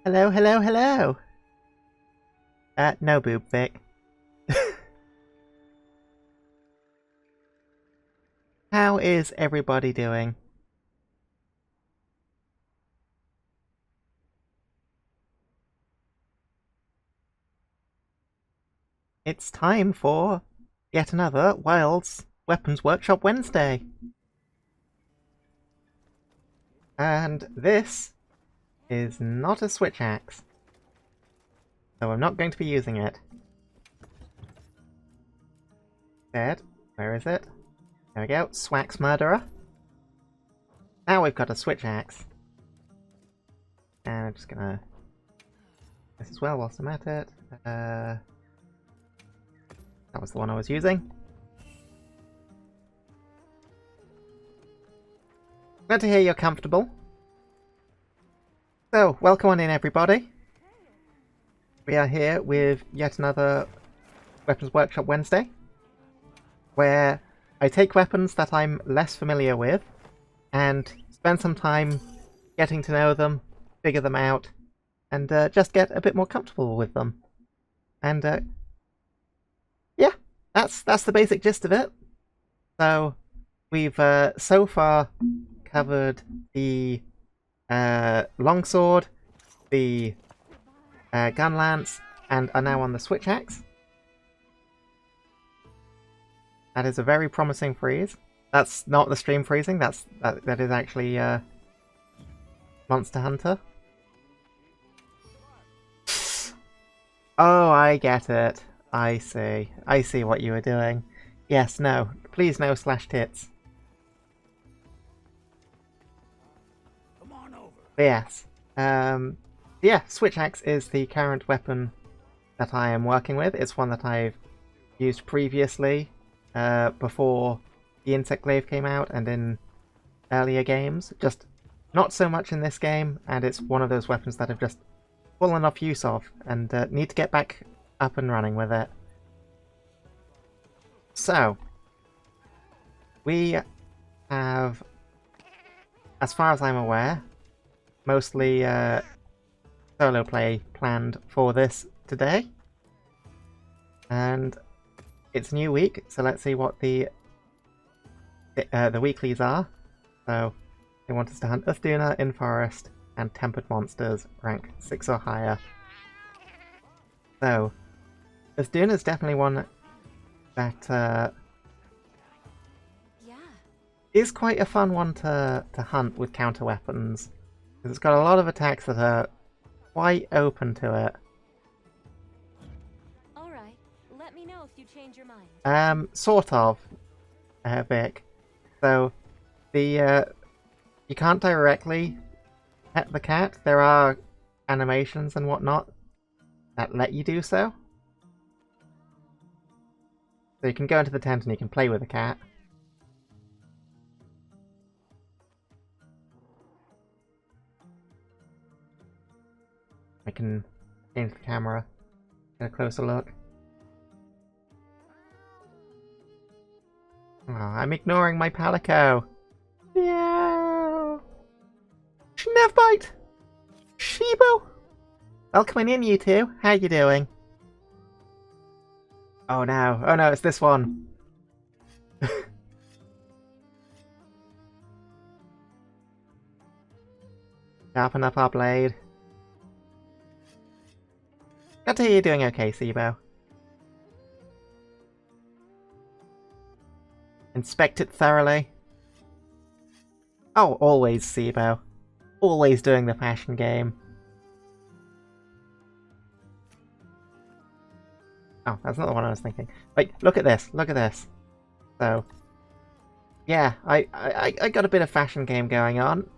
Hello, hello, hello! No boob Vic. How is everybody doing? It's time for yet another Wilds Weapons Workshop Wednesday. And this is not a switch axe, so I'm not going to be using it. Instead, where is it? There we go, Swax Murderer. Now we've got a switch axe. And I'm just gonna... this as well whilst I'm at it. That was the one I was using. Glad to hear you're comfortable. So, welcome on in everybody. We are here with yet another Weapons Workshop Wednesday, where I take weapons that I'm less familiar with and spend some time getting to know them, figure them out, and just get a bit more comfortable with them. And yeah, that's the basic gist of it. So we've so far covered the longsword, the gun lance, and are now on the switch axe. That is a very promising freeze. That's not the stream freezing. That is actually Monster Hunter. Oh, I get it. I see. I see what you were doing. Yes, no. Please no slash tits. Come on over. But yes. Yeah, switch axe is the current weapon that I am working with. It's one that I've used previously, before the Insect Glaive came out and in earlier games. Just not so much in this game, and it's one of those weapons that I've just fallen off use of and need to get back up and running with it. So, we have, as far as I'm aware, mostly solo play planned for this today. And it's a new week, so let's see what the weeklies are. So, they want us to hunt Uthduna in forest and tempered monsters, rank 6 or higher. So, Uthduna is definitely one that is quite a fun one to hunt with counter weapons, because it's got a lot of attacks that are quite open to it. Alright, let me know if you change your mind. Sort of, Vic. So, the you can't directly pet the cat. There are animations and whatnot that let you do so. So you can go into the tent and you can play with the cat. I can change the camera, get a closer look. Oh, I'm ignoring my palico. Yeah. Snevbite! Shibo! Welcome in, you two. How you doing? Oh no. Oh no, it's this one. Sharpen up our blade. Glad to hear you're doing okay, Sibo. Inspect it thoroughly. Oh, always, Sibo. Always doing the fashion game. Oh, that's not the one I was thinking. Wait, look at this. Look at this. So, yeah, I got a bit of fashion game going on.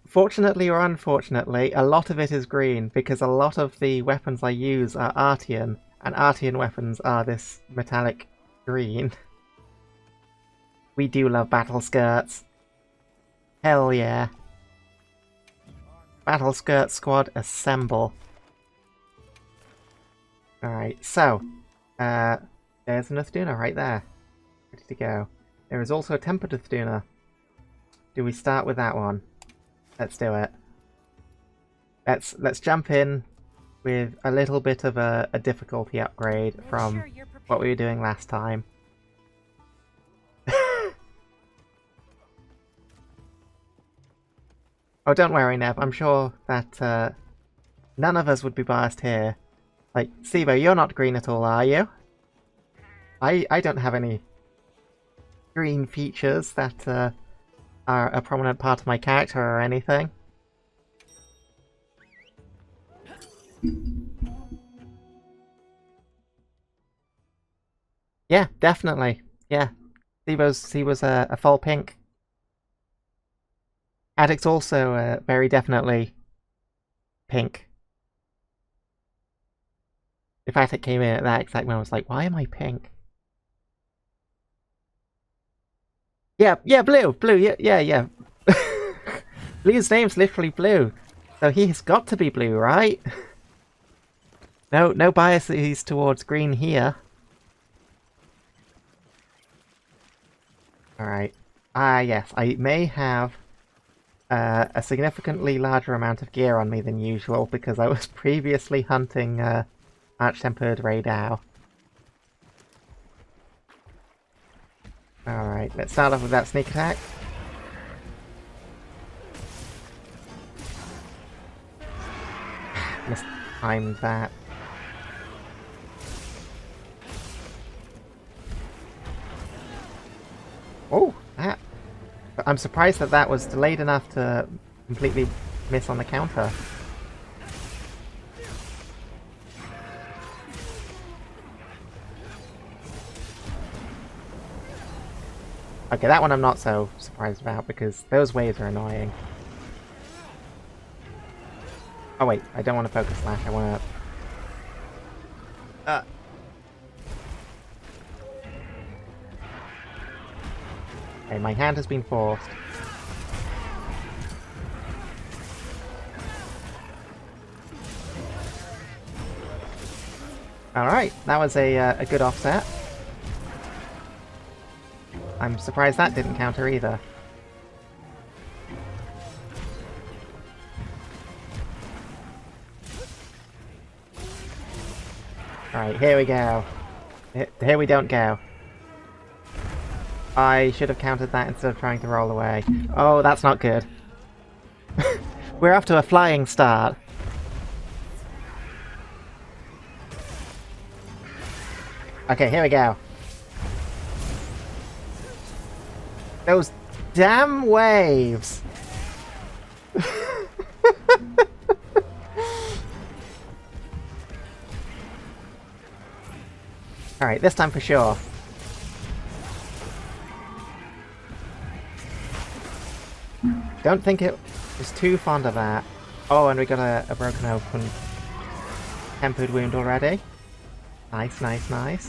Fortunately or unfortunately, a lot of it is green, because a lot of the weapons I use are Artian, and Artian weapons are this metallic green. We do love battle skirts. Hell yeah. Battle skirt squad, assemble. Alright, so, there's an Uthduna right there. Ready to go. There is also a Tempest Duna. Do we start with that one? Let's do it. Let's jump in with a little bit of a difficulty upgrade from what we were doing last time. Oh, don't worry, Nev. I'm sure that none of us would be biased here. Like, Sivo, you're not green at all, are you? I don't have any green features that are a prominent part of my character or anything. Yeah, definitely. Yeah. He was a full pink. Addict's also very definitely pink. In fact, it came in at that exact moment. I was like, why am I pink? Yeah, blue, yeah. Blue's name's literally Blue. So he's got to be blue, right? No biases towards green here. Alright. Yes, I may have a significantly larger amount of gear on me than usual because I was previously hunting Arch-Tempered Radau. Alright, let's start off with that sneak attack. Mistimed that. Oh, that. I'm surprised that that was delayed enough to completely miss on the counter. Okay, that one I'm not so surprised about because those waves are annoying. Oh wait, I don't want to focus slash, I want to... Okay, my hand has been forced. Alright, that was a good offset. I'm surprised that didn't counter either. Alright, here we go. Here we don't go. I should have countered that instead of trying to roll away. Oh, that's not good. We're off to a flying start. Okay, here we go. Those damn waves! Alright, this time for sure. Don't think it was too fond of that. Oh, and we got a broken open tempered wound already. Nice. And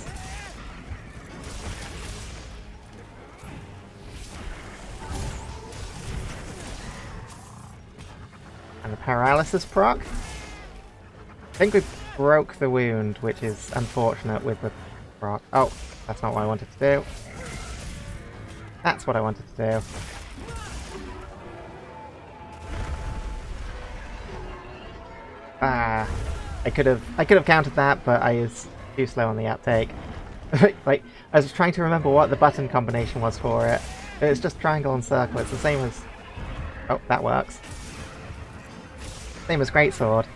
a paralysis proc. I think we broke the wound, which is unfortunate with the proc. Oh, that's not what I wanted to do. That's what I wanted to do. I could have countered that, but I was too slow on the uptake. Like, I was trying to remember what the button combination was for it. It's just triangle and circle. It's the same as... Oh, that works. Same as greatsword.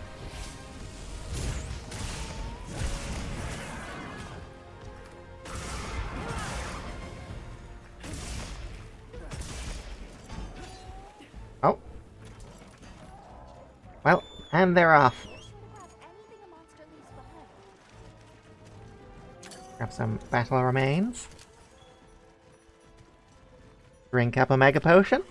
Oh. Well, and they're off. Grab some battle remains. Drink up a mega potion.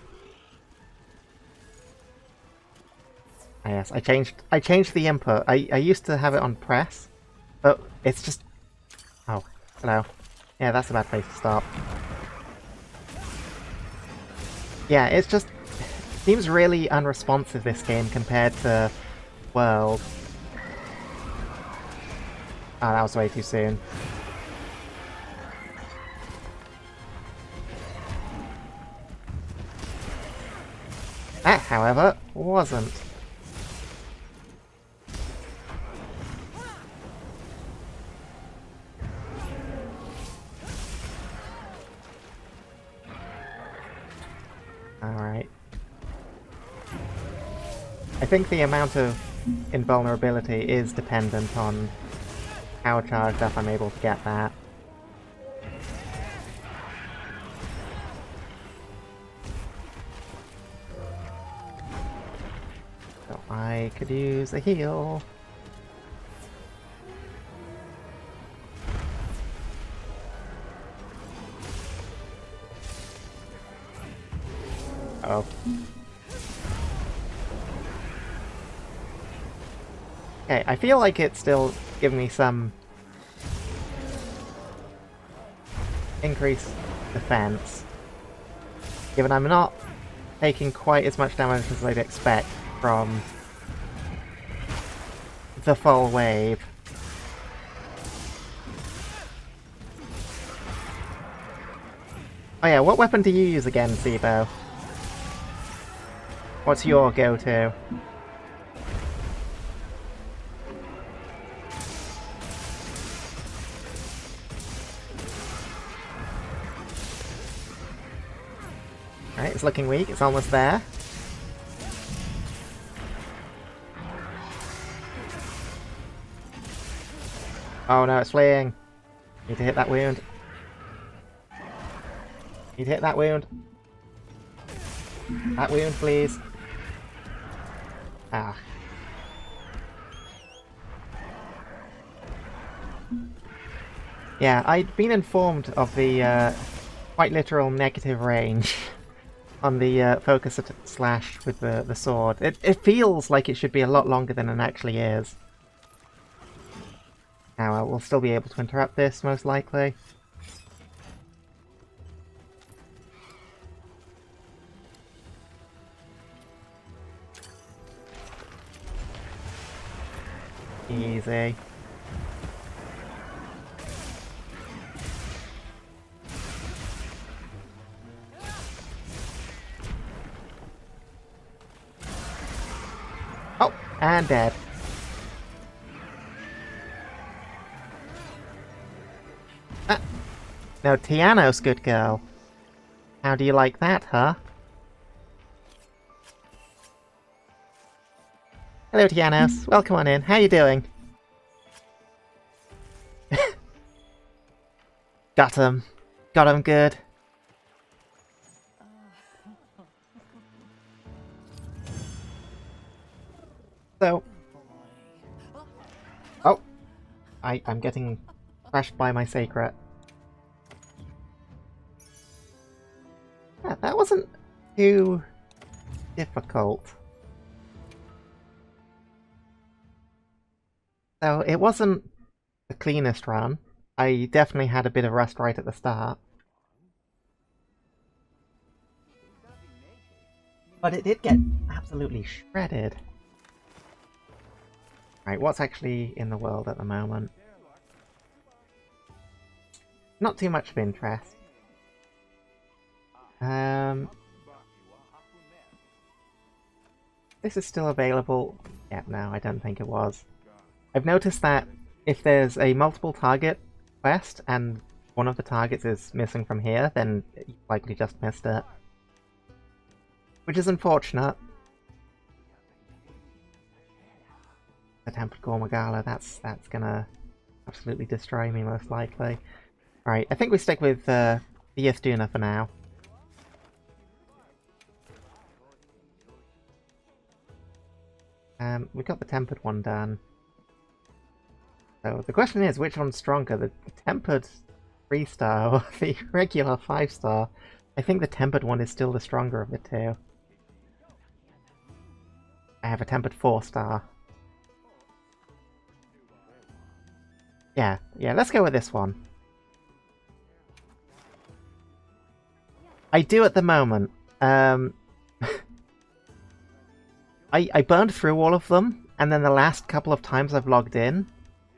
Ah, yes, I changed the input. I used to have it on press, but it's just... Oh, hello. Yeah, that's a bad place to stop. Yeah, it's just... seems really unresponsive, this game, compared to World. Ah, that was way too soon. That, however, wasn't. Alright. I think the amount of invulnerability is dependent on how charged up I'm able to get that. So I could use a heal. Oh. Okay, I feel like it's still giving me some increased defense, given I'm not taking quite as much damage as I'd expect from the full wave. Oh yeah, what weapon do you use again, Sibo? What's your go-to? Alright, it's looking weak, it's almost there. Oh no, it's fleeing. Need to hit that wound. Need to hit that wound. That wound, please. Ah. Yeah, I'd been informed of the quite literal negative range on the focus slash with the sword. It feels like it should be a lot longer than it actually is. Now we'll still be able to interrupt this, most likely. Easy. Oh, and dead. Ah. No, Tianos, good girl. How do you like that, huh? Hello, Tianos. Welcome on in. How you doing? Got him. Got him good. So... Oh! I'm getting crushed by my secret. Yeah, that wasn't too difficult. So it wasn't the cleanest run. I definitely had a bit of rust right at the start. But it did get absolutely shredded. Right, what's actually in the world at the moment? Not too much of interest. This is still available. Yeah, no, I don't think it was. I've noticed that if there's a multiple target quest and one of the targets is missing from here, then you likely just missed it. Which is unfortunate. The Tempered Gormagala, that's gonna absolutely destroy me most likely. Alright, I think we stick with the Ythduna for now. We got the Tempered one done. So the question is, which one's stronger? The Tempered 3-star or the regular 5-star? I think the Tempered one is still the stronger of the two. I have a Tempered 4-star. Yeah, let's go with this one. I do at the moment. I burned through all of them, and then the last couple of times I've logged in,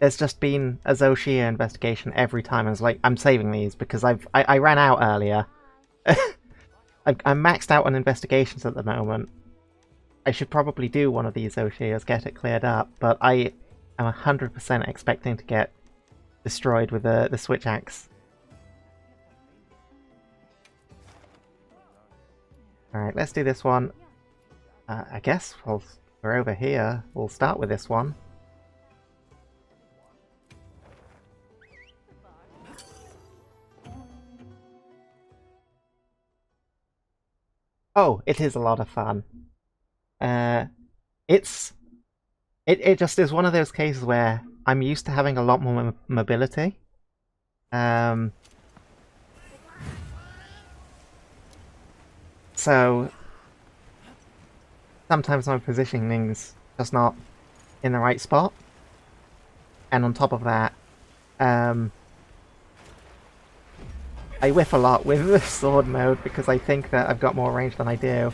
there's just been a Zoshia investigation every time. I was like, I'm saving these because I ran out earlier. I'm maxed out on investigations at the moment. I should probably do one of these O'Sheas, get it cleared up, but I am 100% expecting to get destroyed with the switch axe. Alright, let's do this one. I guess we're over here. We'll start with this one. Oh, it is a lot of fun. It just is one of those cases where I'm used to having a lot more mobility. So sometimes my positioning's just not in the right spot. And on top of that, I whiff a lot with the sword mode because I think that I've got more range than I do.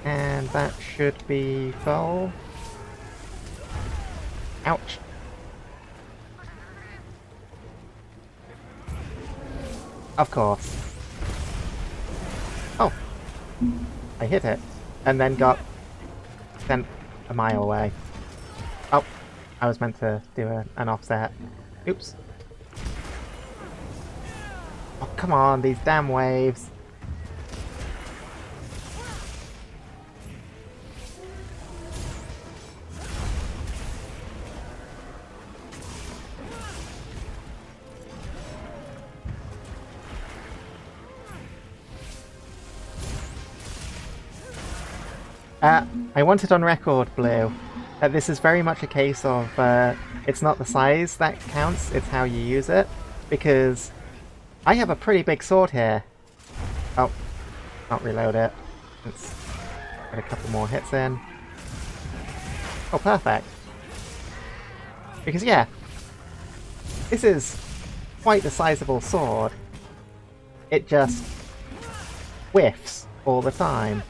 And that should be full. Ouch. Of course. Oh. I hit it. And then got sent a mile away. Oh. I was meant to do an offset. Oops. Oh, come on, these damn waves. I want it on record, Blue, that this is very much a case of it's not the size that counts, it's how you use it, because I have a pretty big sword here. Oh, not reload it. Let's get a couple more hits in. Oh, perfect. Because yeah, this is quite a sizable sword. It just whiffs all the time.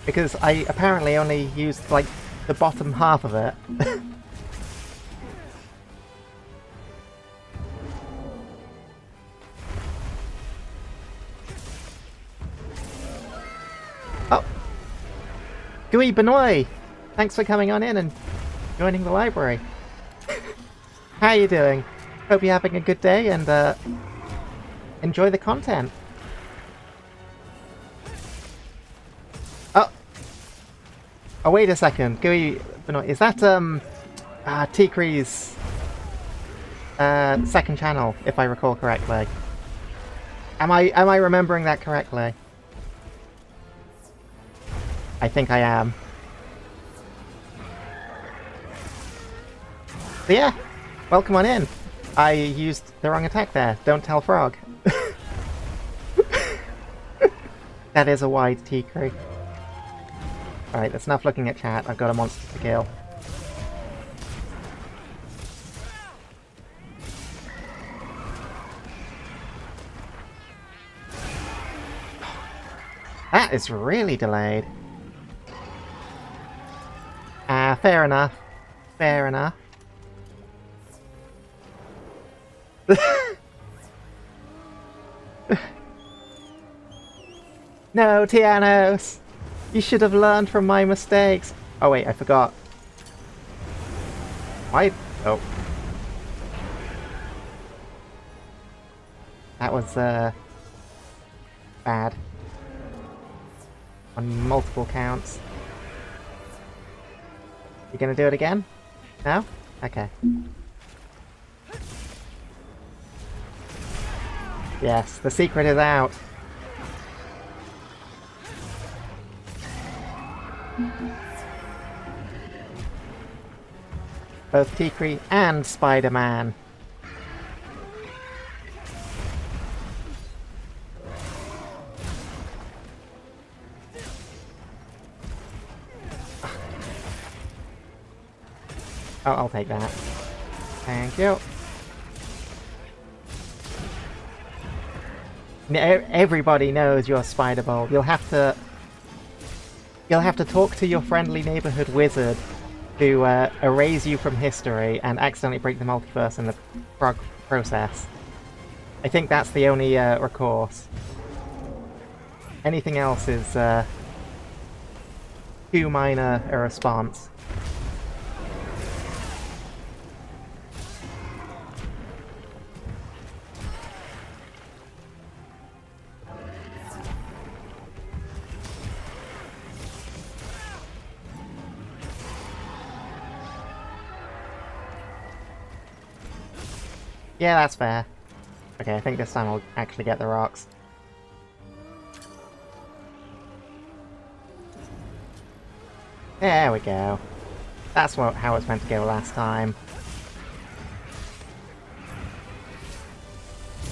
Because I apparently only used, like, the bottom half of it. Oh! Gui Benoit! Thanks for coming on in and joining the library. How are you doing? Hope you're having a good day and enjoy the content. Oh, wait a second. Gui Benoit, is that Tikri's second channel, if I recall correctly? Am I remembering that correctly? I think I am. So yeah, welcome on in. I used the wrong attack there. Don't tell Frog. That is a wide Tikri. Alright, that's enough looking at chat. I've got a monster to kill. That is really delayed. Fair enough. Fair enough. No, Tianos! You should have learned from my mistakes. Oh wait, I forgot. Why? Oh. That was, bad. On multiple counts. You gonna do it again? No? Okay. Yes, the secret is out. Both Tikri and Spider-Man. Oh, I'll take that. Thank you. Everybody knows you're Spider-Bolt. You'll have to talk to your friendly neighborhood wizard to erase you from history and accidentally break the multiverse in the process. I think that's the only recourse. Anything else is too minor a response. Yeah, that's fair. Okay, I think this time I'll actually get the rocks. There we go. That's how it's meant to go last time.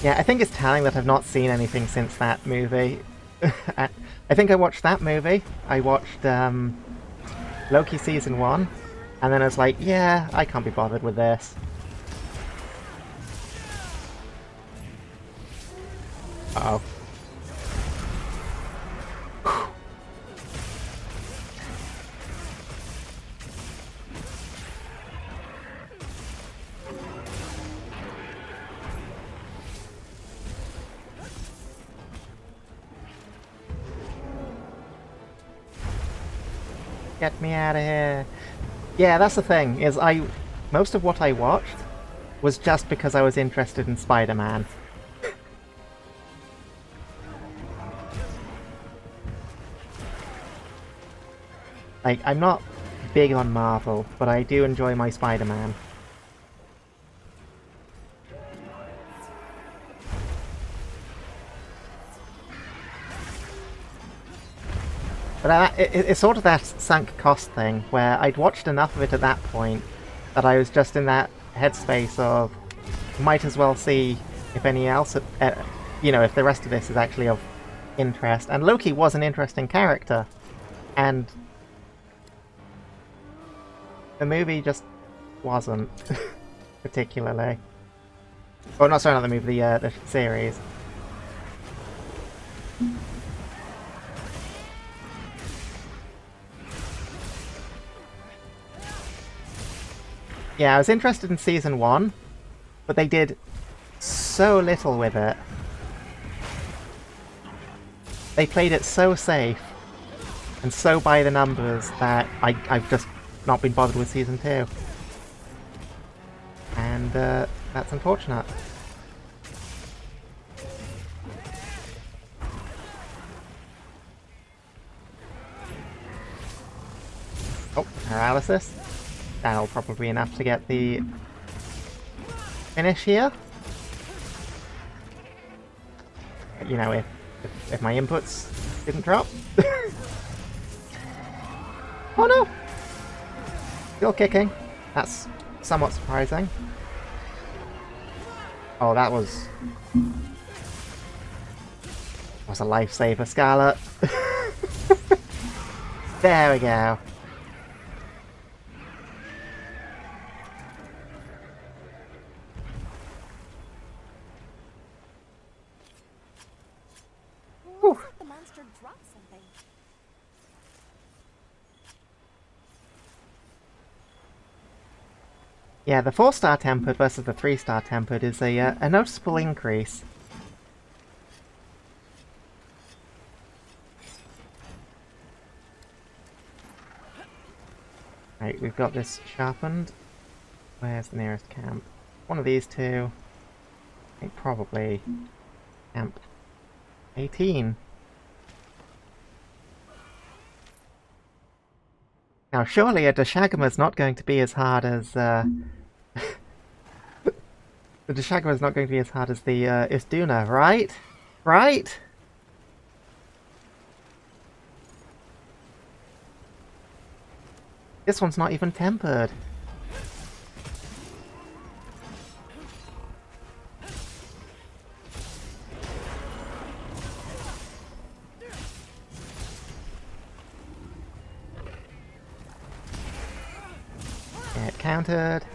Yeah, I think it's telling that I've not seen anything since that movie. I think I watched that movie. I watched Loki Season 1, and then I was like, yeah, I can't be bothered with this. Uh-oh. Get me out of here. Yeah, that's the thing, is most of what I watched was just because I was interested in Spider-Man. Like, I'm not big on Marvel, but I do enjoy my Spider-Man. But it's sort of that sunk cost thing, where I'd watched enough of it at that point that I was just in that headspace of might as well see if any else, you know, if the rest of this is actually of interest. And Loki was an interesting character, and the movie just wasn't, particularly. Oh, not sorry, not the movie, the series. Yeah, I was interested in Season 1, but they did so little with it. They played it so safe and so by the numbers that I've just not been bothered with Season 2. And that's unfortunate. Oh, paralysis. That'll probably be enough to get the finish here. You know, if my inputs didn't drop. Oh no! Still kicking. That's somewhat surprising. Oh, that was a lifesaver, Scarlet. There we go. The monster dropped something. Yeah, the 4-star tempered versus the 3-star tempered is a noticeable increase. Right, we've got this sharpened. Where's the nearest camp? One of these two. I think probably camp 18. Now, surely a Deshagama's not going to be as hard as the Deshagama's not going to be as hard as the Isduna, right? Right? This one's not even tempered. Get countered.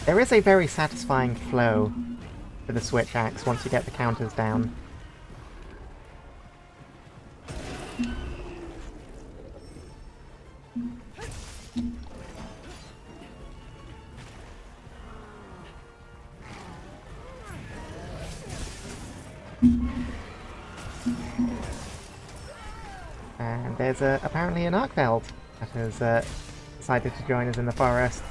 There is a very satisfying flow to the switch axe once you get the counters down. And there's apparently an Arkveld that has decided to join us in the forest.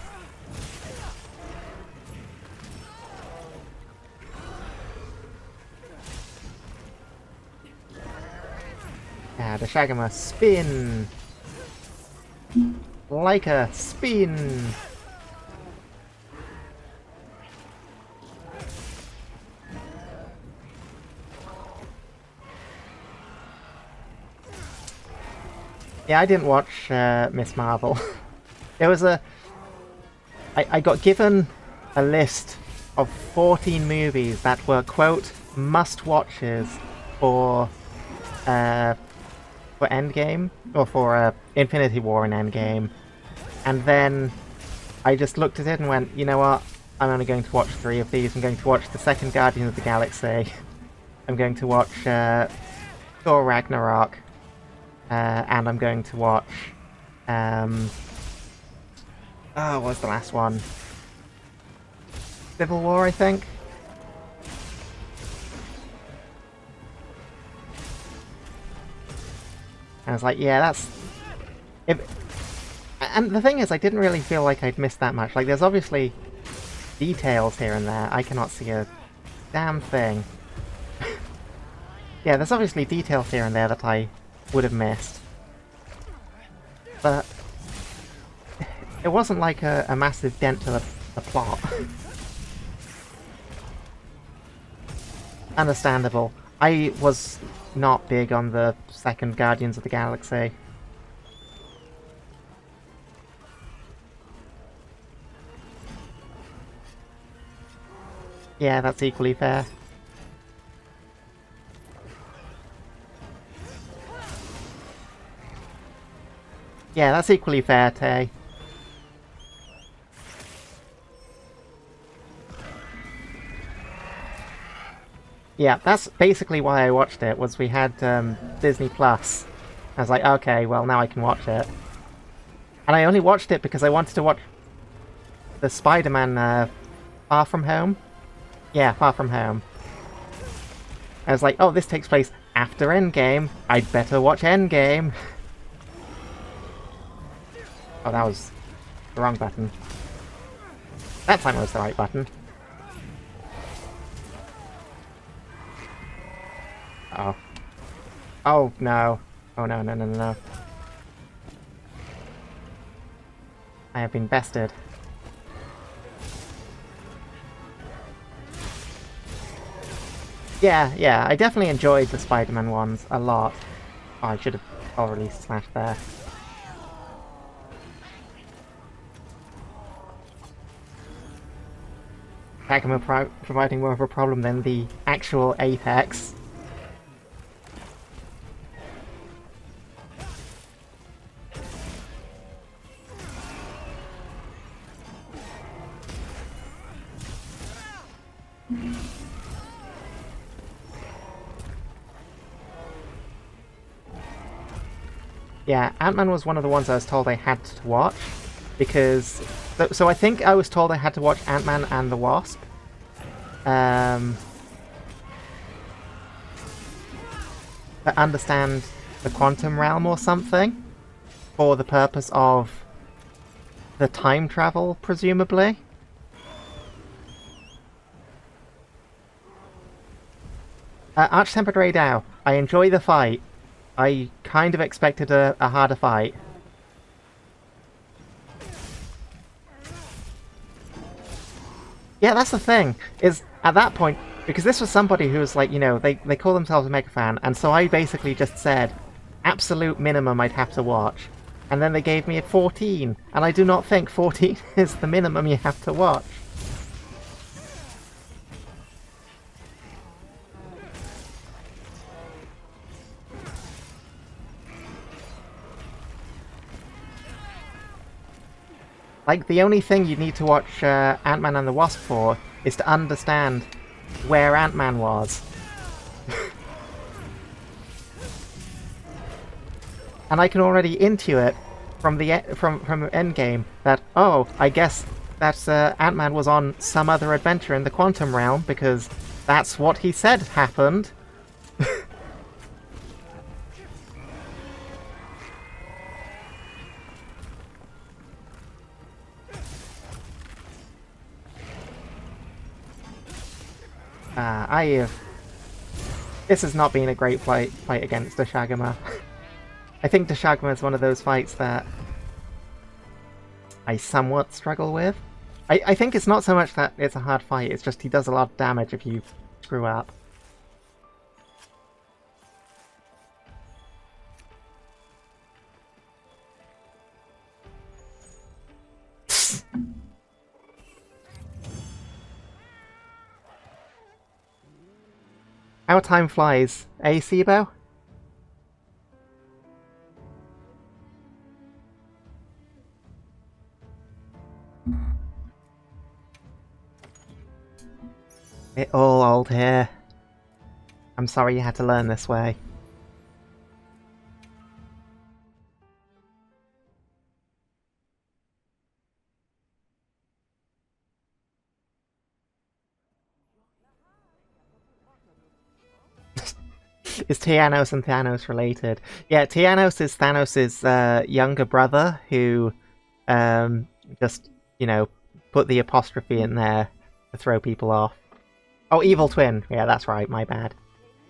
Yeah, the Shagama spin! Like a spin! Yeah, I didn't watch Miss Marvel. There was I got given a list of 14 movies that were, quote, must-watches for Endgame, or for Infinity War and Endgame. And then I just looked at it and went, you know what, I'm only going to watch 3 of these. I'm going to watch the second Guardian of the Galaxy. I'm going to watch Thor Ragnarok. And I'm going to watch... what was the last one? Civil War, I think? And I was like, yeah, that's... And the thing is, I didn't really feel like I'd missed that much. Like, there's obviously details here and there. I cannot see a damn thing. Yeah, there's obviously details here and there that I would have missed. But it wasn't like a massive dent to the plot. Understandable. I was not big on the second Guardians of the Galaxy. Yeah, that's equally fair. Yeah, that's equally fair, Tay. Yeah, that's basically why I watched it, was we had Disney Plus. I was like, okay, well now I can watch it. And I only watched it because I wanted to watch the Spider-Man Far From Home. Yeah, Far From Home. I was like, oh, this takes place after Endgame. I'd better watch Endgame. Oh, that was the wrong button. That time it was the right button. Uh oh. Oh, no. Oh, no, no, no, no, no. I have been bested. Yeah, I definitely enjoyed the Spider-Man ones a lot. Oh, I should have already slashed there. Takuma providing more of a problem than the actual Apex. Yeah, Ant-Man was one of the ones I was told I had to watch, because... So I think I was told I had to watch Ant-Man and the Wasp. To understand the quantum realm or something, for the purpose of the time travel, presumably. Arch-Tempered Ray Dow, I enjoy the fight. I kind of expected a harder fight. Yeah, that's the thing, is at that point, because this was somebody who was like, you know, they call themselves a mega fan, and so I basically just said, absolute minimum I'd have to watch. And then they gave me a 14, and I do not think 14 is the minimum you have to watch. Like, the only thing you need to watch Ant-Man and the Wasp for is to understand where Ant-Man was. And I can already intuit from the from Endgame that, oh, I guess that Ant-Man was on some other adventure in the quantum realm because that's what he said happened. This has not been a great fight against Deshagama. I think Deshagama is one of those fights that I somewhat struggle with. I think it's not so much that it's a hard fight, it's just he does a lot of damage if you screw up. How time flies, eh, Sibo? Bit all old here. I'm sorry you had to learn this way. Is Tianos and Thanos related? Yeah, Tianos is Thanos' younger brother who just, you know, put the apostrophe in there to throw people off. Oh, Evil Twin. Yeah, that's right, my bad.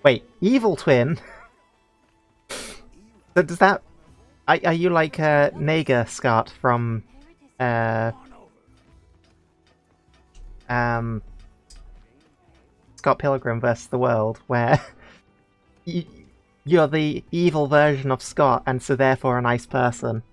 Wait, Evil Twin? So does that... Are you like Naga Scott from... Scott Pilgrim vs. the World, where... You're the evil version of Scott, and so therefore a nice person.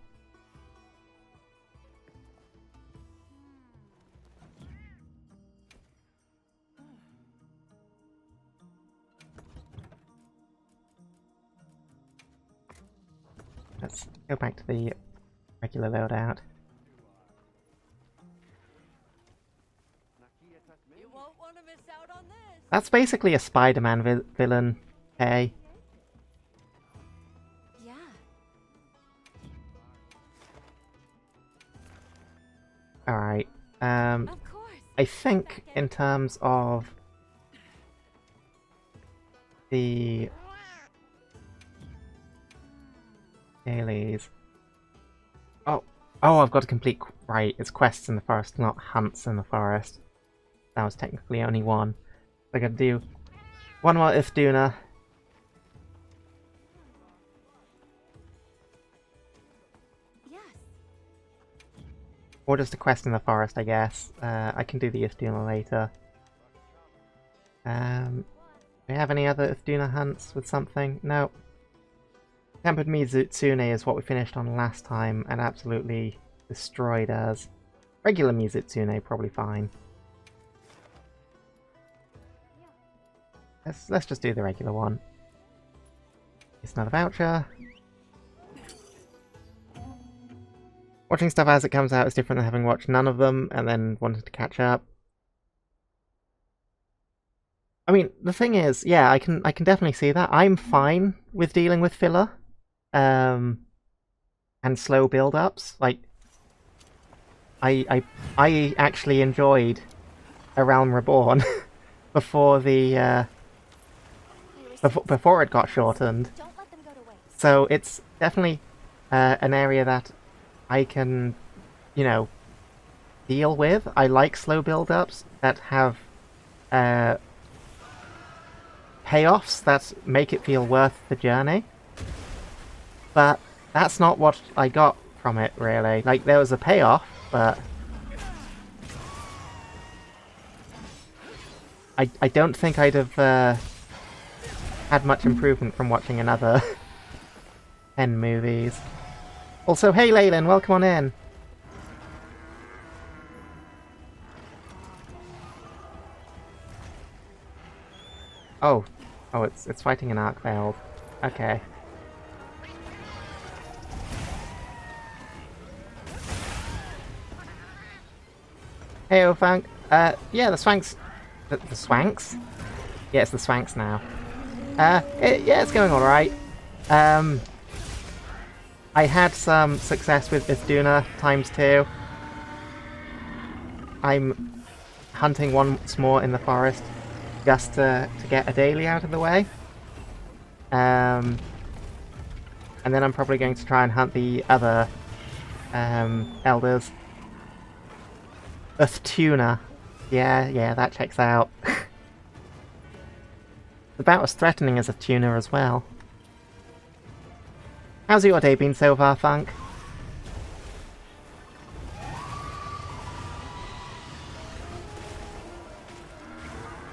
Let's go back to the regular loadout. You won't want to miss out on this. That's basically a Spider-Man villain, hey? Yeah. Alright, Of course. I think in terms of the dailies... Oh, I've got to complete... Right, it's quests in the forest, not hunts in the forest. That was technically only one. I gotta do one more Ifduna. Yes. Or just a quest in the forest, I guess. I can do the Ifduna later. Do we have any other Ifduna hunts with something? No. Tempered Mizutsune is what we finished on last time and absolutely destroyed us. Regular Mizutsune, probably fine. Let's just do the regular one. It's another voucher. Watching stuff as it comes out is different than having watched none of them and then wanted to catch up. I mean, the thing is, yeah, I can definitely see that. I'm fine with dealing with filler, and slow build-ups. Like, I actually enjoyed A Realm Reborn before the before it got shortened. Don't let them go to waste. So it's definitely an area that I can, you know, deal with. I like slow build-ups that have payoffs that make it feel worth the journey. But that's not what I got from it, really. Like, there was a payoff, but I don't think I'd have had much improvement from watching another 10 movies. Also, hey Leyland, welcome on in. Oh, it's fighting an Arcveld. Okay. Hey, Funk. Yeah, the Swanks. The Swanks? Yeah, it's the Swanks now. Yeah, it's going alright. I had some success with this Duna ×2. I'm hunting once more in the forest just to get a daily out of the way. And then I'm probably going to try and hunt the other elders. Tuna. Yeah, that checks out. It's about as threatening as a tuna as well. How's your day been so far, Funk?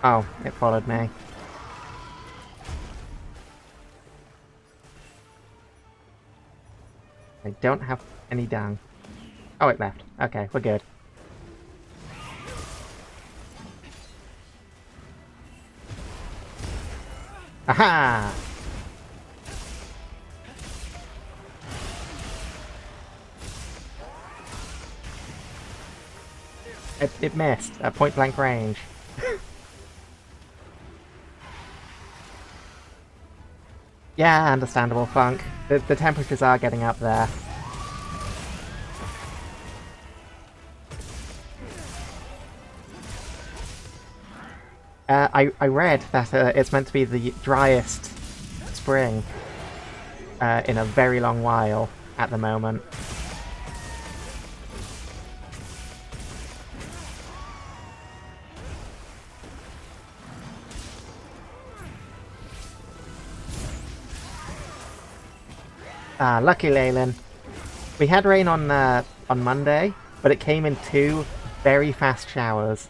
Oh, it followed me. I don't have any dung. Oh, it left. Okay, we're good. Aha! It missed at point blank range. Yeah, understandable, Funk. The temperatures are getting up there. I read that it's meant to be the driest spring in a very long while at the moment. Ah, lucky Leyland. We had rain on Monday, but it came in 2 very fast showers.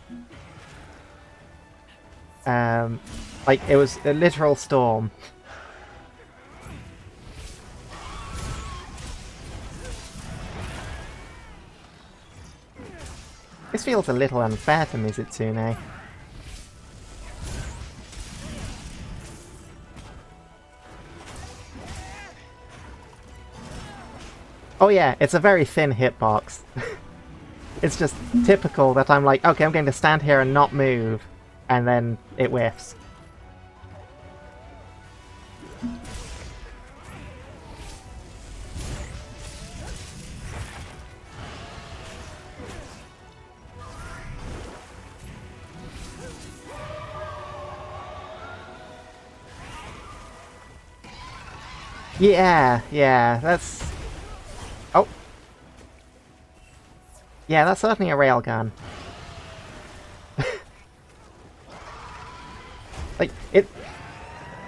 Like, it was a literal storm. This feels a little unfair to Mizitsune. Oh yeah, it's a very thin hitbox. It's just typical that I'm like, okay, I'm going to stand here and not move, and then it whiffs. Yeah, that's... Oh. Yeah, that's certainly a railgun. Like, it...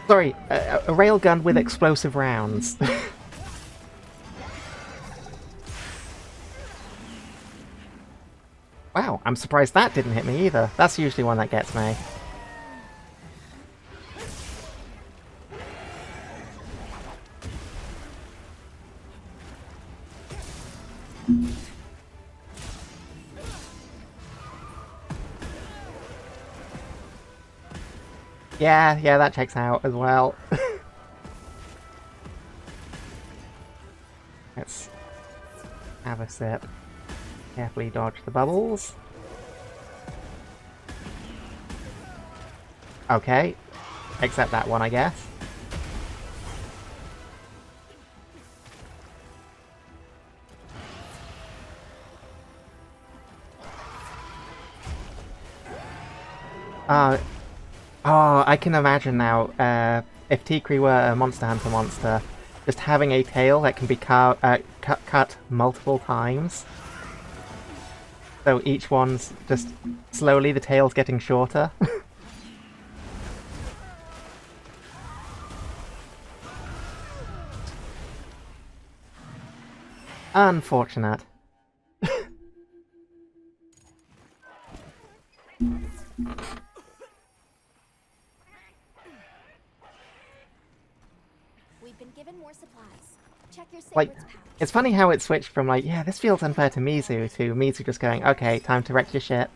Sorry, a railgun with explosive rounds. Wow, I'm surprised that didn't hit me either. That's usually one that gets me. Yeah, that checks out as well. Let's have a sip. Carefully dodge the bubbles. Okay. Except that one, I guess. Oh, I can imagine now, if Tikri were a Monster Hunter monster, just having a tail that can be cut multiple times. So each one's just slowly the tail's getting shorter. Unfortunate. We've been given more supplies. Check your Like, sacred's pouch. it's funny how it switched from like, yeah, this feels unfair to Mizu just going, okay, time to wreck your shit.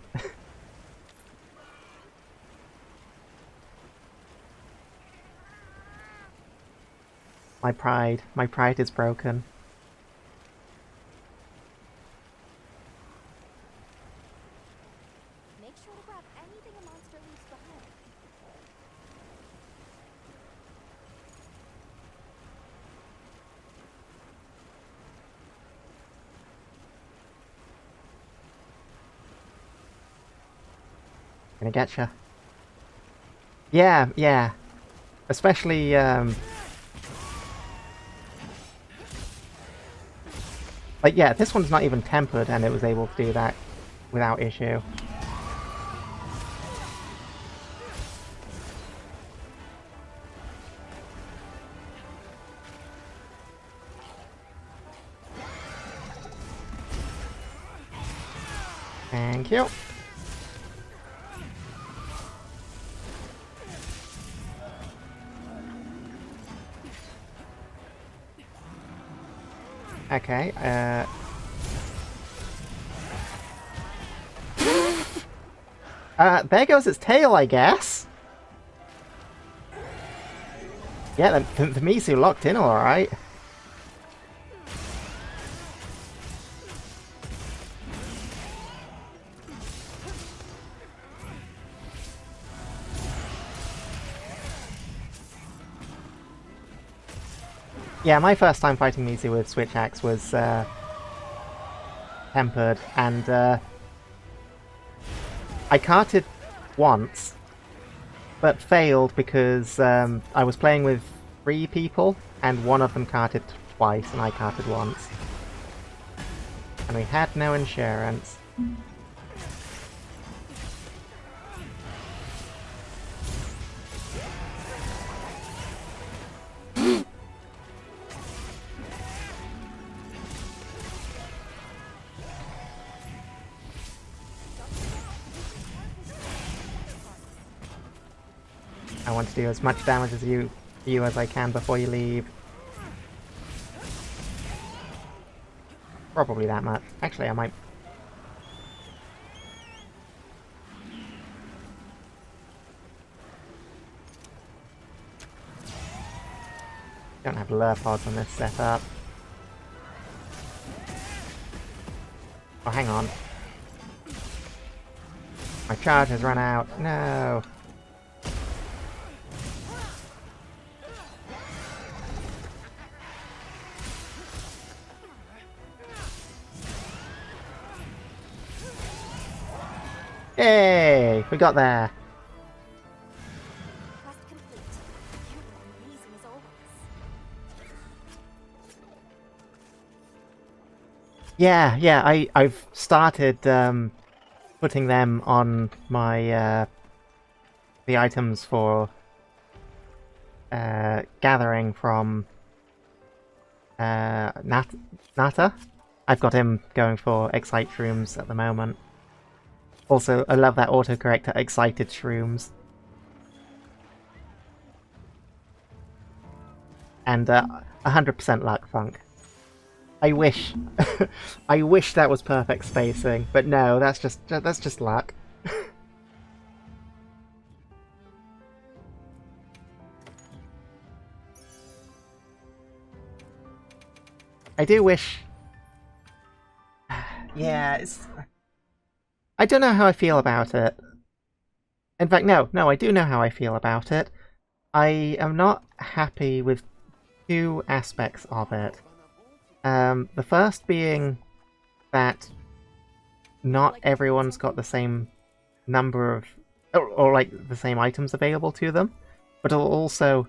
My pride is broken. make sure to grab anything a monster leaves behind. Gonna getcha. Yeah, yeah. Especially, like, yeah, this one's not even tempered and it was able to do that without issue. Thank you. Okay, there goes its tail, I guess. Yeah, the Misu locked in alright. Yeah, my first time fighting Misu with Switch Axe was tempered, and I carted once, but failed because I was playing with 3 people, and one of them carted twice, and I carted once. And we had no insurance. I want to do as much damage as you as I can before you leave. Probably that much. Actually, I might... Don't have lure pods on this setup. Oh, hang on. My charge has run out. No! Yay! We got there! Quest complete. You were amazing as always. Yeah, I've started putting them on my the items for gathering from Nata. I've got him going for Excite Shrooms at the moment. Also, I love that autocorrect to Excited Shrooms. And 100% luck, Funk. I wish... I wish that was perfect spacing, but no, that's just luck. I do wish... Yeah, it's... I don't know how I feel about it. In fact, no, I do know how I feel about it. I am not happy with 2 aspects of it. The first being that not everyone's got the same number of... or like, the same items available to them, but also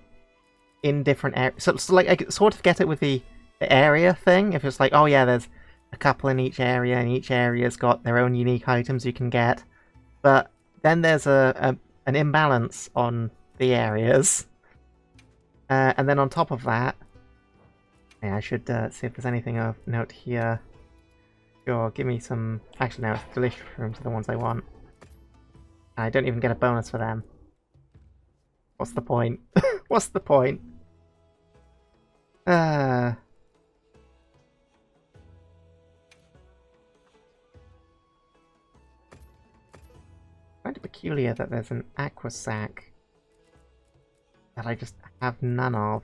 in different areas. So like, I could sort of get it with the area thing, if it's like, oh yeah, there's a couple in each area, and each area's got their own unique items you can get. But then there's an imbalance on the areas. And then on top of that... Yeah, I should see if there's anything of note here. Sure, give me some... Actually, no, delicious rooms are the ones I want. I don't even get a bonus for them. What's the point? What's the point? Kind of peculiar that there's an aqua sac that I just have none of.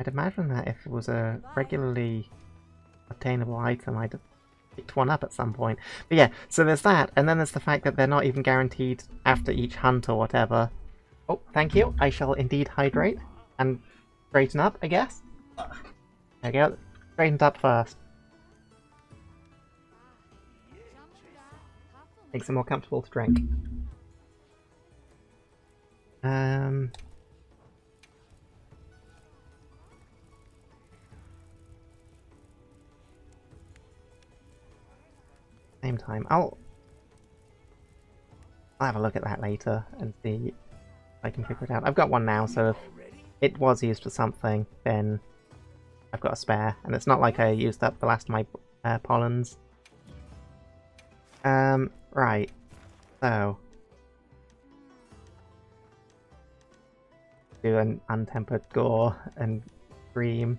I'd imagine that if it was a regularly obtainable item, I'd picked one up at some point. But yeah, so there's that, and then there's the fact that they're not even guaranteed after each hunt or whatever. Oh, thank you. I shall indeed hydrate and straighten up, I guess. There we go. Straightened up first. Makes it more comfortable to drink. Same time. I'll have a look at that later and see if I can figure it out. I've got one now, so if it was used for something, then I've got a spare, and it's not like I used up the last of my pollens. Right. So do an untempered gore and scream.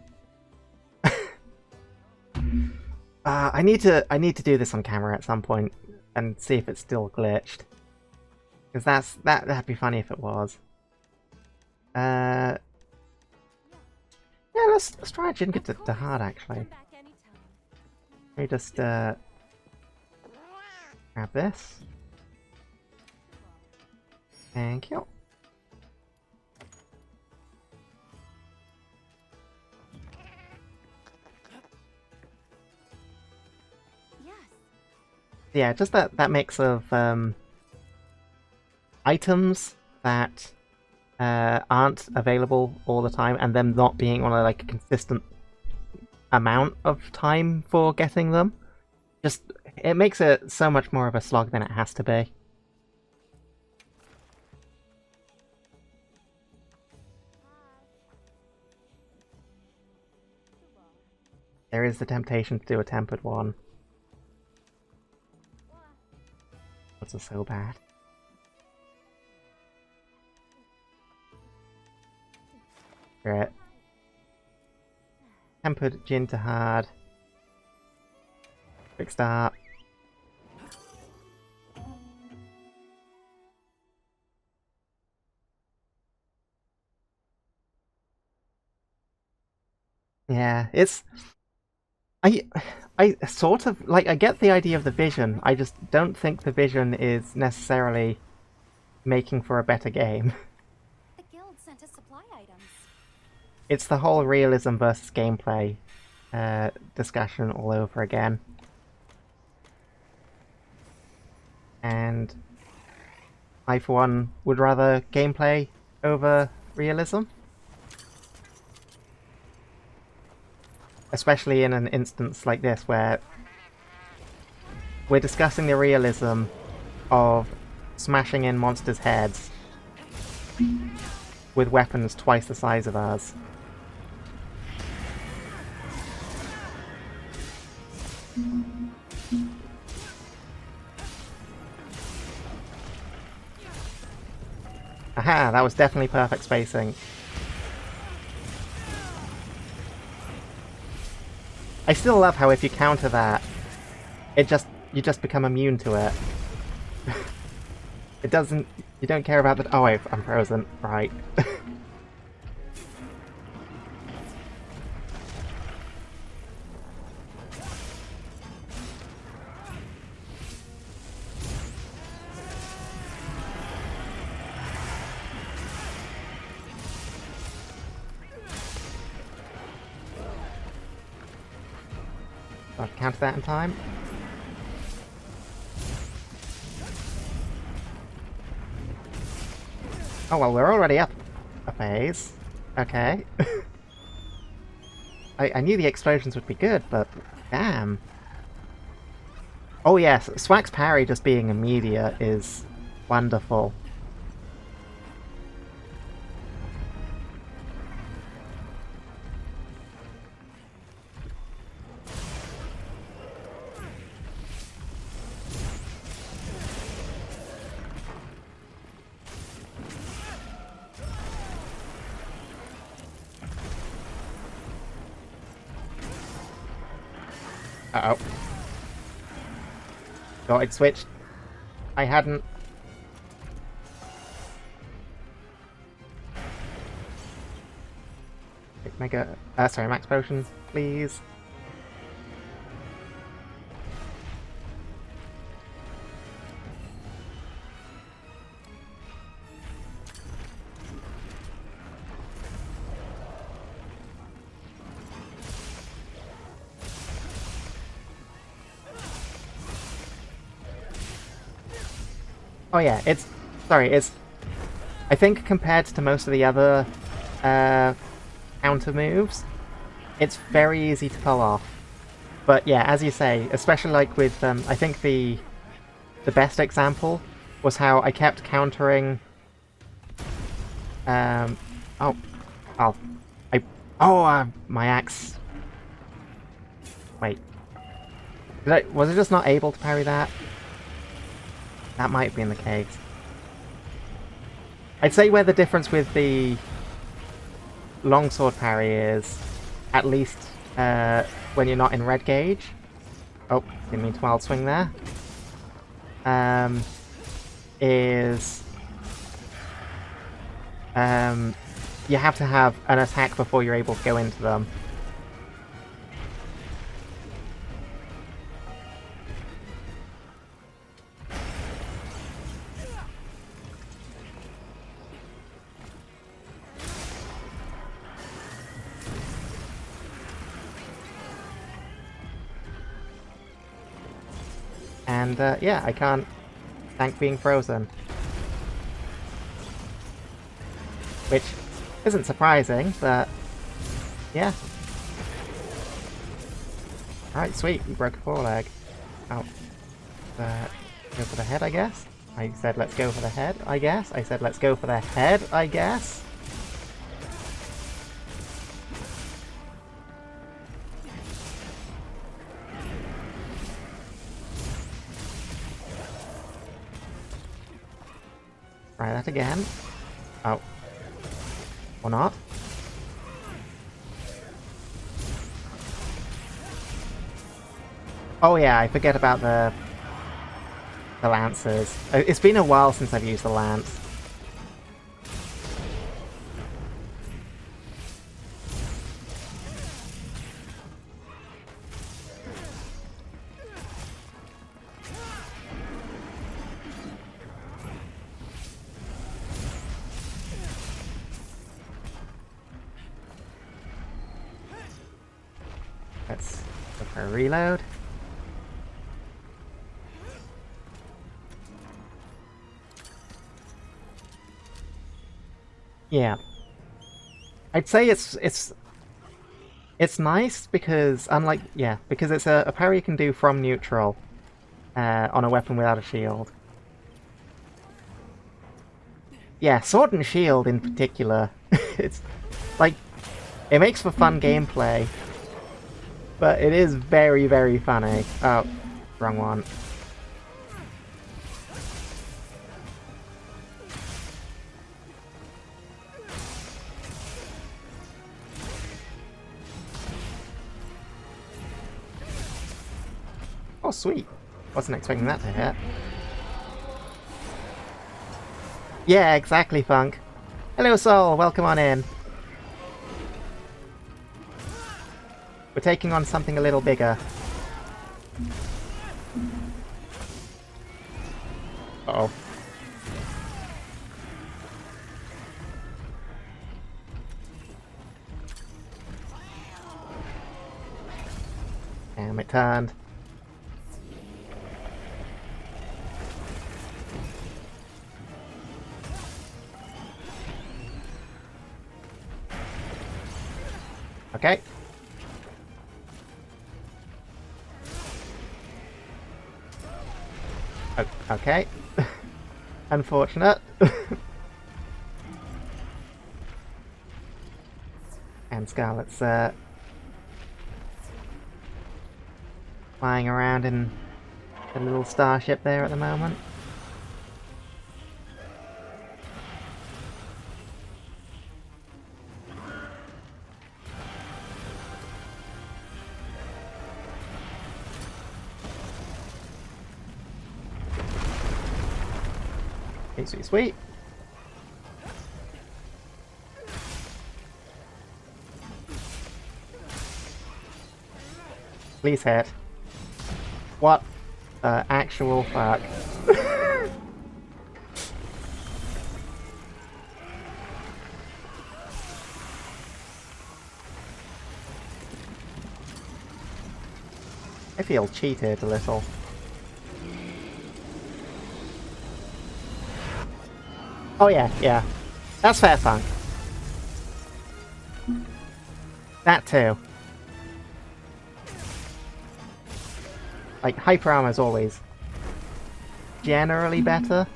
I need to do this on camera at some point and see if it's still glitched, because that'd be funny if it was. Yeah, let's try and get to hard actually. Let me just grab this. Thank you. Yeah, just that mix of items that aren't available all the time, and them not being on a consistent amount of time for getting them. Just it makes it so much more of a slog than it has to be. There is the temptation to do a tempered one. That's so bad. Right. Tempered gin to hard. Quick start. Yeah, it's... I sort of, I get the idea of the vision, I just don't think the vision is necessarily making for a better game. The guild sent us supply items. It's the whole realism versus gameplay discussion all over again. And I, for one, would rather gameplay over realism. Especially in an instance like this where we're discussing the realism of smashing in monsters' heads with weapons twice the size of ours. Aha, that was definitely perfect spacing. I still love how if you counter that, you just become immune to it. It doesn't... You don't care about the... Oh wait, I'm frozen. Right. I'll counter that in time. Oh well, we're already up a phase. Okay. I knew the explosions would be good, but damn. Oh yes, Swack's parry just being immediate is wonderful. Uh-oh. Thought I'd switched. I hadn't. Mega... sorry, max potion, please. Oh yeah, it's... Sorry, it's... I think compared to most of the other counter moves, it's very easy to pull off. But yeah, as you say, especially like with... I think the best example was how I kept countering... Oh. Oh. My axe. Wait. Was it just not able to parry that? That might be in the case. I'd say where the difference with the longsword parry is, at least when you're not in red gauge. Oh, didn't mean to wild swing there. Is you have to have an attack before you're able to go into them. And yeah, I can't thank being frozen. Which isn't surprising, but yeah. Alright, sweet, we broke a foreleg. Oh. Go for the head, I guess? I said let's go for the head, I guess? I said let's go for the head, I guess? Try that again. Oh. Or not. Oh yeah, I forget about the lances. It's been a while since I've used the lance. Let's go for a reload. Yeah. I'd say it's nice because because it's a parry you can do from neutral on a weapon without a shield. Yeah, sword and shield in particular. It's like it makes for fun gameplay. But it is very, very funny. Oh, wrong one. Oh, sweet. Wasn't expecting that to hit. Yeah, exactly, Funk. Hello, Soul. Welcome on in. We're taking on something a little bigger. Uh-oh. Damn, it turned. Okay. Okay. Unfortunate. And Scarlet's flying around in a little starship there at the moment. Okay, sweet, sweet. Please hit. What the actual fuck? I feel cheated a little. Oh yeah, yeah. That's fair funk. That too. Like, hyper armor is always generally better.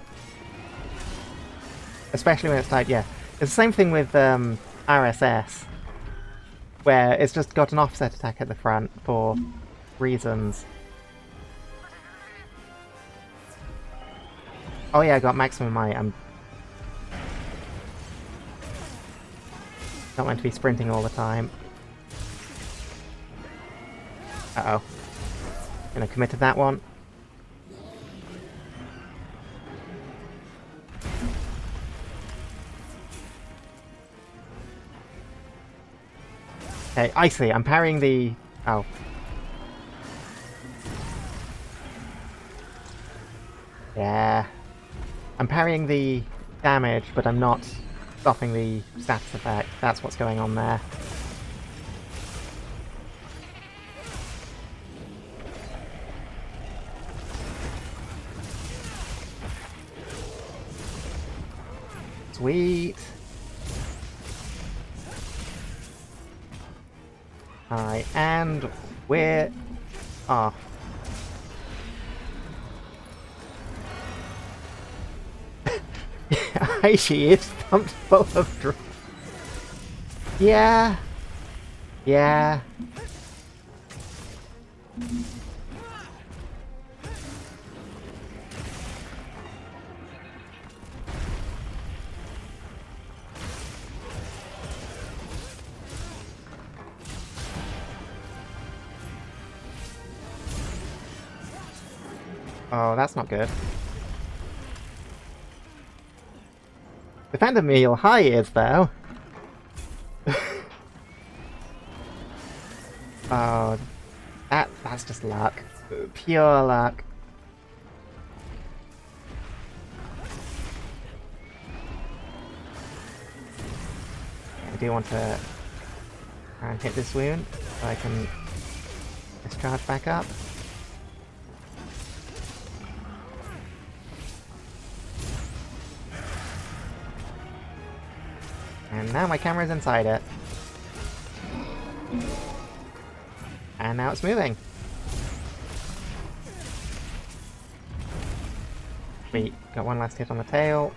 Especially when it's typed, yeah. It's the same thing with RSS, where it's just got an offset attack at the front for reasons. Oh yeah, I got maximum might. I'm not meant to be sprinting all the time. Uh-oh. Gonna commit to that one. Okay, I see. I'm parrying the... Oh. Yeah. I'm parrying the damage, but I'm not stopping the status effect. That's what's going on there. Sweet. Alright, and we're off. She is pumped full of drugs. Yeah. Yeah. Oh, that's not good. Defender meal high is though. Oh, that's just luck. Pure luck. I do want to try and hit this wound so I can discharge back up. And now my camera's inside it. And now it's moving. Sweet, got one last hit on the tail.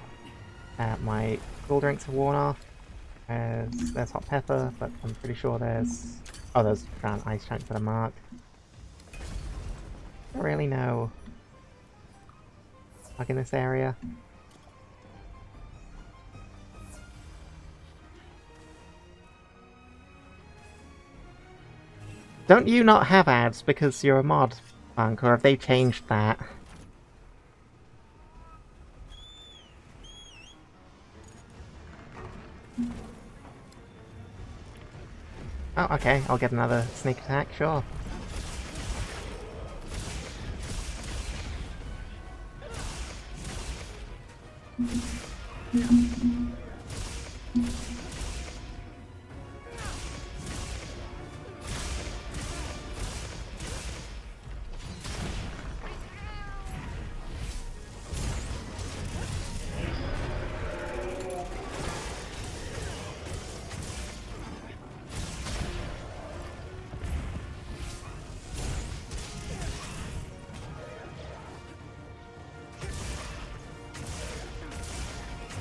My cool drinks have worn off. There's hot pepper, but I'm pretty sure there's... Oh, there's brown ice chunks that are marked. Don't really know. Like in this area. Don't you not have ads because you're a mod, Funk, or have they changed that? Oh, okay, I'll get another sneak attack, sure.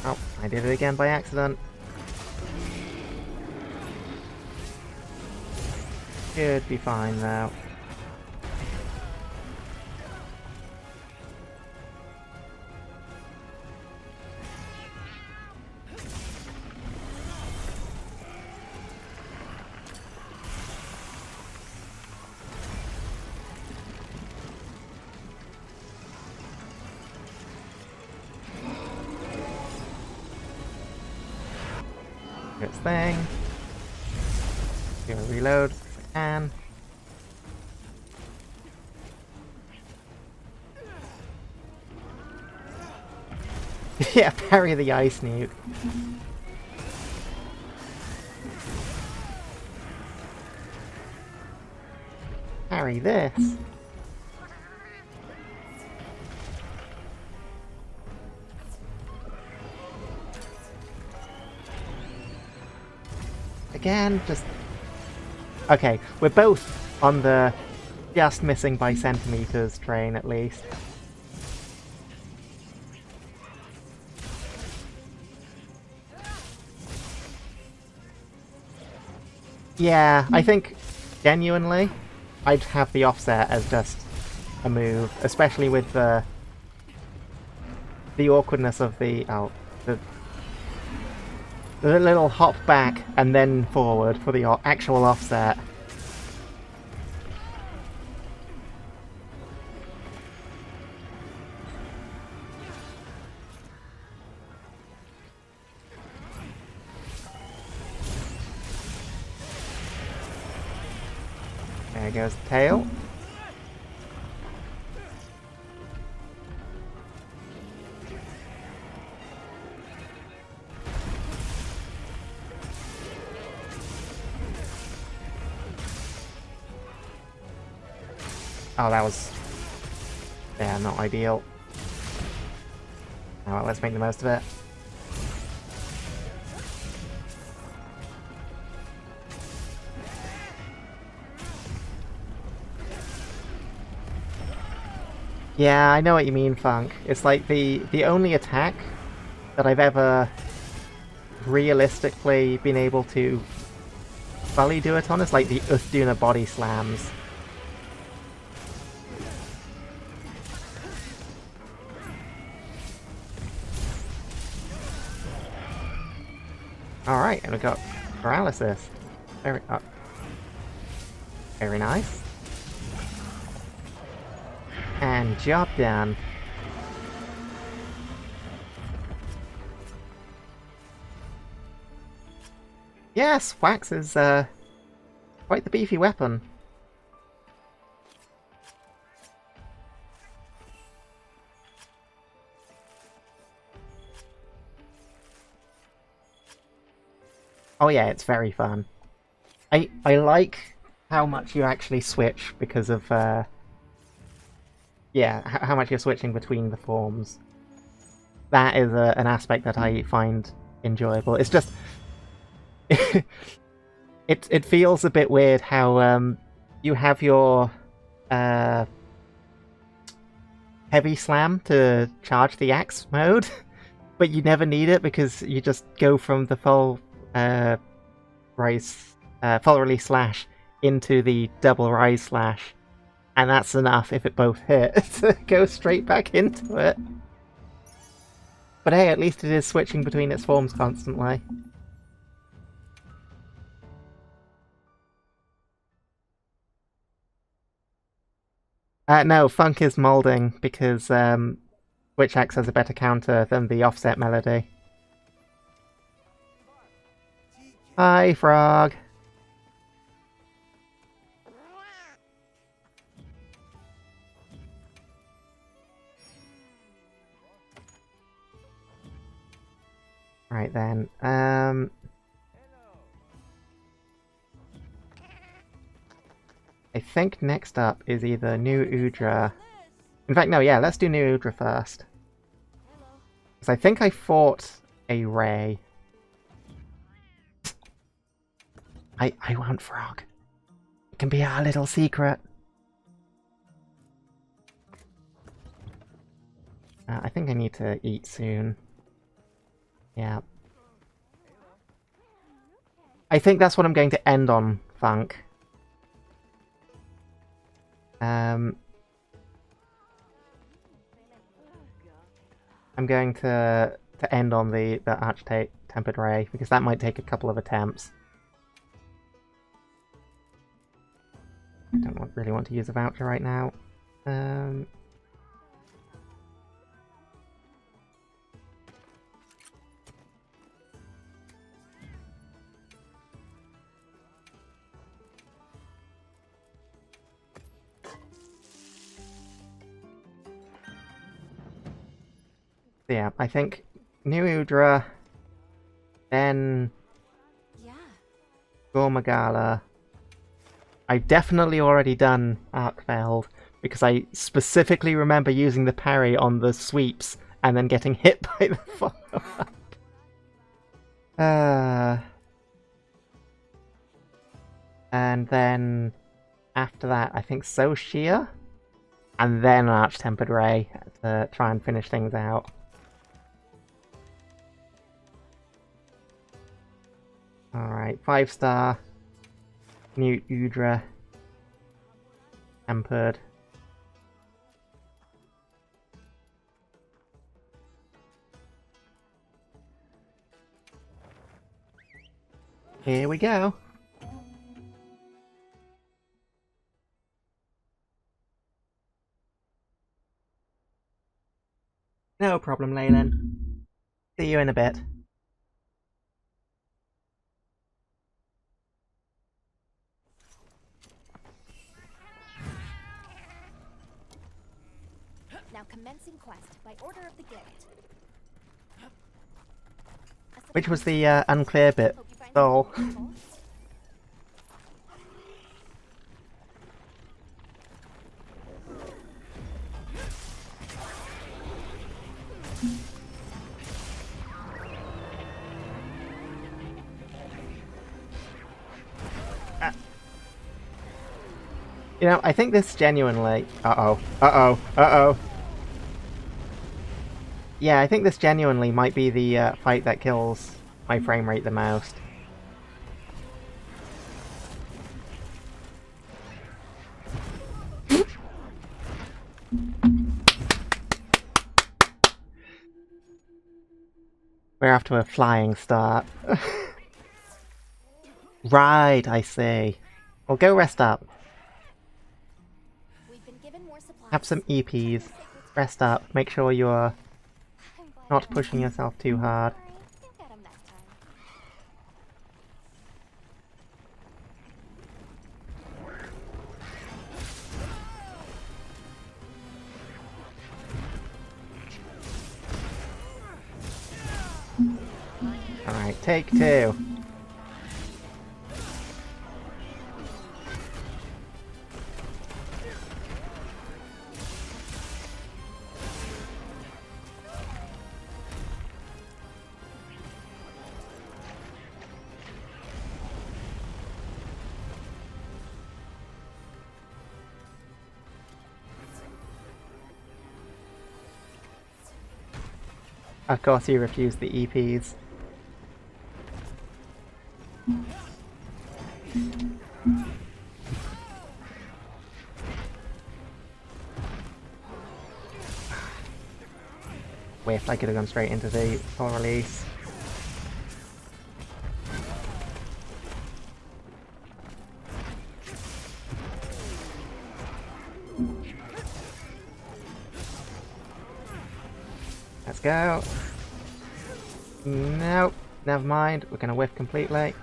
Oh, I did it again by accident. Should be fine though. Do its thing. Gonna reload if I can. Yeah, parry the ice nuke. Parry this. again, just... Okay, we're both on the just missing by centimeters train, at least. Yeah, I think, genuinely, I'd have the offset as just a move, especially with the awkwardness of the little hop back and then forward for the actual offset. There goes the tail. Oh, that was... yeah, not ideal. Oh, well, let's make the most of it. Yeah, I know what you mean, Funk. It's like the only attack that I've ever realistically been able to fully do it on is like the Uthduna body slams. Alright, and we got paralysis. Very nice. And job done. Yes, Wax is quite the beefy weapon. Oh yeah, it's very fun. I like how much you actually switch because of yeah, how much you're switching between the forms. That is an aspect that I find enjoyable. It's just it feels a bit weird how you have your heavy slam to charge the axe mode, but you never need it because you just go from the full full release slash into the double rise slash, and that's enough if it both hit to go straight back into it. But hey, at least it is switching between its forms constantly. No, Funk is molding because Witch Axe has a better counter than the offset melody. Hi, Frog. Right then, I think next up is either New Udra. In fact, no, yeah, let's do New Udra first. Because I think I fought a Ray. I want Frog. It can be our little secret. I think I need to eat soon. Yeah. I think that's what I'm going to end on, Funk. I'm going to end on the Arch-Tempered Ray, because that might take a couple of attempts. I don't really want to use a voucher right now. Yeah, I think New Udra, then Gormagala. I've definitely already done Arkfeld, because I specifically remember using the parry on the sweeps and then getting hit by the follow-up. And then after that, I think Soshia, and then an Arch-Tempered Ray to try and finish things out. Alright, 5-star, New Udra, Tempered. Here we go. No problem, Leyland. See you in a bit. Now commencing quest by order of the guild. Which was the unclear bit? Hope you find Soul. something useful. You know, I think this genuinely... Uh-oh. Uh-oh. Uh-oh. Yeah, I think this genuinely might be the fight that kills my frame rate the most. We're off to a flying start. Right, I see. Well, go rest up. We've been given more supplies. Have some EPs. Rest up. Make sure you're I'm glad not I pushing yourself too hard. Don't worry, you'll get 'em next time. Alright, take two. Of course you refuse the EPs. Whiff, I could have gone straight into the full release. Let's go. Nope, never mind. We're gonna whiff completely.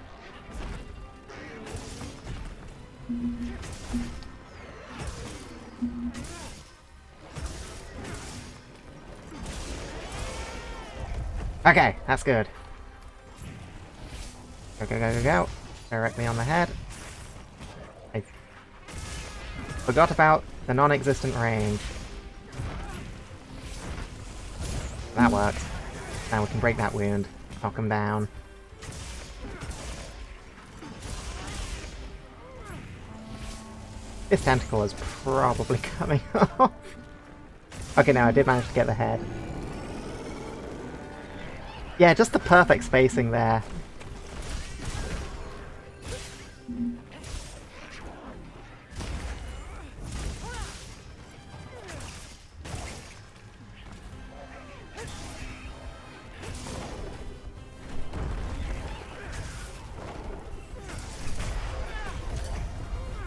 Okay, that's good. Go, go, go, go, go. Directly on the head. I forgot about the non-existent range. That works. Now we can break that wound. Knock him down. This tentacle is probably coming off. Okay, no, I did manage to get the head. Yeah, just the perfect spacing there.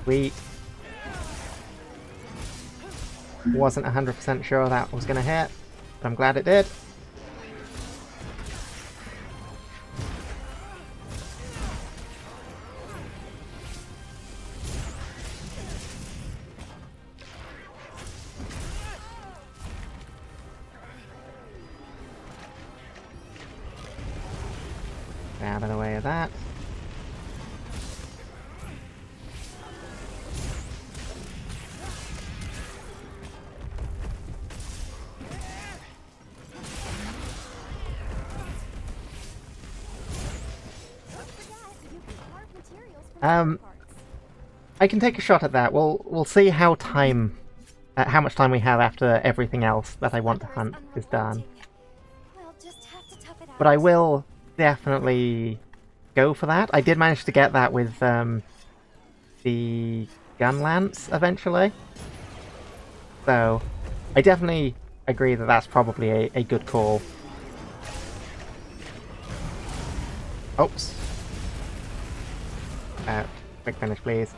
Sweet. Wasn't 100% sure that was gonna hit, but I'm glad it did. Out of the way of that. Don't forget, you can carve materials from other parts. I can take a shot at that. We'll see how much time we have after everything else that I want to hunt is done. We'll just have to tough it out. But I will definitely go for that. I did manage to get that with the gun lance eventually. So I definitely agree that that's probably a good call. Oops. Quick finish, please.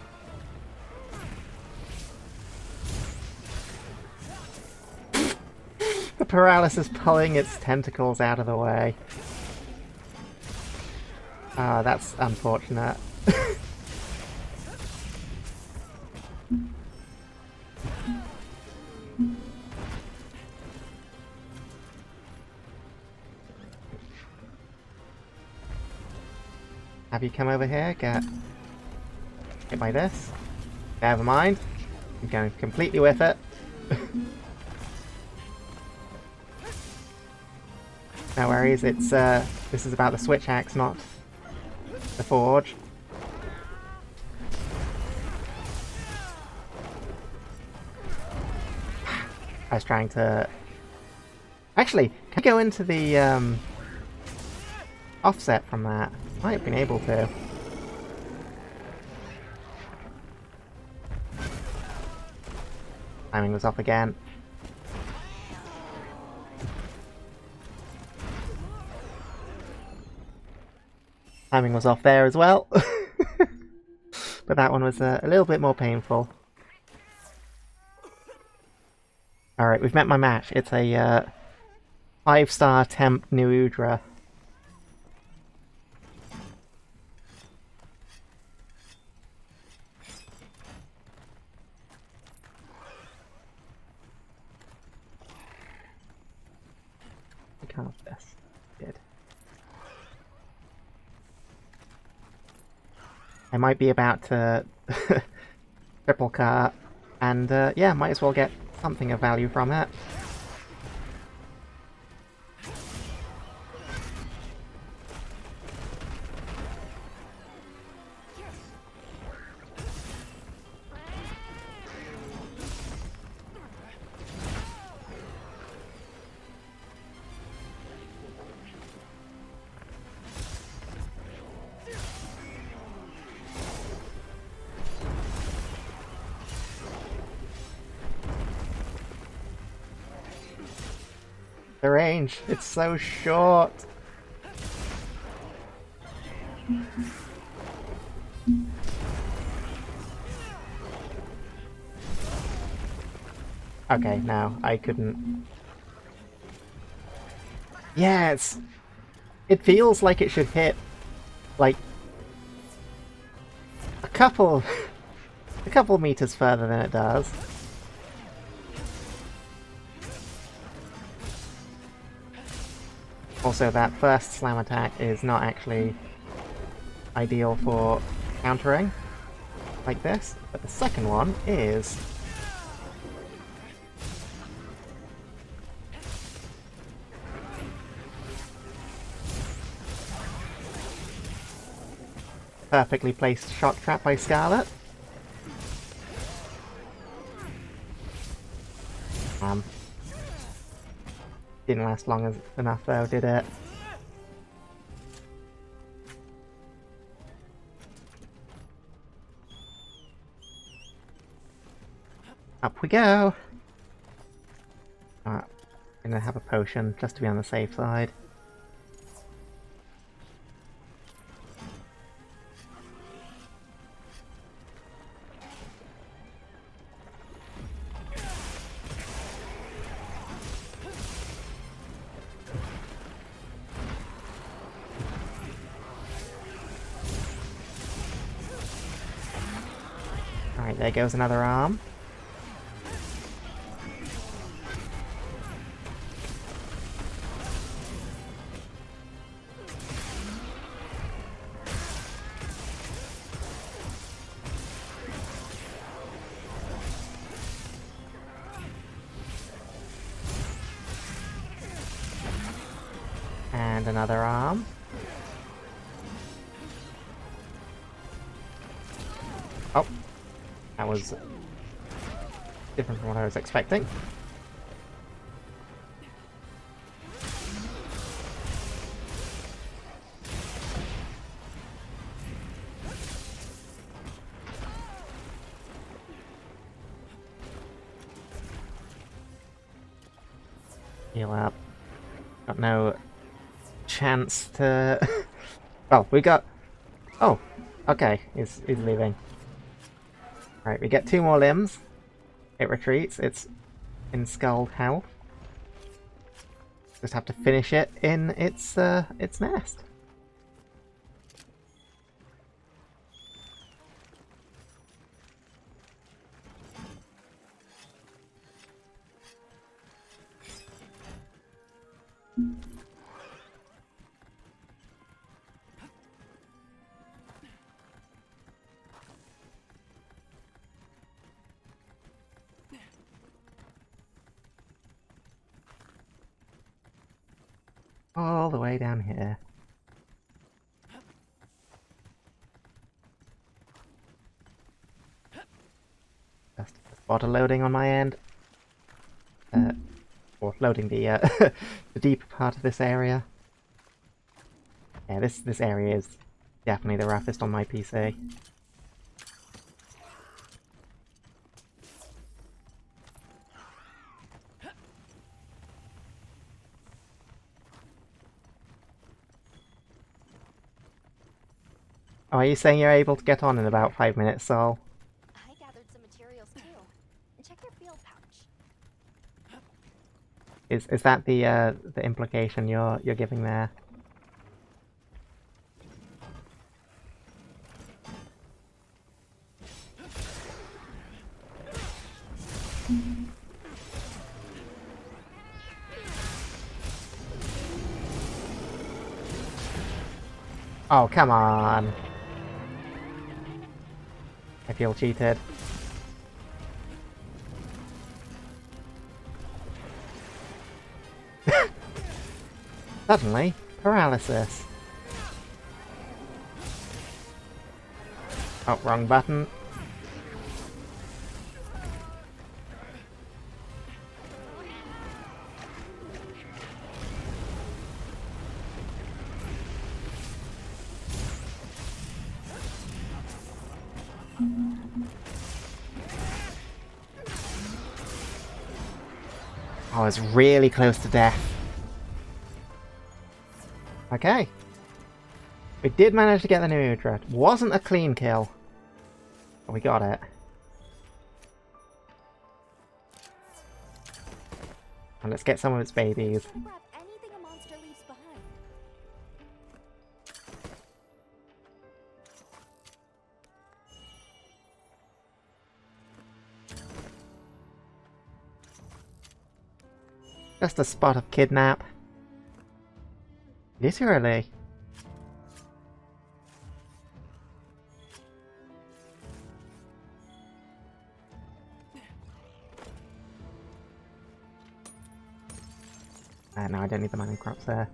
The paralysis pulling its tentacles out of the way. Ah, that's unfortunate. Have you come over here? Get hit by this. Never mind. I'm going completely with it. No worries, it's this is about the switch axe, not the forge. I was trying to... Actually, can I go into the offset from that? Might have been able to. Timing was off again. Timing was off there as well. But that one was a little bit more painful. Alright, we've met my match. It's a 5-star temp New Udra. Cast this. Did. I might be about to triple cart, and yeah, might as well get something of value from it. The range, it's so short. Okay, no, I couldn't. Yeah, it feels like it should hit like a couple meters further than it does. Also, that first slam attack is not actually ideal for countering like this, but the second one is. Perfectly placed shock trap by Scarlet. Didn't last long enough though, did it? Up we go! Alright, I'm gonna have a potion just to be on the safe side. Alright, there goes another arm. And another arm. Oh, That was different from what I was expecting. Heal up. Got no chance to... Oh, we got... Oh, okay, he's leaving. Right, we get 2 more limbs. It retreats, it's in skull health. Just have to finish it in its nest. All the way down here. Just auto loading on my end. Or loading the the deeper part of this area. Yeah, this area is definitely the roughest on my PC. Oh, are you saying you're able to get on in about 5 minutes, Sol? I gathered some materials too. Check your field pouch. Is that the implication you're giving there? Oh, come on. I feel cheated. Suddenly, paralysis. Oh, wrong button. I was really close to death. Okay. We did manage to get the new Udra. Wasn't a clean kill. But we got it. And let's get some of its babies. Grab anything a monster leaves behind. Just a spot of kidnap. Literally. No, I don't need the mining crops there.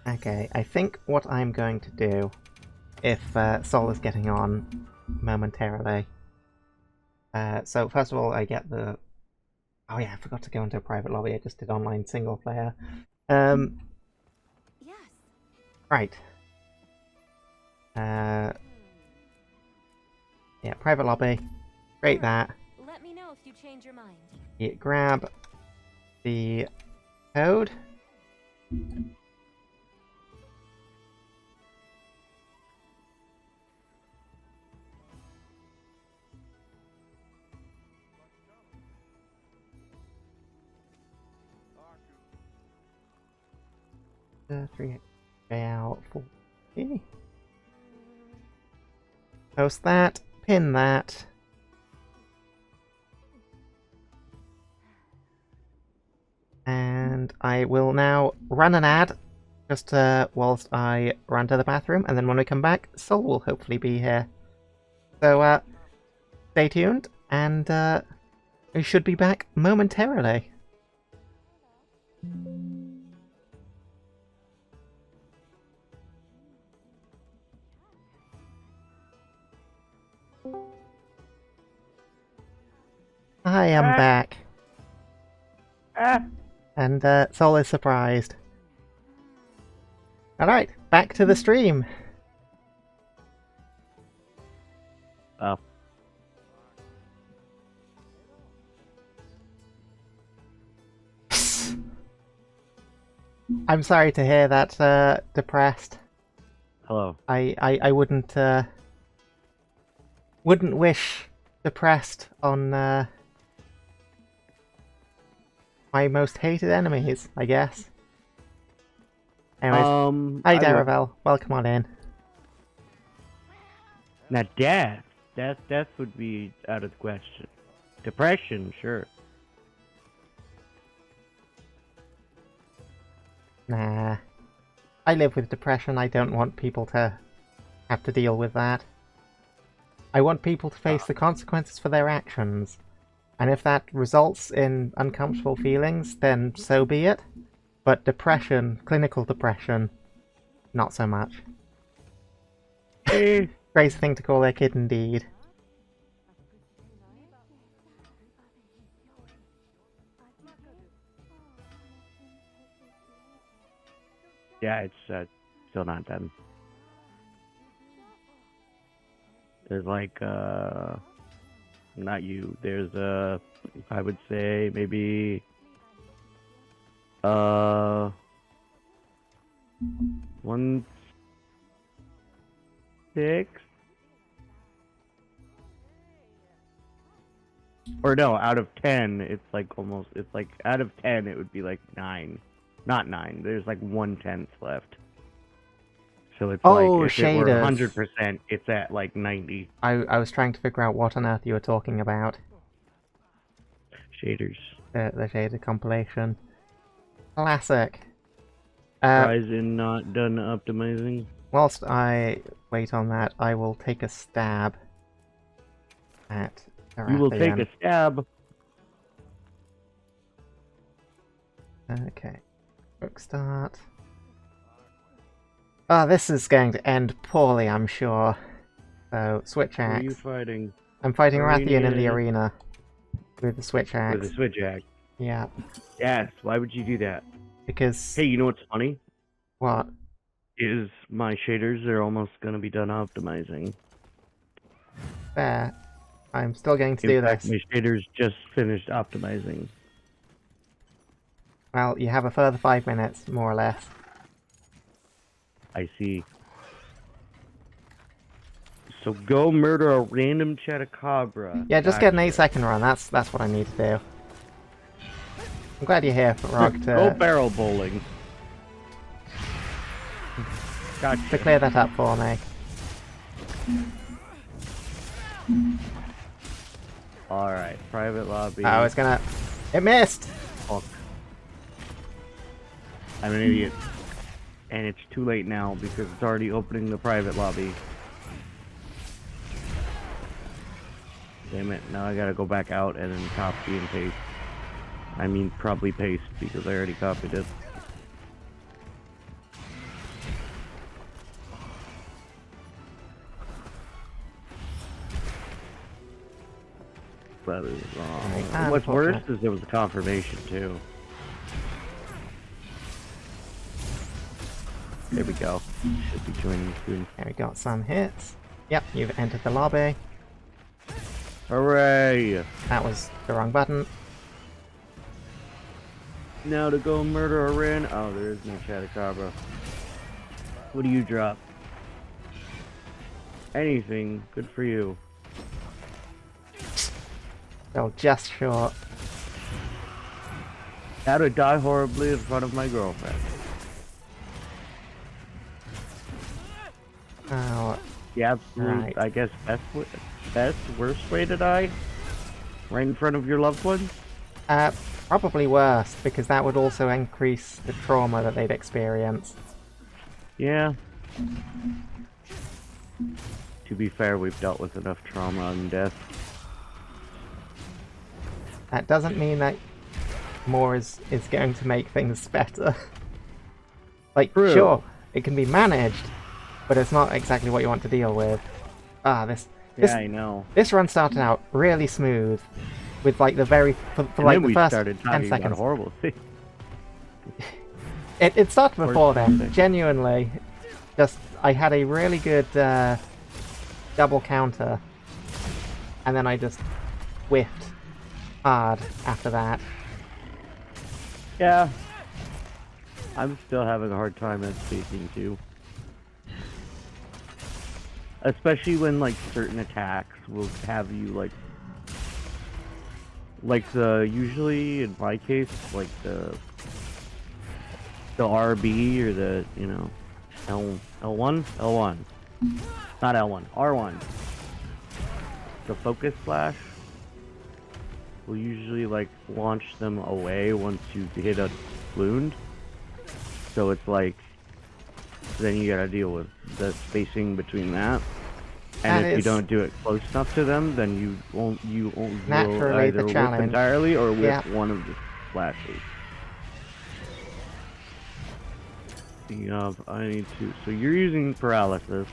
Okay, I think what I'm going to do, if Sol is getting on momentarily. So first of all, I get the... Oh yeah, I forgot to go into a private lobby. I just did online single player. Yes. Right. Yeah, private lobby. Create that. Let me know if you change your mind. Yeah, grab the code. Three out 40. Post that. Pin that. And I will now run an ad just whilst I run to the bathroom, and then when we come back, Sol will hopefully be here. So stay tuned, and we should be back momentarily. Hi, I'm back. And Sol is surprised. Alright, back to the stream. Oh. I'm sorry to hear that, depressed. Hello. I wouldn't wish depressed on my most hated enemies, I guess. Anyways, hi Daravel, welcome on in. Now death would be out of the question. Depression, sure. Nah. I live with depression, I don't want people to have to deal with that. I want people to face the consequences for their actions. And if that results in uncomfortable feelings, then so be it. But depression, clinical depression, not so much. Crazy thing to call their kid indeed. Yeah, it's still not done. There's like, not you. There's I would say maybe 1/6. Or no, out of 10, it's like almost. It's like out of 10, it would be like 9. Not 9. There's like 1/10 left. So it's like if it were 100%, it's at like 90. I was trying to figure out what on earth you were talking about. Shaders. The shader compilation. Classic. Ryzen not done optimizing. Whilst I wait on that, I will take a stab at Arathian. You will take a stab. Okay. Quick start. Oh, this is going to end poorly, I'm sure. So, switch axe. Who are you fighting? I'm fighting Arathian in the arena. With the switch axe. With the switch axe. Yeah. Yes, why would you do that? Because... Hey, you know what's funny? What? Is my shaders are almost going to be done optimizing. Fair. I'm still going to do this. My shaders just finished optimizing. Well, you have a further 5 minutes, more or less. I see. So go murder a random Chatacabra. Yeah, just get an 8-second run. That's what I need to do. I'm glad you're here, Rog, to... Go barrel bowling. Gotcha. To clear that up for me. Alright, private lobby. Oh, it's gonna... It missed! Fuck. I'm an idiot. And it's too late now because it's already opening the private lobby. Damn it, now I gotta go back out and then copy and paste. I mean, probably paste because I already copied it. That is wrong. What's worse is there was a confirmation too. There we go. Should be joining soon. There we got some hits. Yep, you've entered the lobby. Hooray! That was the wrong button. Now to go murder a Rin. Oh, there is no Chatacabra. What do you drop? Anything. Good for you. Fell just short. How to die horribly in front of my girlfriend. Oh, The absolute, right. I guess, worst way to die? Right in front of your loved ones? Probably worse, because that would also increase the trauma that they'd experience. Yeah. To be fair, we've dealt with enough trauma and death. that doesn't mean that more is going to make things better. Like, True. sure, it can be managed, but it's not exactly what you want to deal with. Yeah, I know. This run started out really smooth, with like the very for And like then the we first started 10 talking about seconds. horrible things. It started before then. seconds. Genuinely, just I had a really good double counter, and then I just whiffed hard after that. Yeah. I'm still having a hard time at spacing too. Especially when like certain attacks will have you like the usually in my case like the RB or the L1 not L1 R1 the focus flash will usually like launch them away once you hit a wound, so it's like then you gotta deal with the spacing between that. And if you don't do it close enough to them, then you won't naturally either the whip challenge entirely or whip one of the flashes. I need to. So you're using paralysis.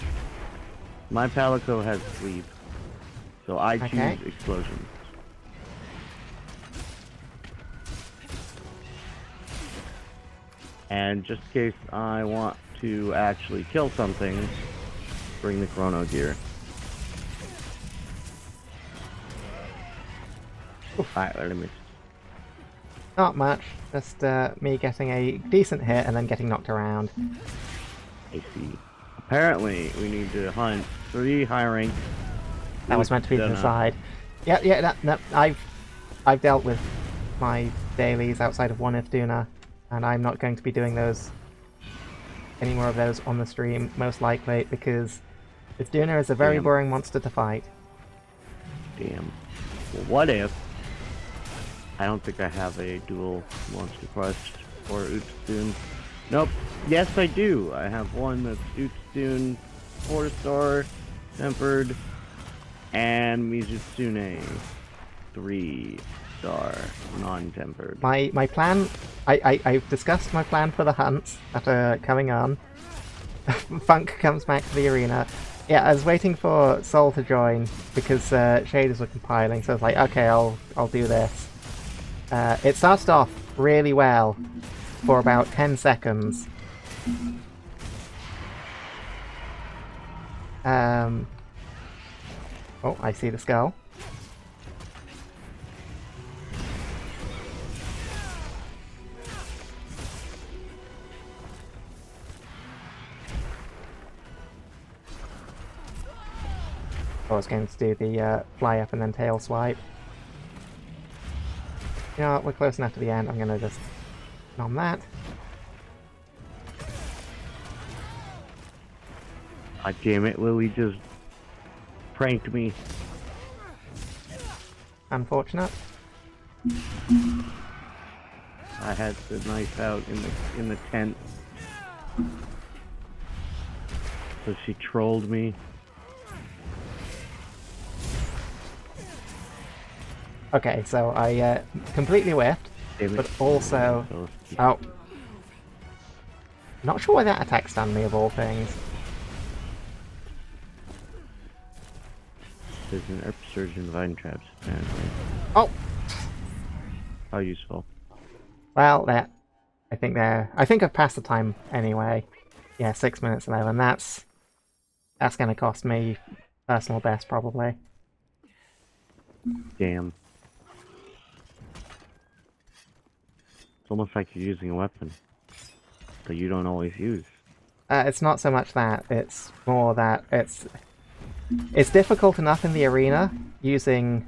My Palico has sleep, so I choose explosions. And just in case I want to actually kill something, bring the chrono gear. Alright, let me. Not much, just me getting a decent hit and then getting knocked around. I see. Apparently, we need to hunt 3 high rank. That was meant to be to the side. Yeah, no, I've dealt with my dailies outside of one Ifduna, and I'm not going to be doing those any more of those on the stream, most likely, because Ifduna is a very boring monster to fight. Damn. Well, what if I don't think I have a dual monster quest or Utstune. Nope. Yes, I do. I have one that's Utstune, 4-star, tempered, and Mizutsune, 3-star, non-tempered. My plan, I've discussed my plan for the hunts that are coming on. Funk comes back to the arena. Yeah, I was waiting for Soul to join because shaders were compiling, so I was like, okay, I'll do this. It started off really well for about 10 seconds. Oh, I see the skull. I was going to do the fly up and then tail swipe. You know what, we're close enough to the end, I'm gonna just nom that. God damn it, Lily just pranked me. Unfortunate. I had the knife out in the tent. So she trolled me. Okay, so I completely whiffed, but also... Oh. Not sure why that attack stunned me, of all things. There's an upsurge in vine traps, apparently. Oh! How useful. Well, that... I think I've passed the time anyway. Yeah, 6 minutes 11. That's gonna cost me personal best, probably. Damn. It's almost like you're using a weapon that you don't always use. It's not so much that, it's more that it's difficult enough in the arena using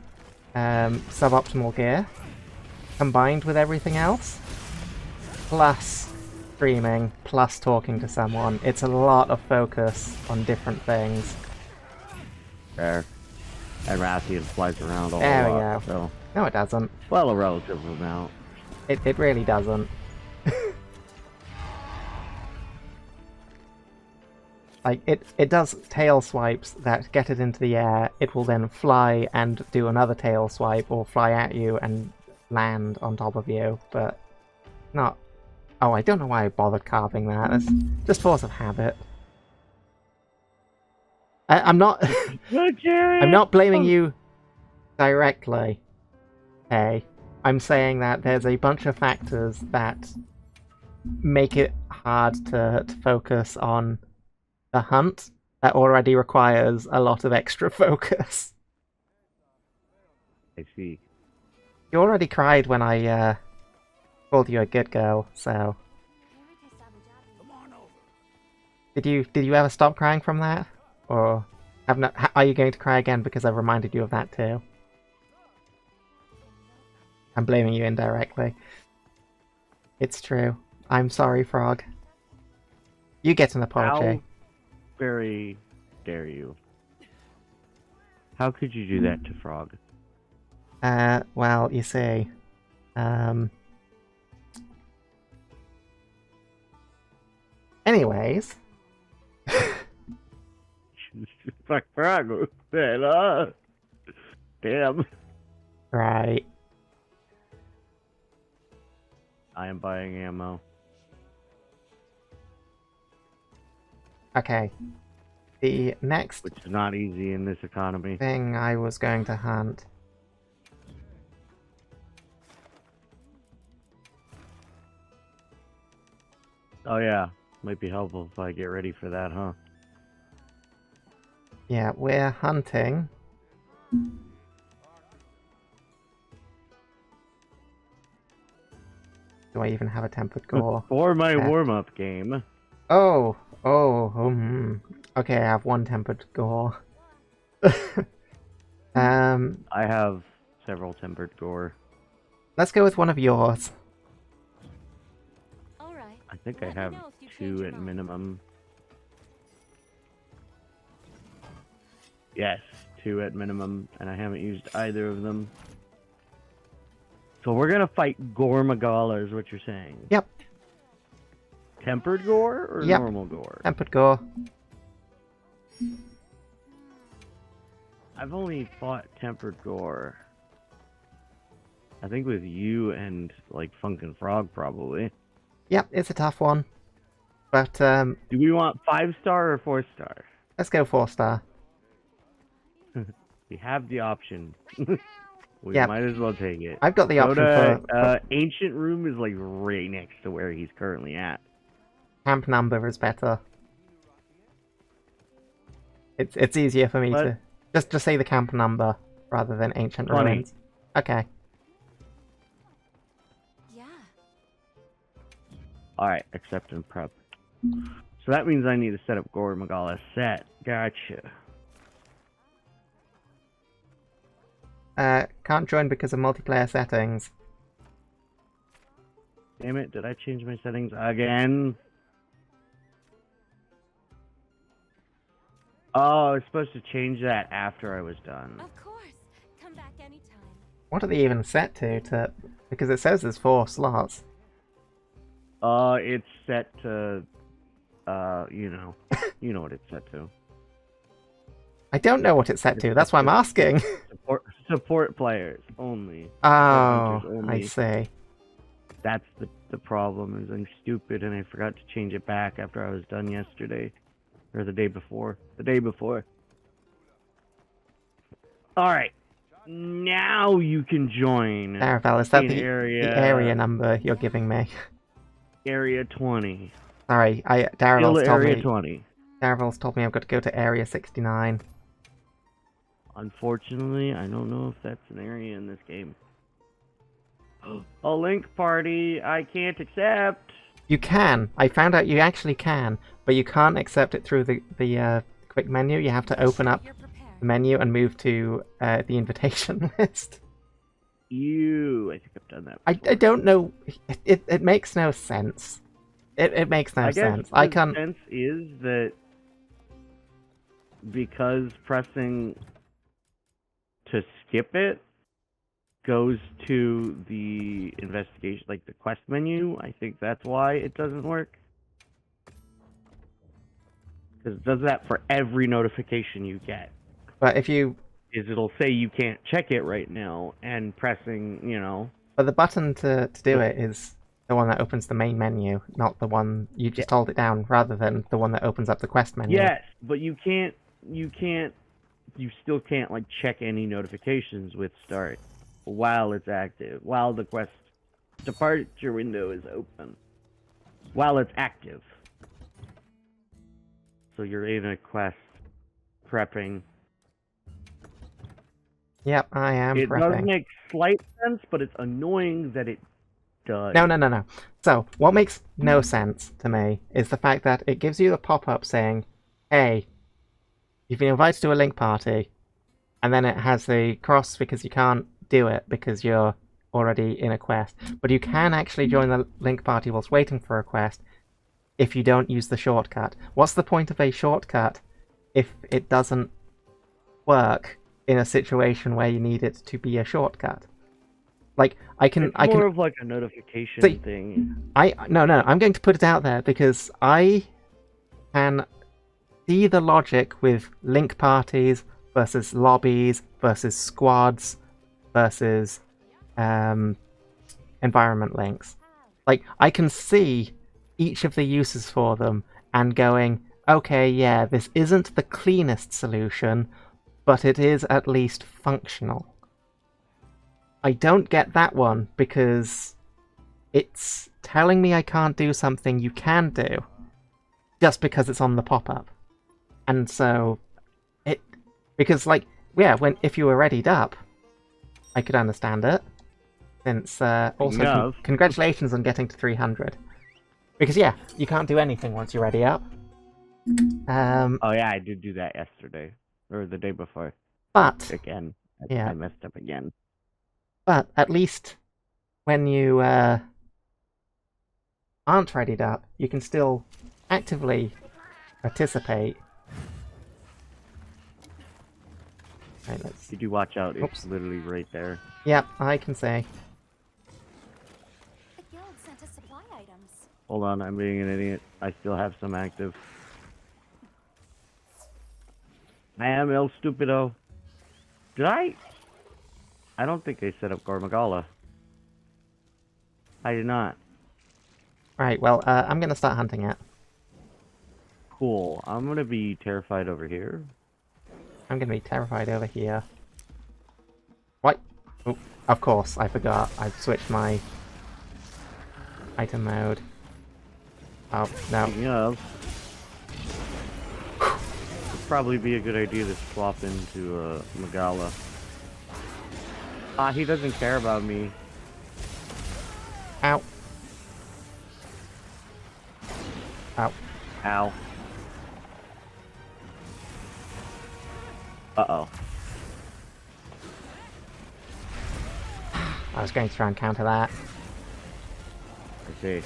suboptimal gear combined with everything else, plus streaming, plus talking to someone. It's a lot of focus on different things. There. And Rathian flies around all There a we lot, go. so... No, it doesn't. Well, a relative amount. It really doesn't. Like, it does tail swipes that get it into the air. It will then fly and do another tail swipe, or fly at you and land on top of you, but not... Oh, I don't know why I bothered carving that. It's just force of habit. I'm not... I'm not blaming you directly. Hey, I'm saying that there's a bunch of factors that make it hard to focus on the hunt that already requires a lot of extra focus. I see. You already cried when I called you a good girl, so... Come on over. Did you ever stop crying from that? Or are you going to cry again because I've reminded you of that too? I'm blaming you indirectly. It's true. I'm sorry, Frog. You get an apology. How very dare you? How could you do that to Frog? Well, you see, anyways. Fuck Frog. Damn. Right. I am buying ammo. Okay. The next Which is not easy in this economy. thing I was going to hunt. Oh yeah. Might be helpful if I get ready for that, huh? Yeah, we're hunting. Do I even have a tempered gore? For my warm-up game. Oh, okay, I have one tempered gore. I have several tempered gore. Let's go with one of yours. All right. I think I Let me have know if you change 2 your at mind. minimum. Yes, 2 at minimum, and I haven't used either of them. So we're gonna fight Gormagala, is what you're saying? Yep, Tempered gore or Yep. normal gore? tempered gore. I've only fought tempered gore. I think with you and like Funkin' Frog probably. Yep, it's a tough one. But Do we want 5-star or 4-star? let's go 4-star. We have the option. We Yep. might as well take it. I've got the Go option to, for Ancient Room is like right next to where he's currently at. camp number is better. It's easier for me What? to just say the camp number rather than ancient 20. ruins. Okay. Yeah. Alright, accept and prep. So that means I need to set up Gormagala's set. Gotcha. Can't join because of multiplayer settings. Damn it, did I change my settings again? Oh, I was supposed to change that after I was done. Of course. Come back anytime. What are they even set to? Because it says there's 4 slots. It's set to, you know. You know what it's set to. I don't know what it's set to. That's why I'm asking. Support players only. Oh, Hunters only. I see. That's the problem, is I'm stupid and I forgot to change it back after I was done yesterday. Or the day before. The day before. Alright. Now you can join Daravel, is that in the area number you're giving me? Area 20. Sorry, Still Area 20. Daravel's told me I've got to go to Area 69. Unfortunately, I don't know if that's an area in this game. A link party I can't accept. You can. I found out you actually can, but you can't accept it through the quick menu. You have to open up You're prepared. the menu and move to the invitation list. I think I've done that I before. don't know. It makes no sense. It makes no I guess sense. the I can't. sense is that because pressing to skip it goes to the investigation, like the quest menu. I think that's why it doesn't work. Because it does that for every notification you get. But if you Is it'll say you can't check it right now, and pressing, you know, But the button to do it is the one that opens the main menu, not the one you just hold it down, rather than the one that opens up the quest menu. Yes, but you still can't like check any notifications with start while it's active, while the quest departure window is open, while it's active. So you're in a quest prepping. Yep, I am It prepping. does make slight sense, but it's annoying that it does. No. So, what makes no sense to me is the fact that it gives you a pop-up saying, hey, you've been invited to a link party, and then it has the cross because you can't do it because you're already in a quest. But you can actually join the link party whilst waiting for a quest if you don't use the shortcut. What's the point of a shortcut if it doesn't work in a situation where you need it to be a shortcut? Like, It's more of like a notification thing. No, I'm going to put it out there because I can see the logic with link parties versus lobbies versus squads versus environment links. Like, I can see each of the uses for them and going, okay, yeah, this isn't the cleanest solution, but it is at least functional. I don't get that one because it's telling me I can't do something you can do just because it's on the pop-up. And so because like, yeah, if you were readied up, I could understand it. Since also congratulations on getting to 300. Because yeah, you can't do anything once you're ready up. Oh yeah, I did do that yesterday or the day before. But again, I messed up again. But at least when you aren't readied up, you can still actively participate. Right, Did you watch out? It's literally right there. Yep, I can say. The guild sent us supply items. Hold on, I'm being an idiot. I still have some active. I am El Stupido. Did I? I don't think I set up Gormagala. I did not. Right, well, I'm going to start hunting it. Cool. I'm going to be terrified over here. I'm going to be terrified over here. What? Oh, of course, I forgot. I've switched my item mode. Oh, no. Speaking of, it'd probably be a good idea to swap into Magala. He doesn't care about me. Ow. Ow. Ow. Uh-oh. I was going to try and counter that. I see.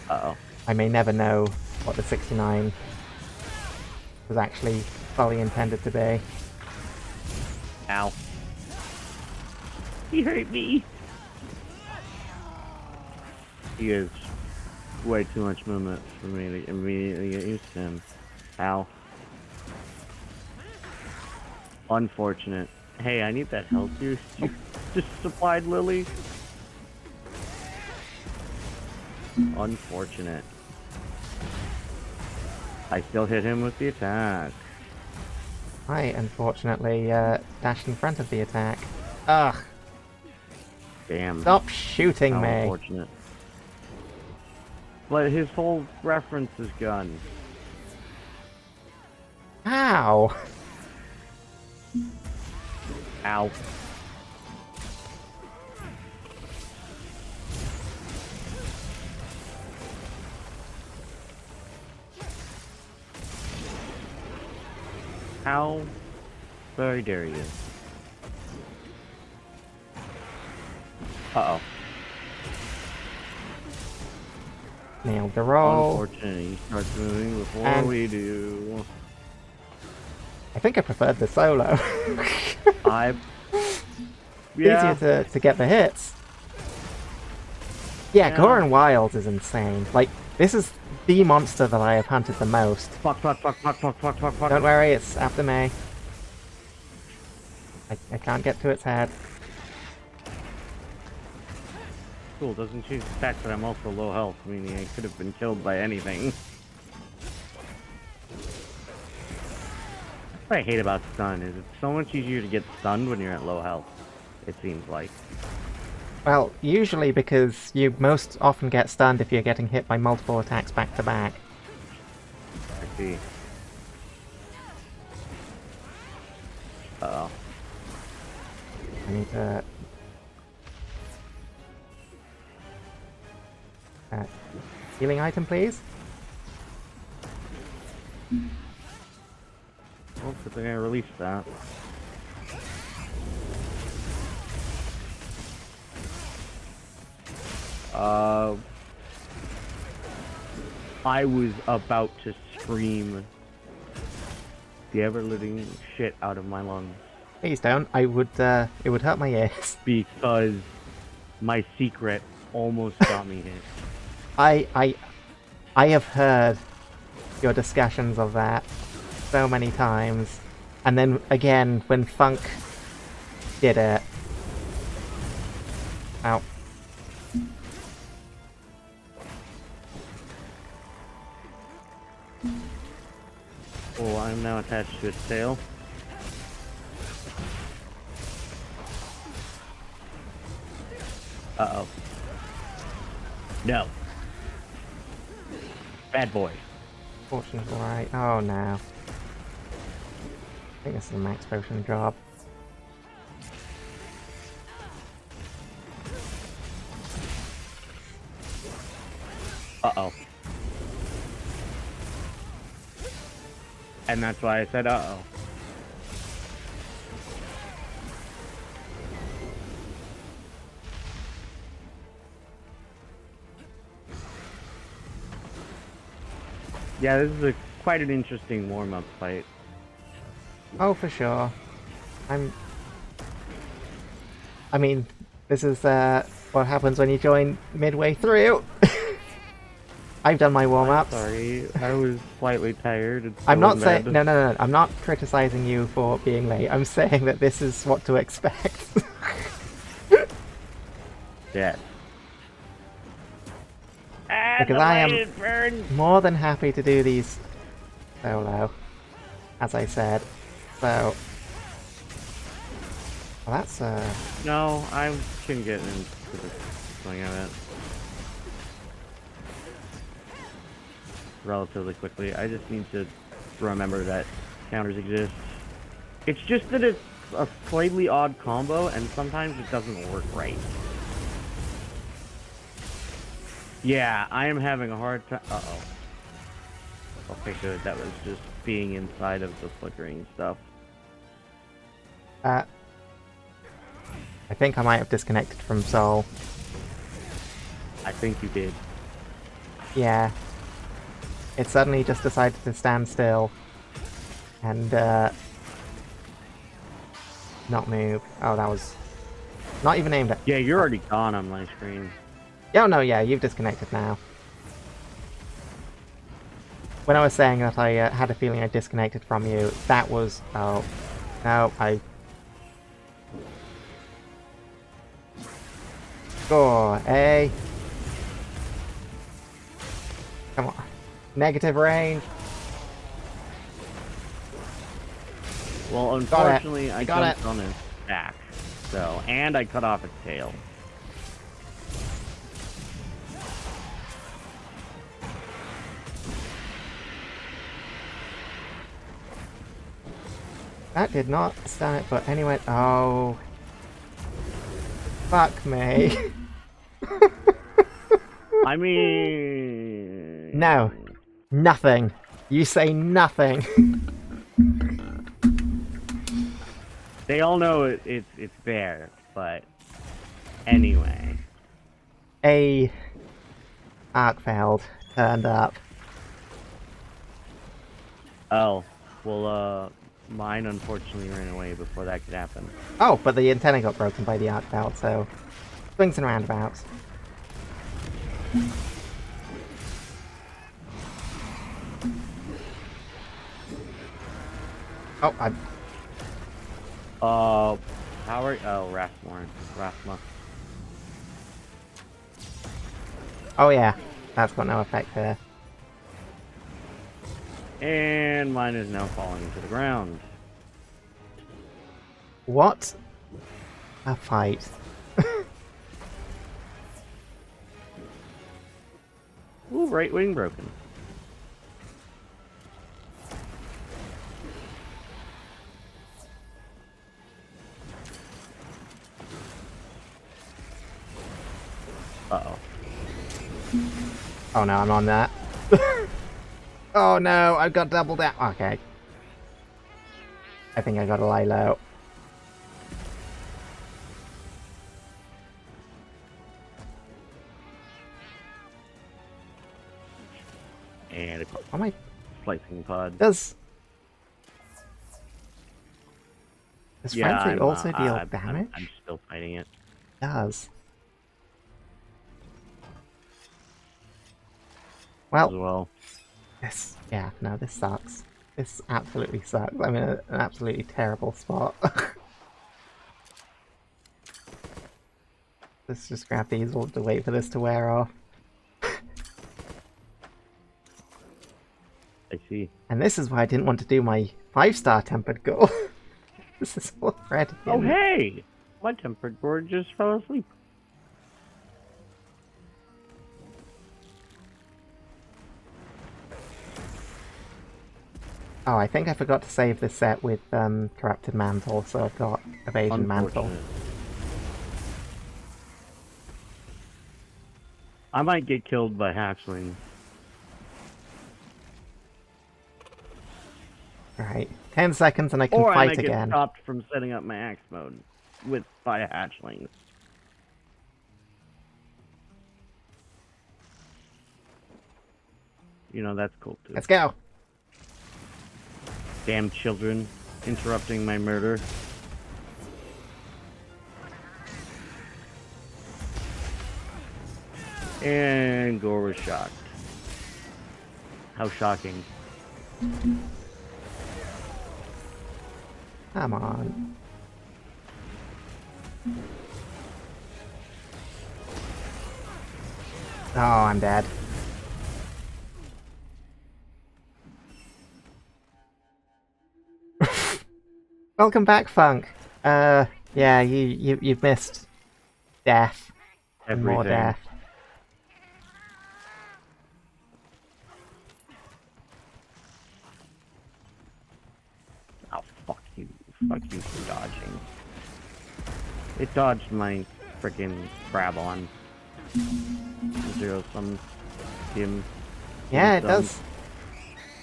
Uh-oh. I may never know what the 69 was actually fully intended to be. Ow. He hurt me. He has way too much movement for me to immediately get used to him. Ow. Unfortunate. Hey, I need that health juice you just supplied, Lily. Unfortunate. I still hit him with the attack. I, unfortunately, dashed in front of the attack. Ugh. Damn. Stop shooting How me. Unfortunate. But his whole reference is gun. Ow. Ow. How very dare you? Uh-oh. Nailed the roll. Unfortunately, he starts moving before And we do. I think I preferred the solo. Yeah. Easier to get the hits. Yeah, Goran Wilds is insane. Like, this is the monster that I have hunted the most. Fuck. Don't worry, it's after me. I can't get to its head. Cool, doesn't change the fact that I'm also low health, meaning I could have been killed by anything. What I hate about stun is it's so much easier to get stunned when you're at low health, it seems like. Well, usually because you most often get stunned if you're getting hit by multiple attacks back to back. I see. Uh-oh. I need to... healing item, please? Well, good thing I released that. I was about to scream the ever-living shit out of my lungs. Please don't. I would, it would hurt my ears. Because my secret almost got me hit. I have heard your discussions of that so many times. And then again, when Funk did it. Ow. Oh, I'm now attached to its tail. Uh-oh. No. Bad boy. Fortune's alright. Oh no. I think this is a max potion job. Uh-oh. And that's why I said uh-oh. Yeah, this is quite an interesting warm-up fight. Oh, for sure. I mean, this is what happens when you join midway through. I've done my warm-ups. Sorry, I was slightly tired. I'm not saying no. I'm not criticizing you for being late. I'm saying that this is what to expect. Yeah. Because I am more than happy to do these solo, as I said. So, well, that's No, I can get into the swing of it relatively quickly. I just need to remember that counters exist. It's just that it's a slightly odd combo, and sometimes it doesn't work right. Yeah, I am having a hard time. Uh-oh. Okay, good. That was just being inside of the flickering stuff. I think I might have disconnected from Soul. I think you did. Yeah. It suddenly just decided to stand still. And, not move. Oh, that was not even aimed at... Yeah, you're already gone on my screen. Oh, no, yeah, you've disconnected now. When I was saying that I had a feeling I disconnected from you, that was... Oh, no, Score, eh? Come on. Negative range. Well, unfortunately, I jumped on his back. So, and I cut off its tail. That did not stun it, but anyway. Oh. Fuck me. I mean... No. Nothing. You say nothing. They all know it's there, but anyway. A Arkfeld turned up. Oh, well, mine unfortunately ran away before that could happen. Oh, but the antenna got broken by the Arkfeld, so swings and roundabouts. Oh, I... Power. Oh, Rathma. Oh yeah, that's got no effect there. And mine is now falling to the ground. What a fight. Ooh, right wing broken. Uh-oh. Oh no, I'm on that. Oh no, I've got double down. Okay. I think I gotta lie low. And a Oh my... slicing pod. Does Yeah, Frenzy also deal I'm damage? I'm still fighting it. It does. As Well, well. this... Yeah, no, this sucks. This absolutely sucks. I'm in an absolutely terrible spot. Let's just grab these. We'll have to wait for this to wear off. I see. And this is why I didn't want to do my 5-star tempered goal. This is already... Oh, hey! My tempered board just fell asleep. Oh, I think I forgot to save this set with Corrupted Mantle, so I've got Evasion Mantle. Unfortunate. I might get killed by hatchlings. Right. 10 seconds and I can Or I fight might get again. stopped from setting up my axe mode by hatchlings. You know, that's cool too. Let's go! Damn children interrupting my murder. And Gore was shocked. How shocking. Come on. Oh, I'm dead. Welcome back, Funk. Yeah, you've missed death. And more Everything. death. Oh, fuck you. Fuck you for dodging. It dodged my frickin' grab on. Zero sum him. Yeah, it does.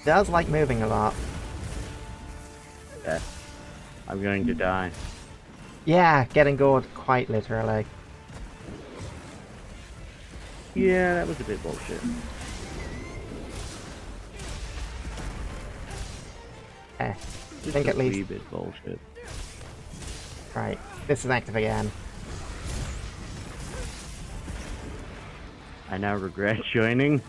It does like moving a lot. Yeah. I'm going to die. Yeah, getting gored quite literally. Yeah, that was a bit bullshit. I Just think a at least... wee bit bullshit. Right, this is active again. I now regret joining.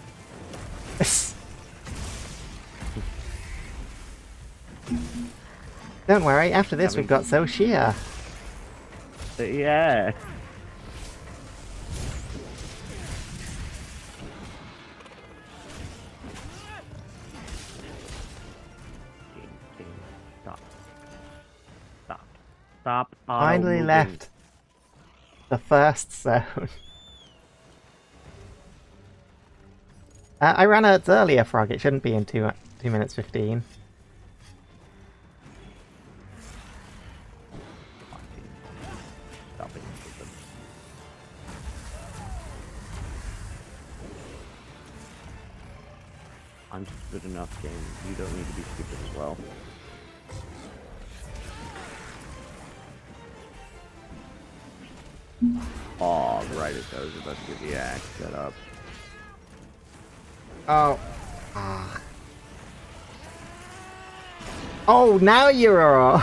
Don't worry, after this we've got Soshia. Yeah. Stop. Stop. Stop. Finally auto-moving. left the first zone. I ran out earlier, Frog. It shouldn't be in 2 minutes 15. Stop it. I'm stupid enough, game. You don't need to be stupid as well. Oh, right as I was about to get the axe set up. Oh. Ah. Oh, now you're all.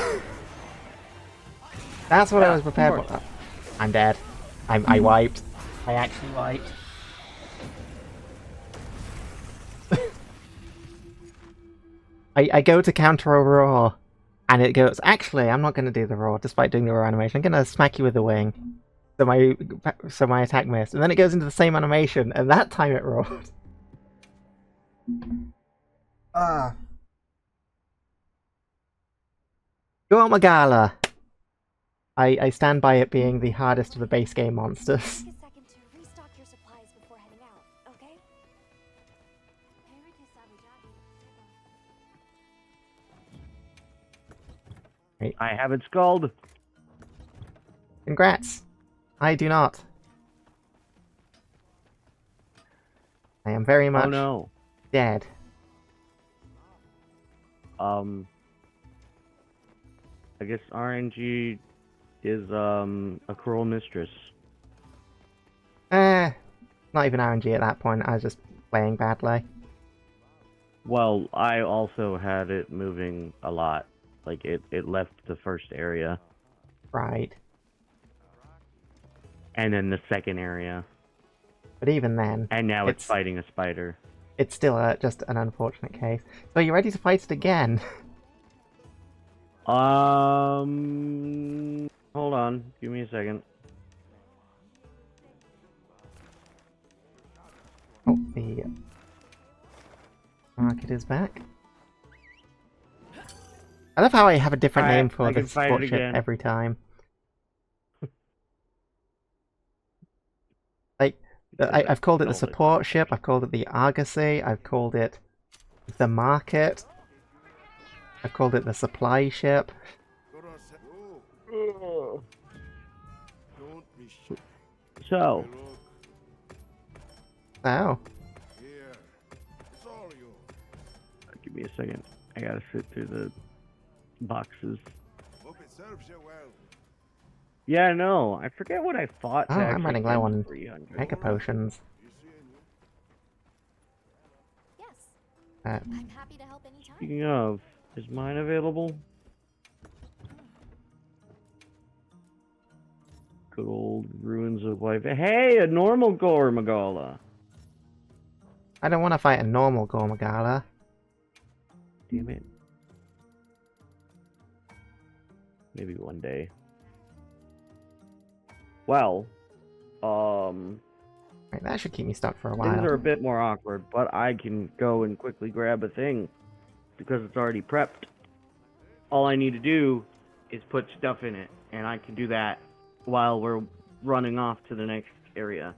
That's what I was prepared for. I'm dead. I wiped. I actually wiped. I go to counter a roar, and it goes, actually, I'm not going to do the roar, despite doing the roar animation. I'm going to smack you with the wing. So my attack missed. And then it goes into the same animation, and that time it roared. Ah. Go Magala! I stand by it being the hardest of the base game monsters. Take a second to restock your supplies before heading out, okay? I haven't skulled. Congrats! I do not. I am very much Oh no. dead. I guess RNG is a cruel mistress. Not even RNG at that point, I was just playing badly. Well, I also had it moving a lot. Like it left the first area Right. and then the second area. But even then, And now it's fighting a spider. it's still just an unfortunate case. So are you ready to fight it again? Hold on. Give me a second. Oh, the market is back. I love how I have a different Alright, name for I can this fight support it ship again. every time. Like, I've called it the support ship, I've called it the Argosy, I've called it the market, I've called it the supply ship. So, Oh, give me a second. I gotta sit through the boxes. Yeah, no. I forget what I fought. oh, to I'm actually running get low on 300. mega potions. Yes, Uh, I'm happy to help anytime. Speaking of, is mine available? Good old ruins of life. Hey, a normal Gormagala. I don't want to fight a normal Gormagala. Damn it. Maybe one day. Well, Right, that should keep me stuck for a things while. are a bit more awkward, but I can go and quickly grab a thing because it's already prepped. All I need to do is put stuff in it, and I can do that while we're running off to the next area.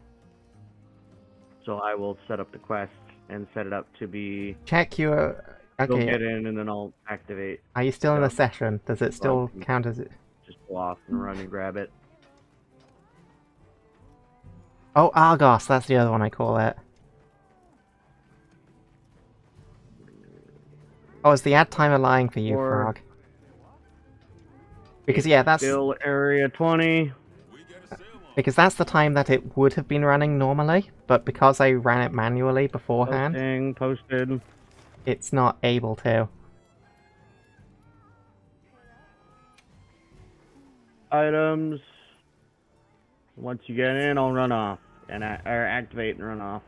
So I will set up the quest and set it up to be Check your... go Okay, get in, and then I'll activate. are you still in the stuff. session? Does it still count as it? Just go off and run and grab it. Oh, Argos, that's the other one I call it. Oh, is the ad timer lying for you, Or- Frog? Because yeah, that's Still area 20. the time that it would have been running normally, but because I ran it manually beforehand, Posting, posted. it's not able to. Items. Once you get in, I'll run off. And or activate and run off.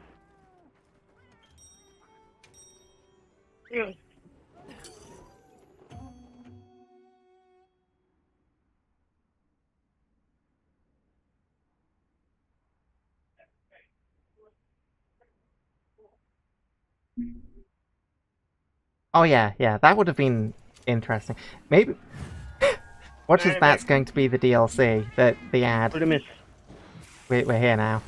Oh yeah, yeah, that would have been interesting. Maybe. Watch as that's going to be the DLC, the ad. What did I miss? We're here now.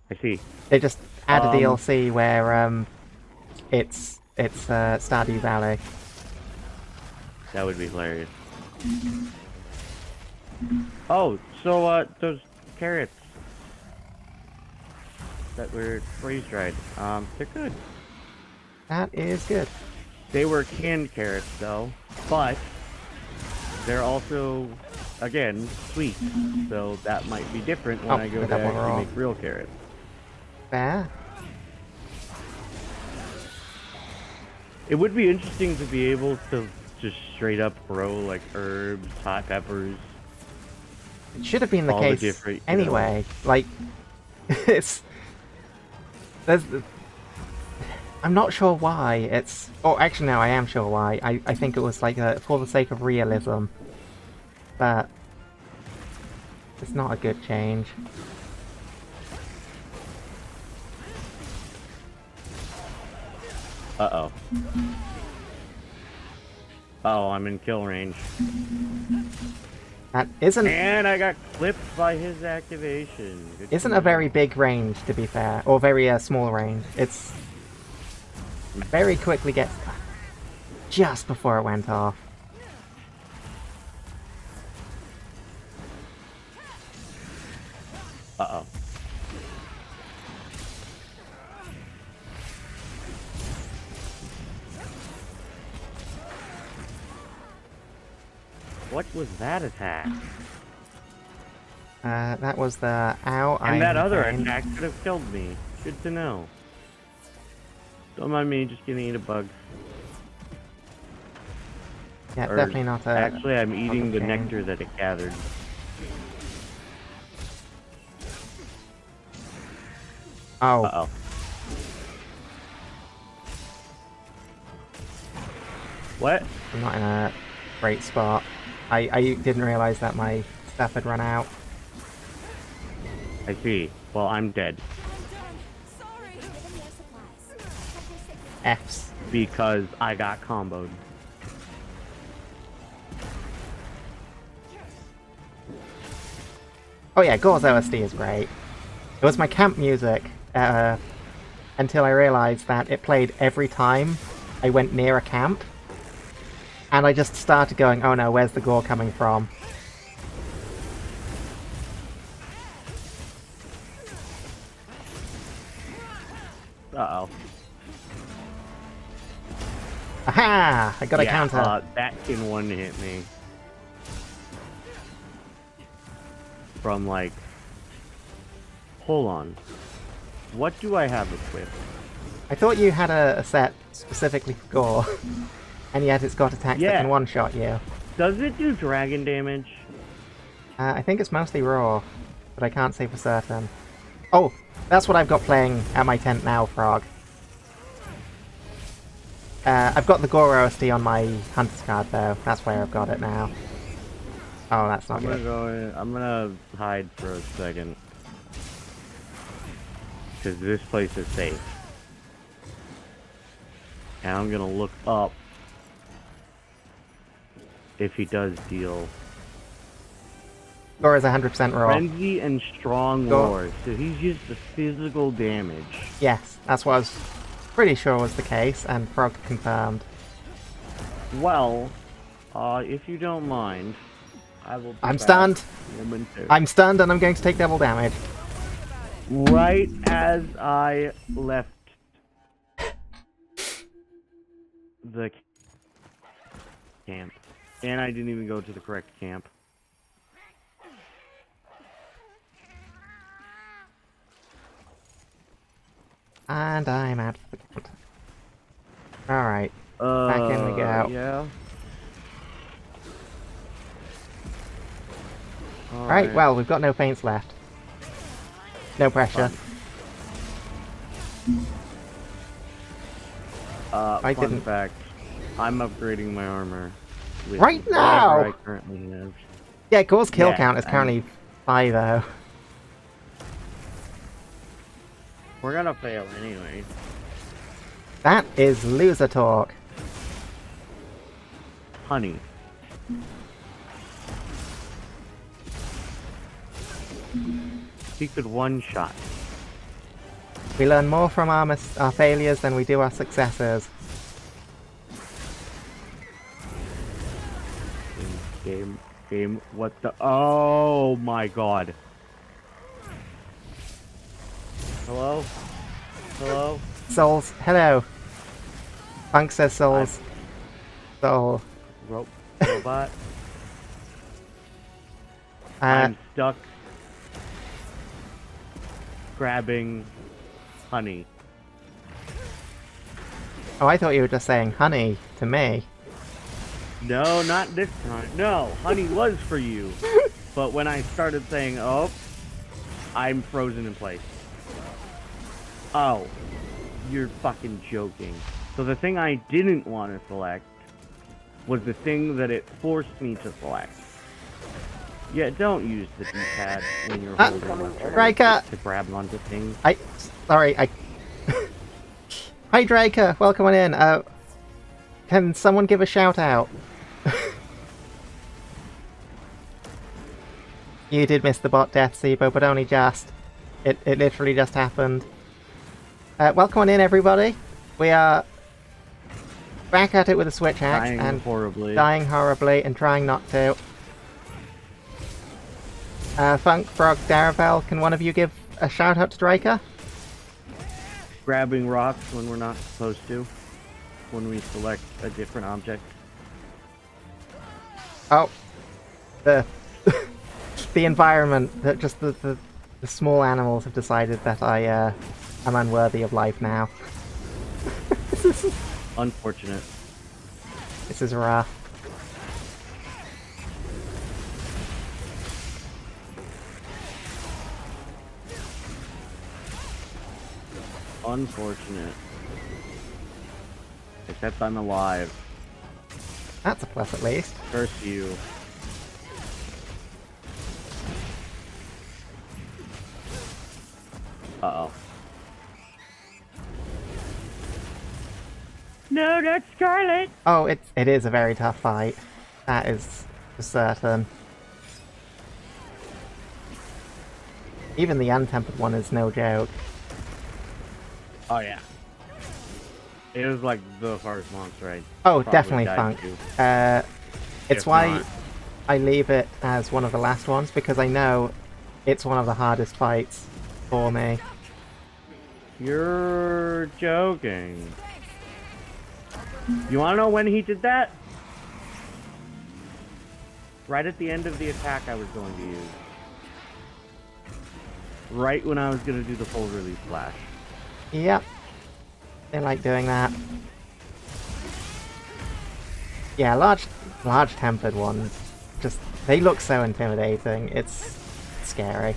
I see. They just add a DLC where it's Stardew Valley. That would be hilarious. Oh, so those carrots that were freeze dried, they're good. That is good. They were canned carrots though, but they're also, again, sweet. So that might be different when I go we to got one actually raw. make real carrots. Fair. It would be interesting to be able to just straight up grow like herbs, hot peppers. It should have been the All the case different, you know. anyway. Like, it's there's. I'm not sure why it's... Oh, actually, no, I am sure why. I think it was like for the sake of realism. But... it's not a good change. Uh-oh. Oh, I'm in kill range. That isn't... And I got clipped by his activation. Good isn't to a very know. big range, to be fair. Or very small range. It's... very quickly gets... just before it went off. Uh-oh. What was that attack? That was the ow. And that other pain. attack could have killed me. Good to know. Don't mind me, just gonna eat a bug. Yeah, Or definitely not a... Actually, I'm eating the pain. nectar that it gathered. Oh, Uh-oh. What? I'm not in a great spot. I didn't realize that my stuff had run out. I see. Well, I'm dead. Sorry. Give them your supplies. Check your sick note. F's. Because I got comboed. Oh yeah, Gore's OSD is great. It was my camp music until I realized that it played every time I went near a camp. And I just started going, oh no, where's the Gore coming from? Uh-oh. Aha! I got a counter. That can one-hit me. From, like... Hold on. What do I have equipped? I thought you had a set specifically for Gore. And yet it's got attacks that Yeah. can one-shot you. Does it do dragon damage? I think it's mostly raw, but I can't say for certain. Oh, that's what I've got playing at my tent now, Frog. I've got the Gore OSD on my Hunter's card, though. That's where I've got it now. Oh, that's not I'm gonna good. go in. I'm gonna hide for a second. Because this place is safe. And I'm gonna look up if he does deal Gore is 100% raw. frenzy and strong Go- roar. So he's used the physical damage. Yes, that's what I was pretty sure was the case, and Frog confirmed. Well, if you don't mind, I will. be I'm back stunned! momentarily. I'm stunned and I'm going to take double damage. Right as I left the camp. And I didn't even go to the correct camp. And I'm out of the count. Alright, back in we go. Yeah. Right, well, we've got no feints left. No pressure. I Fun didn't- fact, I'm upgrading my armor. With Right whatever now! I currently have. Yeah, Gore's kill Yeah, count is currently 5 though. We're gonna fail anyway. That is loser talk. Honey. He could one-shot. We learn more from our failures than we do our successes. Game, what the? Oh my god. Hello? Hello? Souls, hello. Funk says souls. Soul. Robot? I'm stuck grabbing honey. Oh, I thought you were just saying honey to me. No, not this time. No, honey was for you. But when I started saying, oh, I'm frozen in place. Oh. You're fucking joking. So the thing I didn't want to select was the thing that it forced me to select. Yeah, don't use the D-pad when you're holding left trigger Riker! to grab onto things. Sorry, Hi Draker, welcome on in. Can someone give a shout out? You did miss the bot death, Sibo, but only just. It literally just happened. Welcome on in, everybody. We are back at it with a switch axe and dying horribly and trying not to. Funk, Frog, Darabelle, can one of you give a shout out to Draker? Grabbing rocks when we're not supposed to. When we select a different object. Oh. The environment, that just the small animals have decided that I am unworthy of life now. Unfortunate. This is rough. Unfortunate. Except I'm alive. That's a plus at least. Curse you. Uh-oh. No, that's Scarlet! Oh, it is a very tough fight. That is for certain. Even the untempered one is no joke. Oh yeah. It was like the first monster I Oh, probably definitely died Funk. to. It's If why not. I leave it as one of the last ones, because I know it's one of the hardest fights for me. You're joking. You wanna know when he did that? Right at the end of the attack I was going to use. Right when I was gonna do the full release flash. Yep. They like doing that. Yeah, large tempered ones. Just, they look so intimidating. It's scary.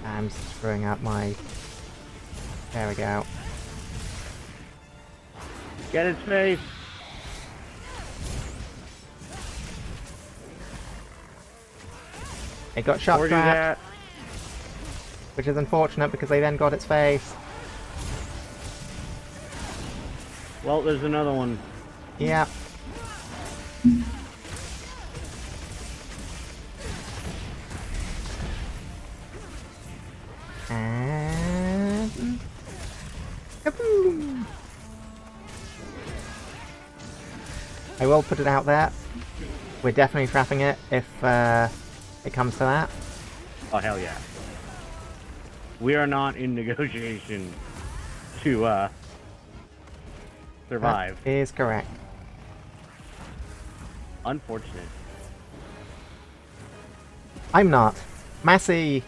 I'm screwing up my... There we go. Get its face! It got shock Or do trapped, that. which is unfortunate because they then got its face. Well, there's another one. Yeah. And... Kaboom! I will put it out there. We're definitely trapping it if it comes to that. Oh, hell yeah. We are not in negotiation to, survive. That is correct. Unfortunate. I'm not. Massey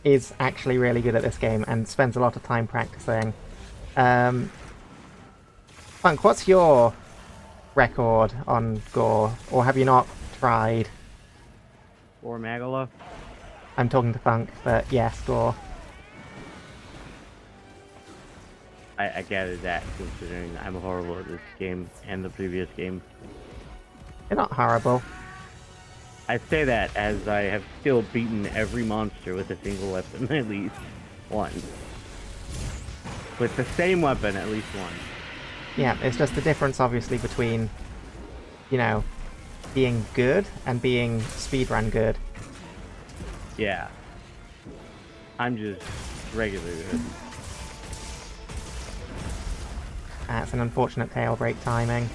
is actually really good at this game and spends a lot of time practicing. Funk, what's your record on Gore? Or have you not tried? Or Magala? I'm talking to Funk, but yes, Gore. I gathered that, considering I'm horrible at this game and the previous game. You're not horrible. I say that as I have still beaten every monster with a single weapon at least once. With the same weapon at least once. Yeah, it's just the difference, obviously, between, you know, being good and being speedrun good. Yeah. I'm just regular good. That's an unfortunate tail break timing.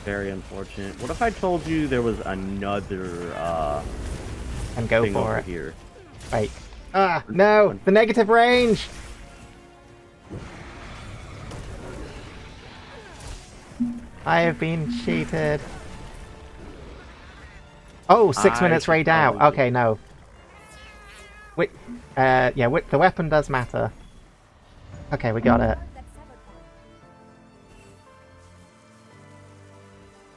Very unfortunate. What if I told you there was another, And go thing for over it. here? Wait. Ah, no! The negative range! I have been cheated. Oh, 6 minutes raid out. suppose- Okay, no. Wait, yeah, the weapon does matter. Okay, we got it.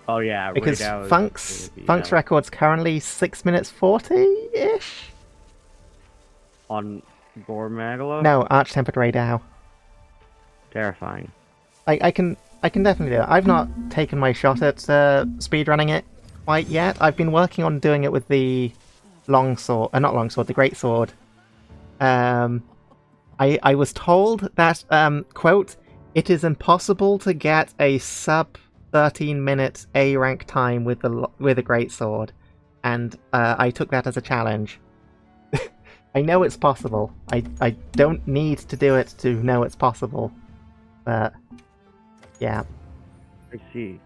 Oh yeah, Because raid out Funk's gonna be Funk's out record's currently 6 minutes 40-ish? on Gormagala? No, Arch-Tempered Radau. Terrifying. I can definitely do it. I've not taken my shot at speedrunning it quite yet. I've been working on doing it with the longsword, not longsword, the greatsword. I was told that quote, it is impossible to get a sub 13-minute A rank time with a greatsword, and I took that as a challenge. I know it's possible. I don't need to do it to know it's possible, but yeah. I see.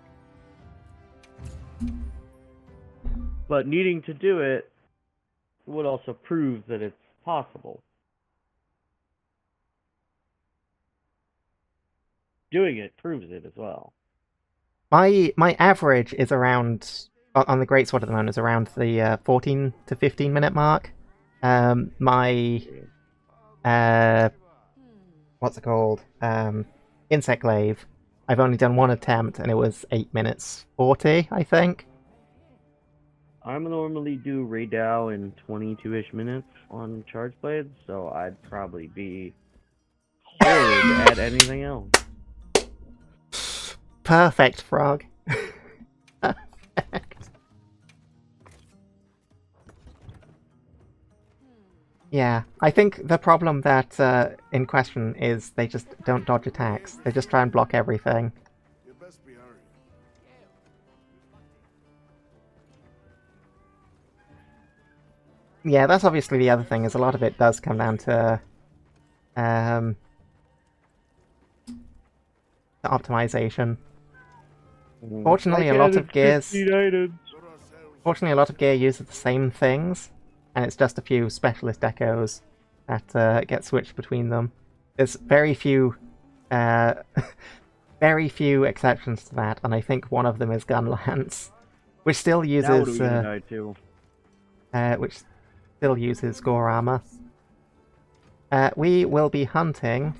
But needing to do it would also prove that it's possible. Doing it proves it as well. My average is around on the greatsword at the moment is around the 14 to 15 minute mark. My what's it called? Insect glaive. I've only done one attempt and it was 8 minutes 40, I think. I normally do Radau in 22-ish minutes on charge blades, so I'd probably be horrid at anything else. Perfect, Frog. Perfect. Yeah, I think the problem that in question is they just don't dodge attacks. They just try and block everything. You best be hurrying. Yeah, that's obviously the other thing, is a lot of it does come down to optimization. Fortunately, a lot of gears uses the same things, and it's just a few specialist decos that get switched between them. There's very few exceptions to that, and I think one of them is Gunlance, which still uses gore armor. We will be hunting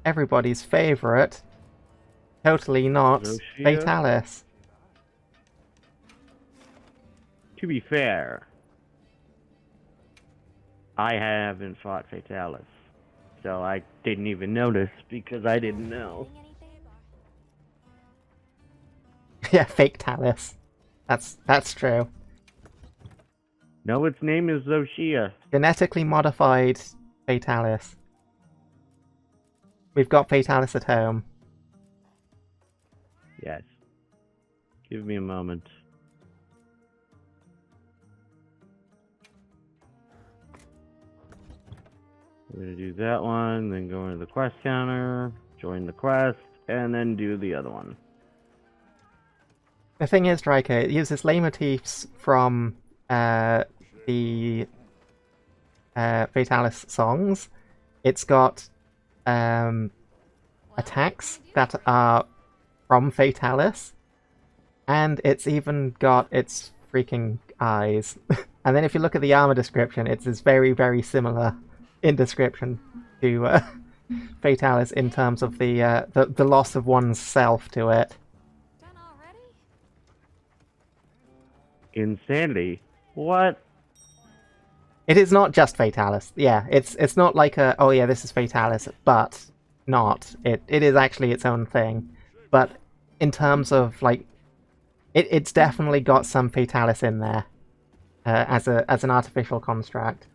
everybody's favorite, totally not Zoshia? Fatalis. To be fair, I haven't fought Fatalis, so I didn't even notice because I didn't know. Yeah, fake Talis. That's true. No, its name is Zoshia. Genetically modified Fatalis. We've got Fatalis at home. Yes. Give me a moment. We're gonna do that one, then go into the quest counter, join the quest, and then do the other one. The thing is, Draco, it uses leitmotifs from the Fatalis songs. It's got attacks that are from Fatalis, and it's even got its freaking eyes. And then if you look at the armor description, it's very, very similar in description to Fatalis in terms of the loss of one's self to it. Done already? Insanity? What? It is not just Fatalis. Yeah, it's not like a, oh yeah, this is Fatalis, but not. It is actually its own thing. But in terms of, like, it's definitely got some Fatalis in there as an artificial construct.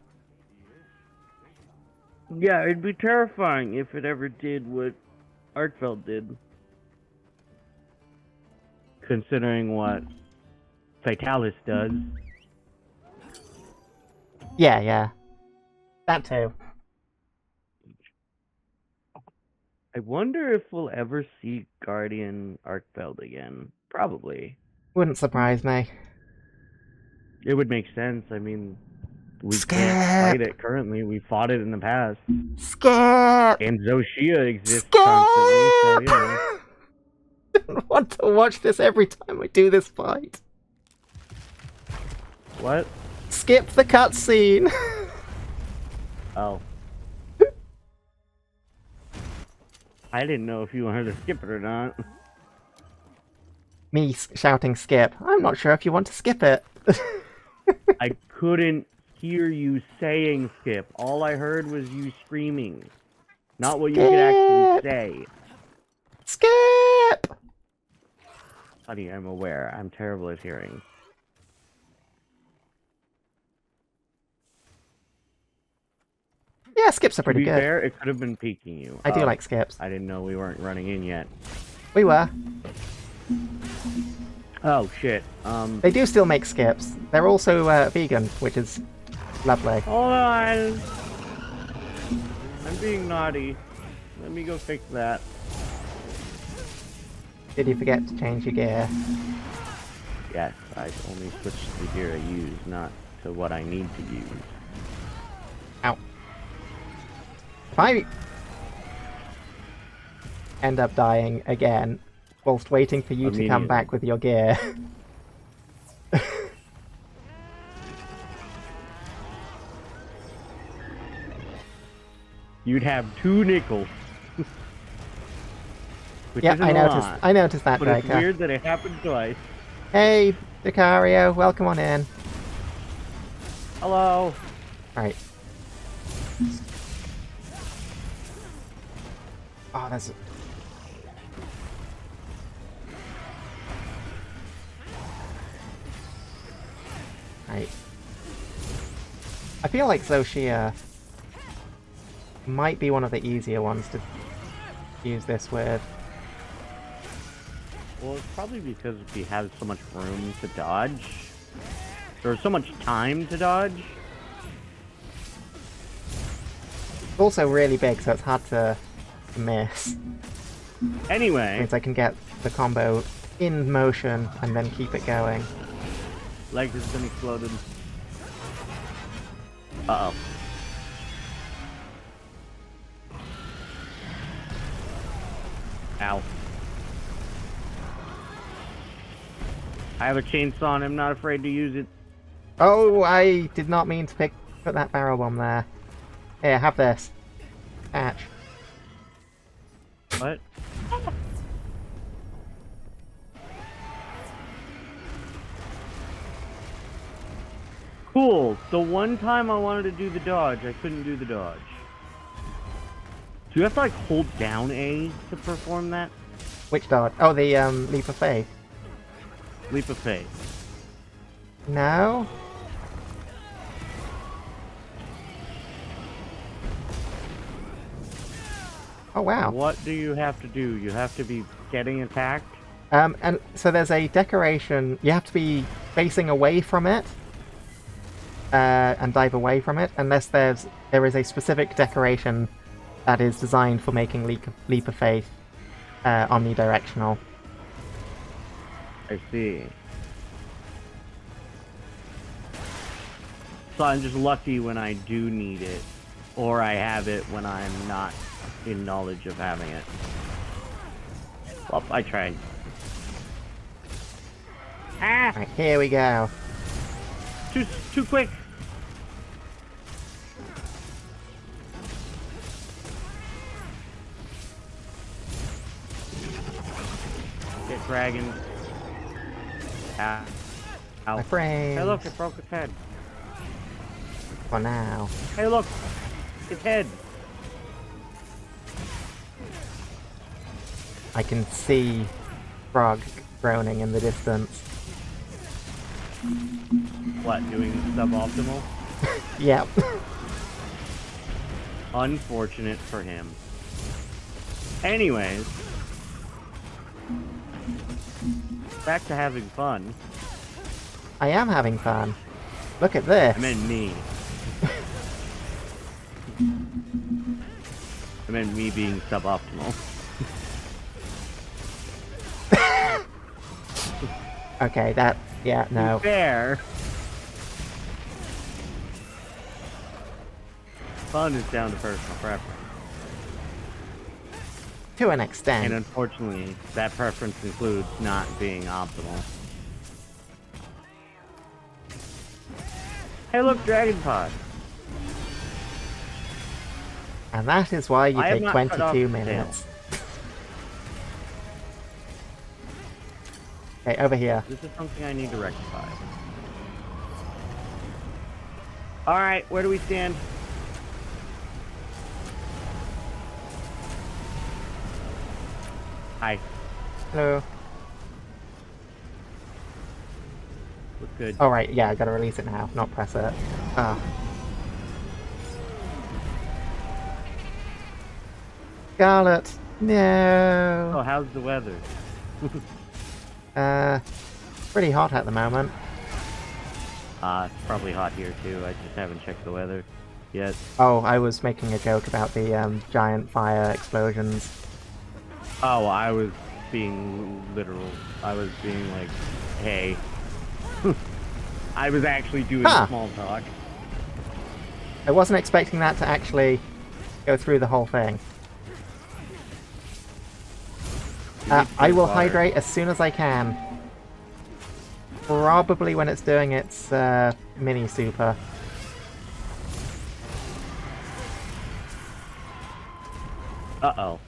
Yeah, it'd be terrifying if it ever did what Arkfeld did. Considering what Fatalis does. Yeah. That too. I wonder if we'll ever see Guardian Arkfeld again. Probably. Wouldn't surprise me. It would make sense. I mean, we Skip! can't fight it currently. We fought it in the past. Skip! And Zoshia exists Skip! constantly, so, you know. I don't want to watch this every time I do this fight. What? Skip the cutscene! Oh. I didn't know if you wanted to skip it or not. Me shouting skip. I'm not sure if you want to skip it. I couldn't hear you saying skip. All I heard was you screaming. Not what you could actually say. Skip! Honey, I'm aware. I'm terrible at hearing. Yeah, skips are To pretty be good. fair, it could have been peeking you. I do like skips. I didn't know we weren't running in yet. We were. Oh, shit. They do still make skips. They're also vegan, which is lovely. Hold on. I'm being naughty. Let me go fix that. Did you forget to change your gear? Yes, I only switched to the gear I use, not to what I need to use. Ow. If I end up dying again, whilst waiting for you to come back with your gear... You'd have 2 nickels. Which Yeah, isn't I a noticed. lot, I noticed that, but it's Draker. weird that it happened twice. Hey, Vicario, welcome on in. Hello. Right. Oh, there's... Right. I feel like Zoshia might be one of the easier ones to use this with. Well, it's probably because we have so much room to dodge. Or so much time to dodge. It's also really big, so it's hard to miss. Anyway. Means I can get the combo in motion and then keep it going. Leg has been exploded. Uh-oh. Ow. I have a chainsaw and I'm not afraid to use it. Oh, I did not mean to put that barrel bomb there. Here, have this. Catch. What? Cool. The one time I wanted to do the dodge, I couldn't do the dodge. Do you have to like hold down A to perform that? Which dodge? Oh, the leap of faith. Leap of faith. No? Oh wow. What do you have to do? You have to be getting attacked? And so there's a decoration, you have to be facing away from it, and dive away from it, unless there is a specific decoration that is designed for making leap of faith omnidirectional. I see. So I'm just lucky when I do need it, or I have it when I'm not in knowledge of having it. Well, I tried. Ah! Right, here we go. Too quick! Get dragon. Ah. Ow. My friends. Hey look, it broke its head. For now. Hey look! Its head! I can see Frog groaning in the distance. What, doing suboptimal? Yep. Unfortunate for him. Anyways. Back to having fun. I am having fun. Look at this. I meant me. I meant me being suboptimal. Okay, that... yeah, no. Fair. Fun is down to personal preference. To an extent. And unfortunately, that preference includes not being optimal. Hey look, Dragon Pod! And that is why you I have take not cut off 22 the tail. minutes. Okay, over here. This is something I need to rectify. Alright, where do we stand? Hi. Hello. Look good. Oh, right, yeah, I gotta release it now, not press it. Ah. Scarlet! Oh, No! how's the weather? Pretty hot at the moment. It's probably hot here too. I just haven't checked the weather yet. Oh, I was making a joke about the giant fire explosions. Oh, I was being literal. I was being like, hey. I was actually doing small talk. I wasn't expecting that to actually go through the whole thing. I will hydrate as soon as I can. Probably when it's doing its mini super. Uh-oh.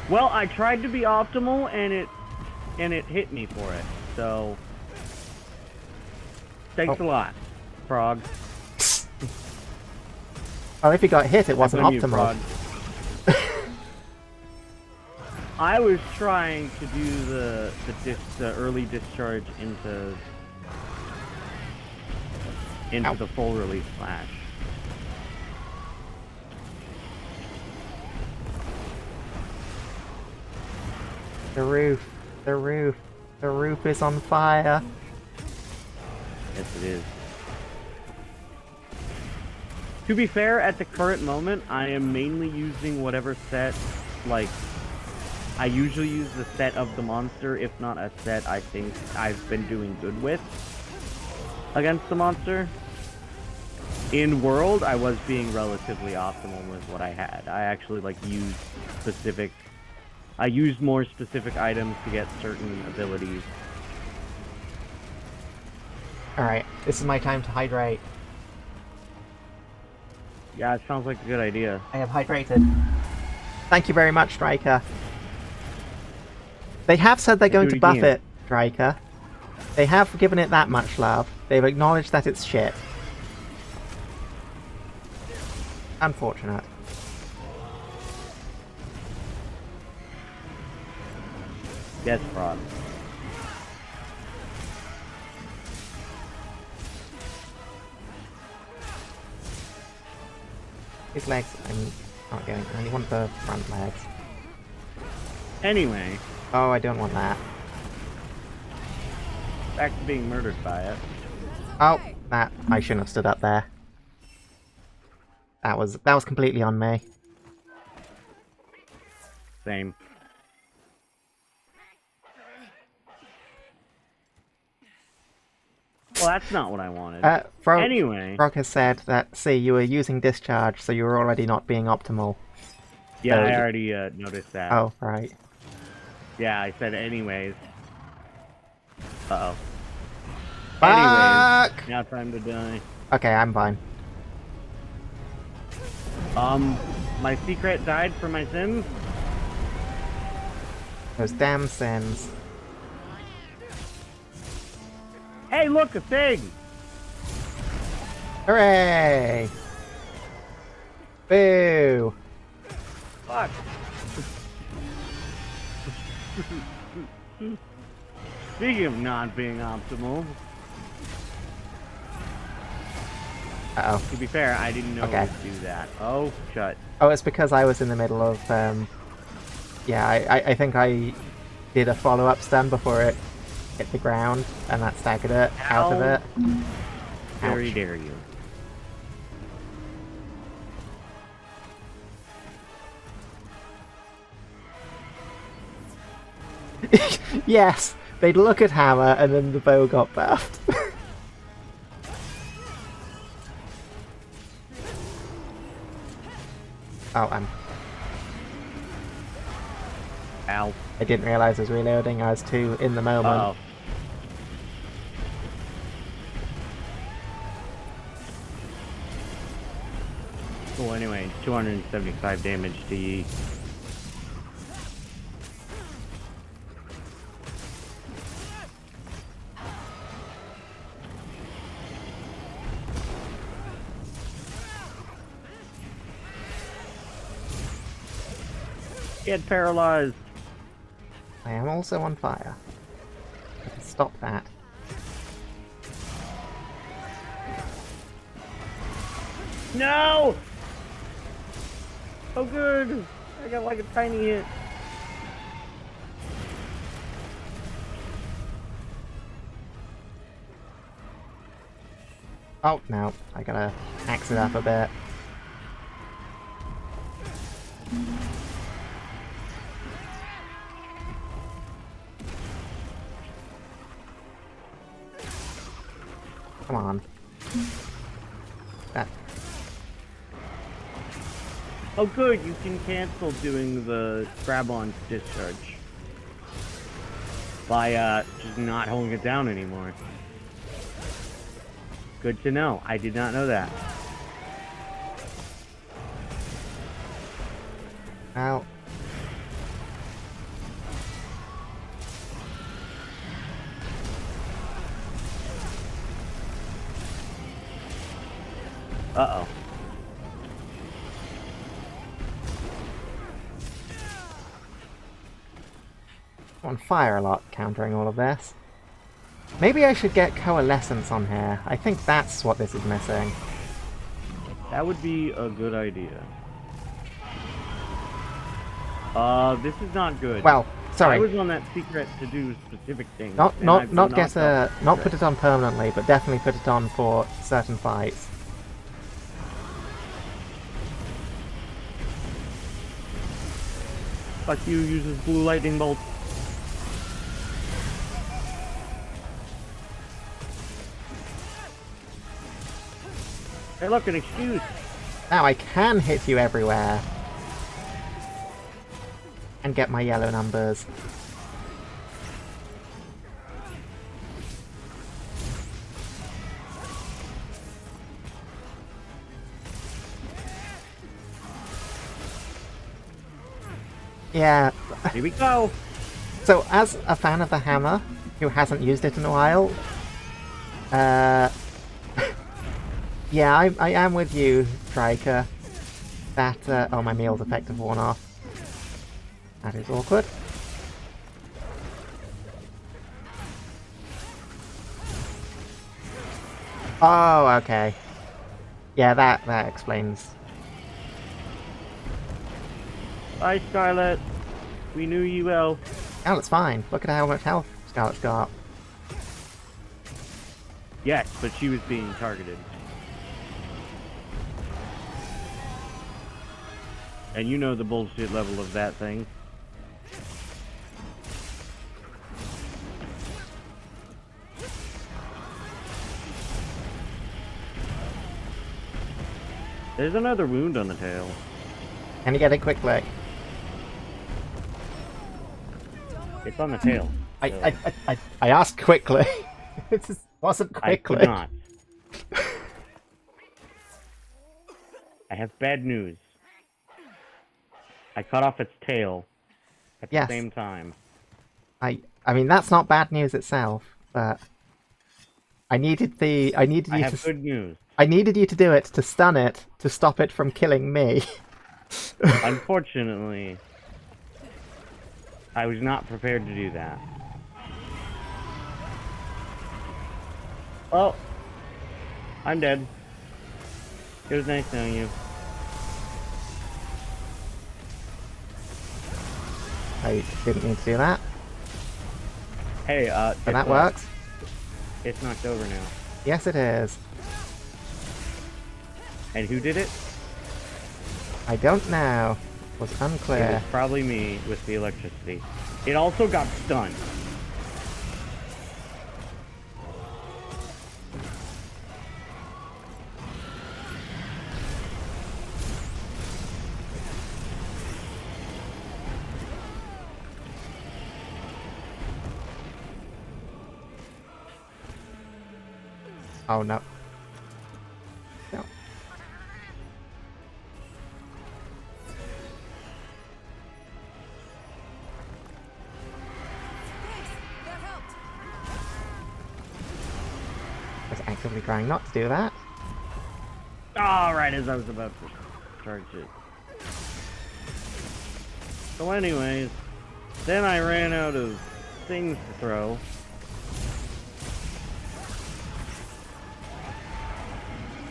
Well, I tried to be optimal and it hit me for it. So thanks a lot, Frog. Well, if you got hit, it wasn't That's on you, optimal. Frog. I was trying to do the early discharge into Ow. the full release flash. The roof, the roof, the roof is on fire. Yes, it is. To be fair, at the current moment, I am mainly using whatever set, like, I usually use the set of the monster, if not a set I think I've been doing good with against the monster. In World, I was being relatively optimal with what I had. I actually, like, I used more specific items to get certain abilities. Alright, this is my time to hydrate. Yeah, it sounds like a good idea. I have hydrated. Thank you very much, Striker. They have said they're going to buff it, Striker. They have given it that much love. They've acknowledged that it's shit. Unfortunate. Yes, Frog. His legs, I'm not getting. I only want the front legs. Anyway, Oh, I don't want that. back to being murdered by it. Oh, that I shouldn't have stood up there. That was completely on me. Same. Well, that's not what I wanted. Frog, Anyway. Frog has said that, see, you were using discharge, so you were already not being optimal. Yeah, so I already noticed that. Oh, right. Yeah, I said anyways. Uh-oh. Fuck! Anyways, now time to die. Okay, I'm fine. My secret died for my sins? Those damn sins. Hey, look, a thing! Hooray! Boo! Fuck. Speaking of not being optimal, Uh-oh. to be fair, I didn't know Okay. to do that. Oh, shut. Oh, it's because I was in the middle of, yeah, I think I did a follow-up stun before it hit the ground, and that staggered it out of Ow. it. Very Ouch. dare you. Yes! They'd look at Hammer, and then the bow got buffed. Oh, Ow. I didn't realise I was reloading, I was too in the moment. Uh-oh. Well, anyway, 275 damage to ye. Get paralyzed. I am also on fire. I can stop that. No! Oh good! I got like a tiny hit. Oh, no. I gotta axe it up a bit. Come on. That. Oh good, you can cancel doing the grab-on discharge. By just not holding it down anymore. Good to know. I did not know that. Ow. Uh-oh. I'm on fire a lot, countering all of this. Maybe I should get Coalescence on here. I think that's what this is missing. That would be a good idea. This is not good. Well, sorry. I was on that secret to do specific things. Not and I've not knocked get off a not the put it on permanently, but definitely put it on for certain fights. Fuck you uses blue lightning bolt. Hey look, an excuse. Now I can hit you everywhere. And get my yellow numbers. Yeah. Here we go. So, as a fan of the hammer, who hasn't used it in a while, yeah, I am with you, Striker. That, oh, my meal's effective worn off. That is awkward. Oh, okay. Yeah, that explains. Bye, Scarlet. We knew you well. Scarlet's fine. Look at how much health Scarlet's got. Yes, but she was being targeted. And you know the bullshit level of that thing. There's another wound on the tail. Can you get it quickly? It's on the tail. I asked quickly. It just wasn't quickly. I could not. I have bad news. I cut off its tail at the same time. I mean that's not bad news itself, but I needed you to good news. I needed you to do it to stun it to stop it from killing me. Unfortunately, I was not prepared to do that. Oh, I'm dead. It was nice knowing you. I didn't mean to do that. Hey, But that works. It's knocked over now. Yes, it is. And who did it? I don't know. It was It unclear. was probably me with the electricity. It also got stunned. Oh no. No. That helped. I was actively trying not to do that. Oh, right as I was about to charge it. So anyways, then I ran out of things to throw.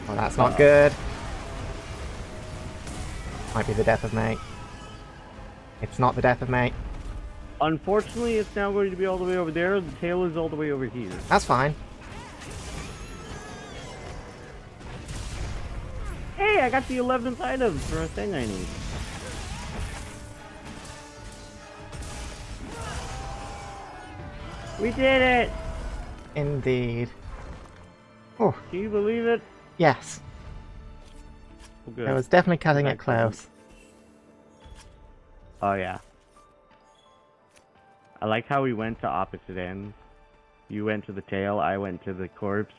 Well, that's not good. Might be the death of mate. It's not the death of mate. Unfortunately, it's now going to be all the way over there. The tail is all the way over here. That's fine. Hey, I got the 11th item for a thing I need. We did it! Indeed. Oh, Can you believe it? yes. Oh, good. I was definitely cutting it Excellent. close. Oh, yeah. I like how we went to opposite ends. You went to the tail, I went to the corpse.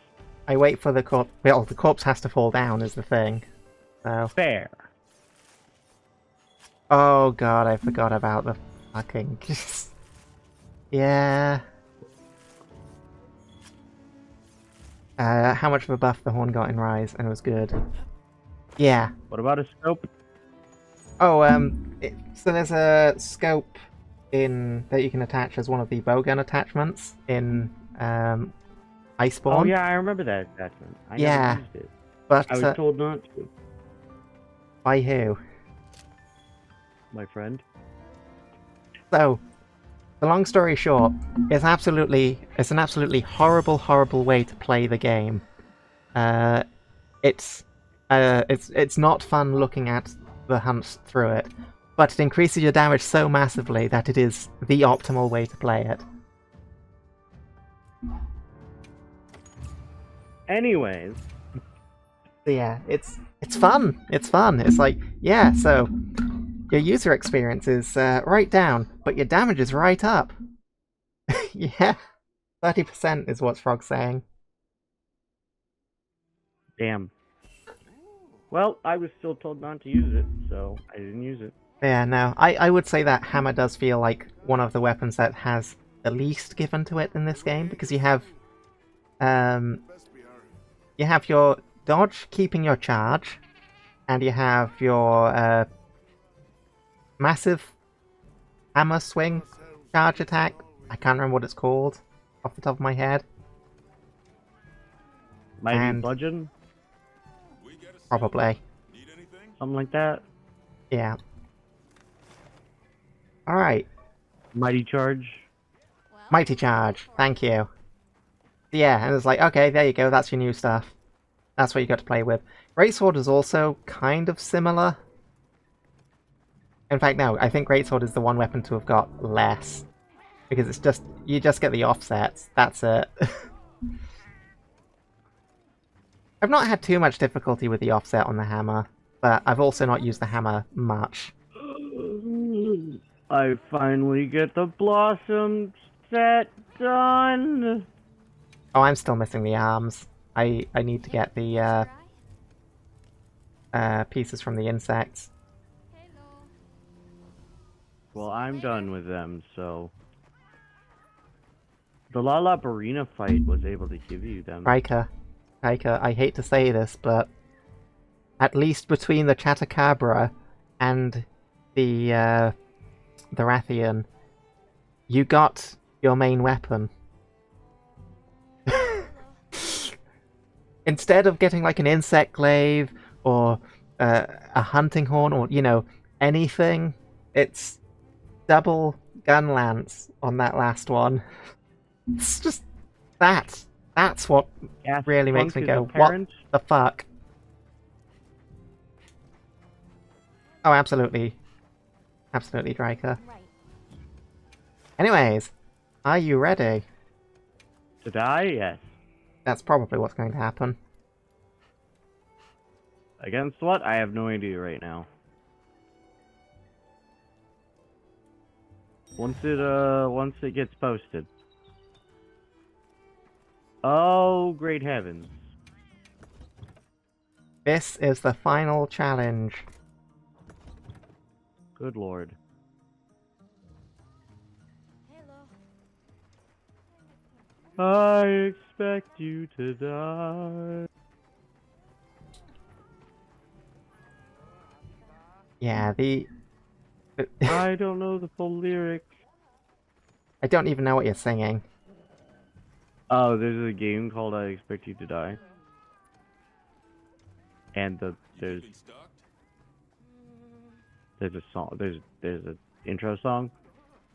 I wait for the corpse. Well, the corpse has to fall down is the thing. So. Fair. Oh god, I forgot about the fucking... yeah. How much of a buff the horn got in Rise, and it was good. Yeah. What about a scope? Oh, so there's a scope in that you can attach as one of the bowgun attachments in Iceborne. Oh yeah, I remember that attachment. I Yeah, never used it. but I was told not to. by who? My friend. So, the long story short, it's an absolutely horrible, horrible way to play the game. It's not fun looking at the hunts through it, but it increases your damage so massively that it is the optimal way to play it. Anyways. So yeah, it's fun. It's fun. It's like, yeah, so your user experience is right down, but your damage is right up. Yeah, 30% is what Frog's saying. Damn. Well, I was still told not to use it, so I didn't use it. Yeah, no, I would say that hammer does feel like one of the weapons that has the least given to it in this game, because you have your dodge keeping your charge, and you have your massive hammer swing charge attack. I can't remember what it's called off the top of my head. Mighty And- bludgeon? Probably. Something like that? Yeah. Alright. Mighty charge? Well, Mighty charge. Thank you. Yeah, and it's like, okay, there you go, that's your new stuff. That's what you got to play with. Greatsword is also kind of similar. In fact, no, I think Greatsword is the one weapon to have got less. Because it's just, you just get the offsets, that's it. I've not had too much difficulty with the offset on the hammer, but I've also not used the hammer much. I finally get the blossom set done! Oh, I'm still missing the arms. I need to get the pieces from the insects. hello. Well, I'm done with them, so... The Lala Barina fight was able to give you them. Riker, I hate to say this, but at least between the Chatacabra and the Rathian, you got your main weapon. Instead of getting like an insect glaive or a hunting horn or, you know, anything, it's double gun lance on that last one. It's just that's what Gas really makes Funk me is go, what apparent. the fuck? Oh, absolutely. Absolutely, Dryker. Right. Anyways, are you ready? To die? Yes. That's probably what's going to happen. Against what? I have no idea right now. Once it gets posted. Oh, great heavens. This is the final challenge. Good lord. Hello. I expect you to die. Yeah, the I don't know the full lyrics. I don't even know what you're singing. Oh, there's a game called I Expect You to Die. And there's a song, there's an intro song.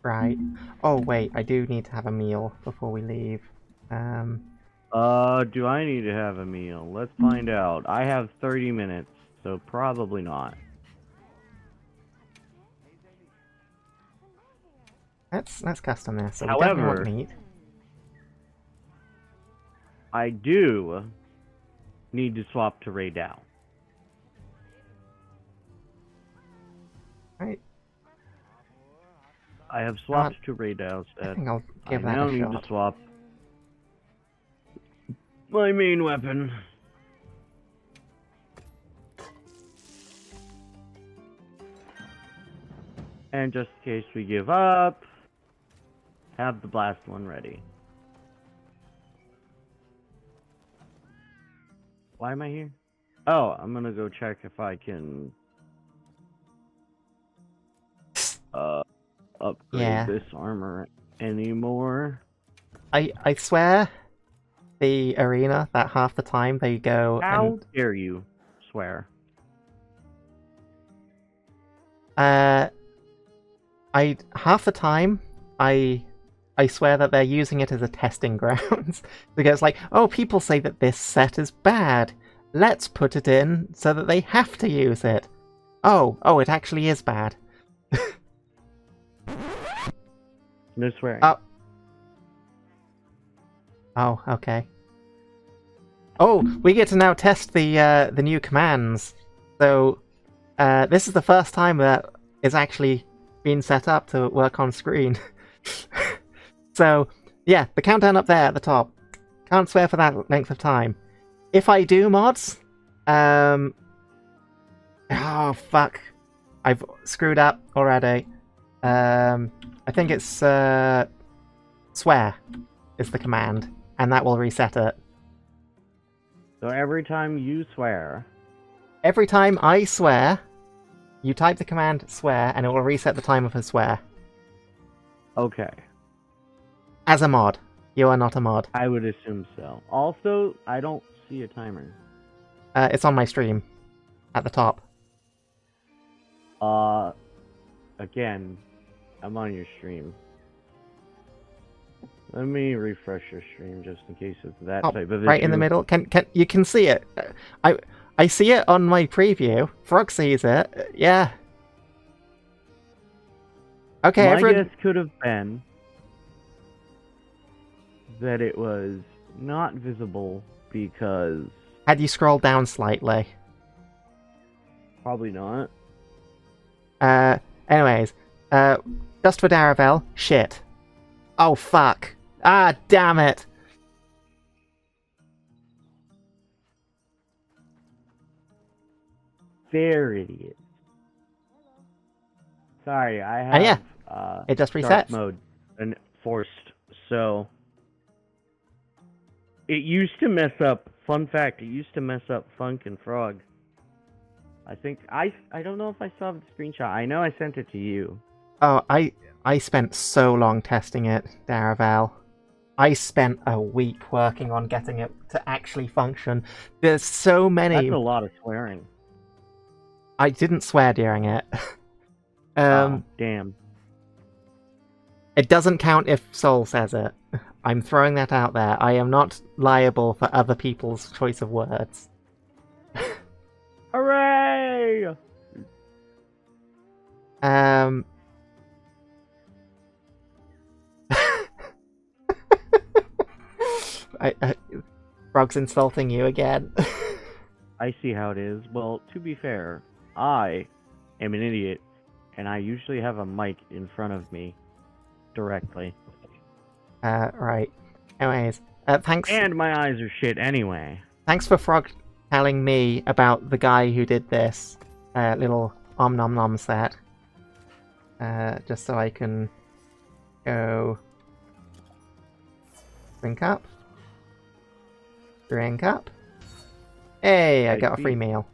Right. Oh, wait, I do need to have a meal before we leave. Do I need to have a meal? Let's find out. I have 30 minutes, so probably not. Let's custom this. So we definitely want However, meat. I do need to swap to Ray Dow. Right. I have swapped to Ray Dow I set. think I'll I give that now a need shot. to swap my main weapon. And just in case we give up, have the blast one ready. Why am I here? Oh, I'm gonna go check if I can upgrade Yeah. this armor anymore. I swear, the arena, that half the time they go How dare you swear? half the time I swear that they're using it as a testing ground. Because like, oh, people say that this set is bad. Let's put it in so that they have to use it. Oh, it actually is bad. No swearing. Oh, okay. Oh, we get to now test the new commands. So, this is the first time that it's actually been set up to work on screen. So, yeah, the countdown up there at the top. Can't swear for that length of time. If I do mods, oh fuck, I've screwed up already. I think it's swear is the command, and that will reset it. So every time you swear, Every time I swear, you type the command swear, and it will reset the timer for swear. okay, As a mod. You are not a mod. I would assume so. Also, I don't see a timer. It's on my stream. At the top. Again, I'm on your stream. Let me refresh your stream just in case it's that Oh, type of right issue. in the middle. Can you can see it? I see it on my preview. Frog sees it. Yeah. Okay, My everyone. guess could have been that it was not visible because Had you scrolled down slightly? probably not. Anyways, just for Daravel, shit. Oh fuck. Ah, damn it. They're idiots. Sorry, I have And yeah, it just dark resets. mode and forced, so it used to mess up. Fun fact: it used to mess up Funk and Frog. I think I don't know if I saw the screenshot. I know I sent it to you. Oh, I spent so long testing it, Daravel. I spent a week working on getting it to actually function. There's so many. That's a lot of swearing. I didn't swear during it. Oh, damn. It doesn't count if Soul says it. I'm throwing that out there. I am not liable for other people's choice of words. Hooray! Frog's insulting you again. I see how it is. Well, to be fair, I am an idiot, and I usually have a mic in front of me directly. Right. Anyways, thanks. And my eyes are shit anyway. Thanks for Frog telling me about the guy who did this little om nom nom set. Just so I can go drink up. Drink up. Hey, I got a free meal.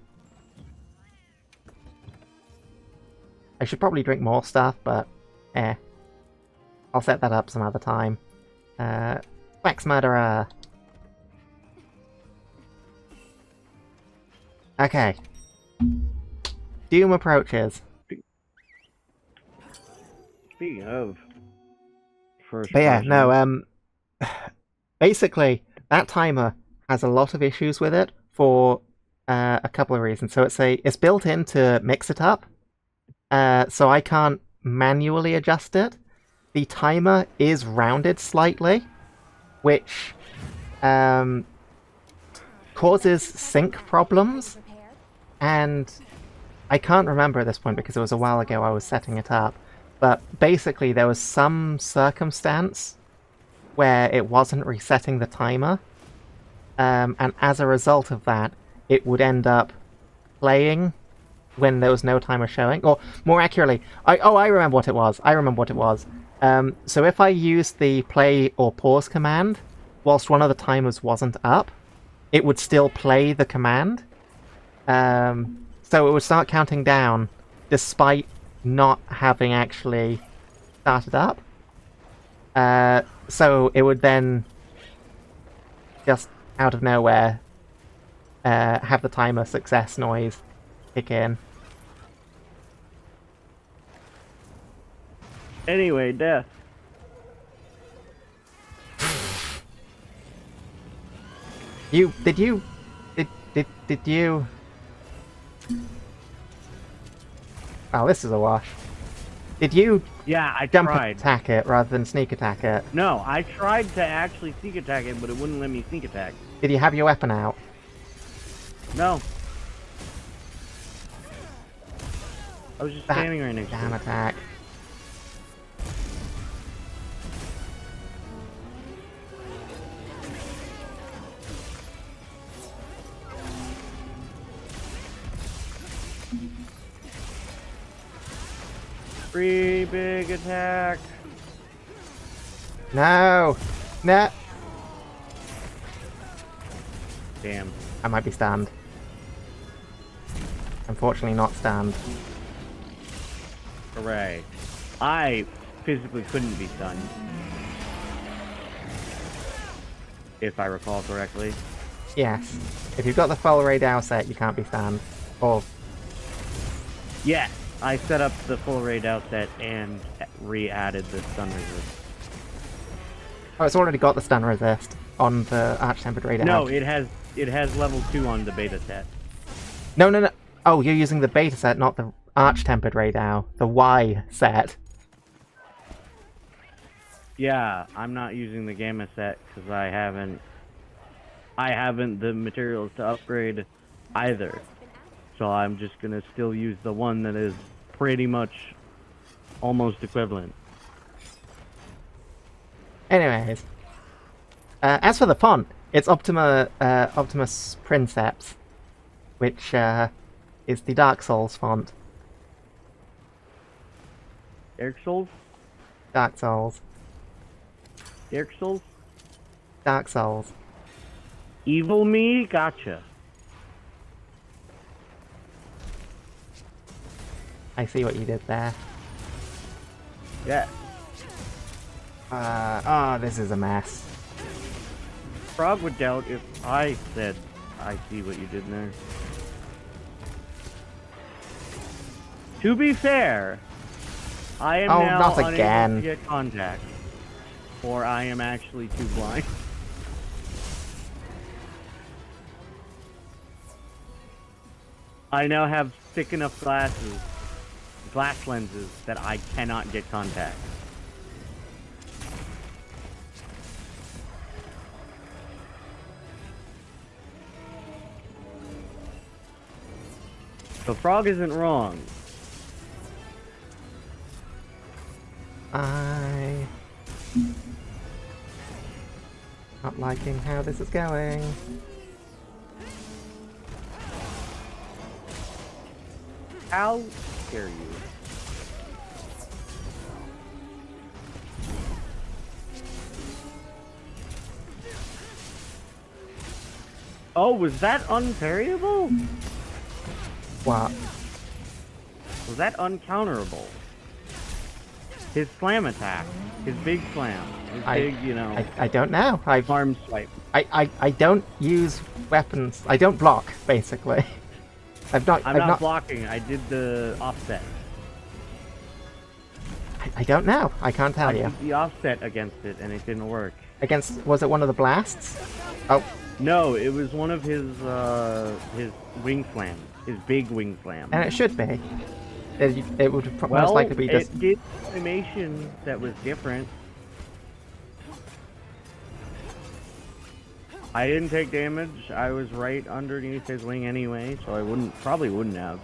I should probably drink more stuff, but I'll set that up some other time. Wax Murderer. Okay. Doom approaches. Speaking of first But yeah, person, no, basically, that timer has a lot of issues with it for a couple of reasons. So it's built in to mix it up, so I can't manually adjust it. The timer is rounded slightly, which causes sync problems, and I can't remember at this point because it was a while ago I was setting it up, but basically there was some circumstance where it wasn't resetting the timer, and as a result of that, it would end up playing when there was no timer showing. Or more accurately, I remember what it was. So if I used the play or pause command whilst one of the timers wasn't up, it would still play the command. So it would start counting down despite not having actually started up. So it would then just out of nowhere have the timer success noise kick in. anyway, death. Did you Oh, this is a wash. Did you Yeah, I jump tried. attack it rather than sneak attack it? No, I tried to actually sneak attack it, but it wouldn't let me sneak attack. Did you have your weapon out? No. I was just standing right next to Damn it. attack. Free big attack. No! No! Damn. I might be stunned. Unfortunately not stunned. Hooray. I physically couldn't be stunned. If I recall correctly. Yes. If you've got the full raid out set, you can't be stunned. Or Yes, I set up the full raid outset and re-added the stun resist. oh, it's already got the stun resist on the Arch-Tempered raid No, out. it has level 2 on the beta set. No. Oh, you're using the beta set, not the Arch-Tempered Radau. The Y set. Yeah, I'm not using the gamma set because I haven't the materials to upgrade either. So I'm just gonna still use the one that is pretty much almost equivalent. Anyways. As for the font, it's Optimus Princeps, which is the Dark Souls font. Dark Souls? Dark Souls. Dark Souls? Dark Souls. Evil me? Gotcha. I see what you did there. Yeah. Oh, this is a mess. Frog would doubt if I said I see what you did there. To be fair, I am now not unable again. to get contact. Or I am actually too blind. I now have thick enough glass lenses, that I cannot get contact. So Frog isn't wrong. Not liking how this is going. How dare you? Oh, was that unparryable? What? Was that uncounterable? His slam attack. His big slam. His big, you know... I don't know. arm swipe. I don't use weapons. I don't block, basically. I'm not blocking. I did the offset. I don't know. I can't tell you. Did the offset against it, and it didn't work. Against... Was it one of the blasts? Oh. No, it was one of his wing slams. His big wing slam. And it should be. It would most likely be just... it did animation that was different. I didn't take damage. I was right underneath his wing anyway, so I probably wouldn't have.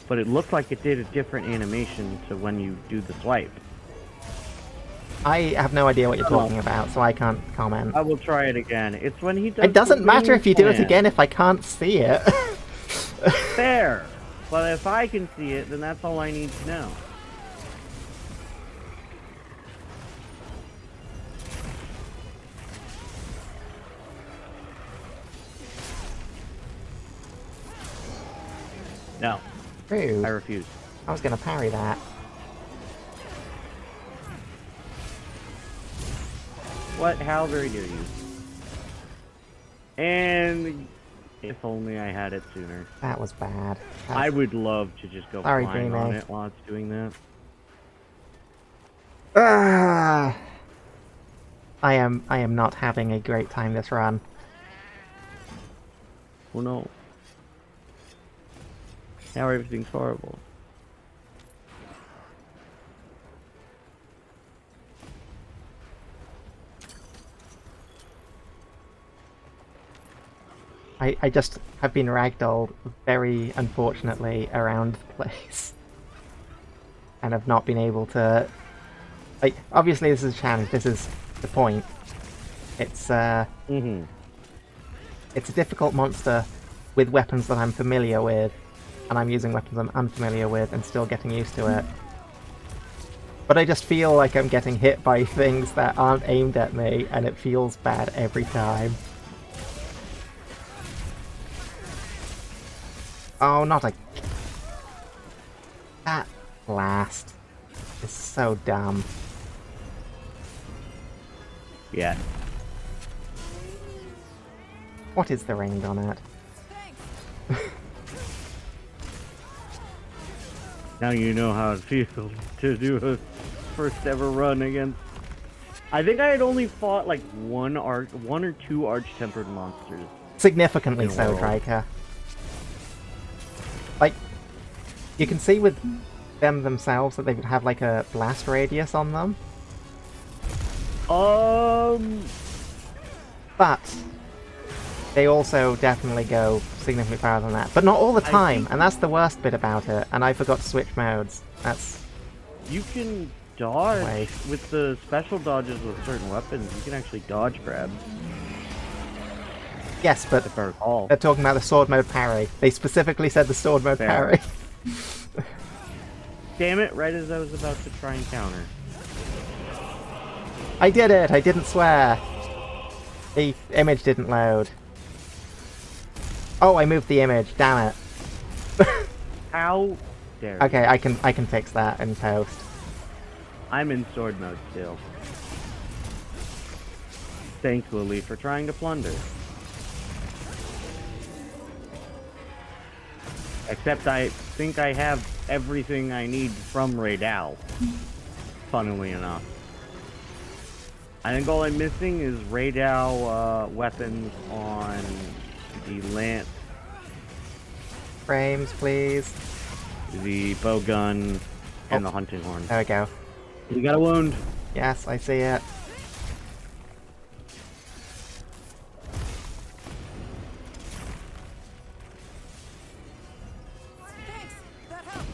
But it looked like it did a different animation to when you do the swipe. I have no idea what you're talking about, so I can't comment. I will try it again. It's when he does. It doesn't matter if you do it slam. again if I can't see it. Fair. But if I can see it, then that's all I need to know. No. Rude. I refuse. I was gonna parry that. What? How very dare you? And if only I had it sooner. That was bad. I would love to just go Sorry, flying on Jamie. it while it's doing that. I am not having a great time this run. Oh no. Now everything's horrible. I just have been ragdolled very unfortunately around the place. And have not been able to... Like, obviously this is a challenge, this is the point. It's, It's a difficult monster with weapons that I'm familiar with, and I'm using weapons I'm unfamiliar with and still getting used to it. But I just feel like I'm getting hit by things that aren't aimed at me, and it feels bad every time. Oh, not a... That blast is so dumb. Yeah. What is the range on it? Now you know how it feels to do a first ever run against... I think I had only fought like one or two arch-tempered monsters. Significantly so, Dryker. Like, you can see with them themselves that they would have like a blast radius on them. But they also definitely go significantly farther than that. But not all the time, and that's the worst bit about it. And I forgot to switch modes. That's... You can dodge with the special dodges with certain weapons. You can actually dodge grabs. Yes, but if I recall. They're talking about the sword mode parry. They specifically said the sword mode parry. Damn it, right as I was about to try and counter. I did it! I didn't swear! The image didn't load. Oh, I moved the image, damn it. How dare you. Okay, I can fix that in post. I'm in sword mode still. Thanks, Lily, for trying to plunder. Except I think I have everything I need from Raydal. Funnily enough. I think all I'm missing is Raydal weapons on the lance. Frames, please. The bow gun and the hunting horn. There we go. You got a wound. Yes, I see it. Thanks. That helped.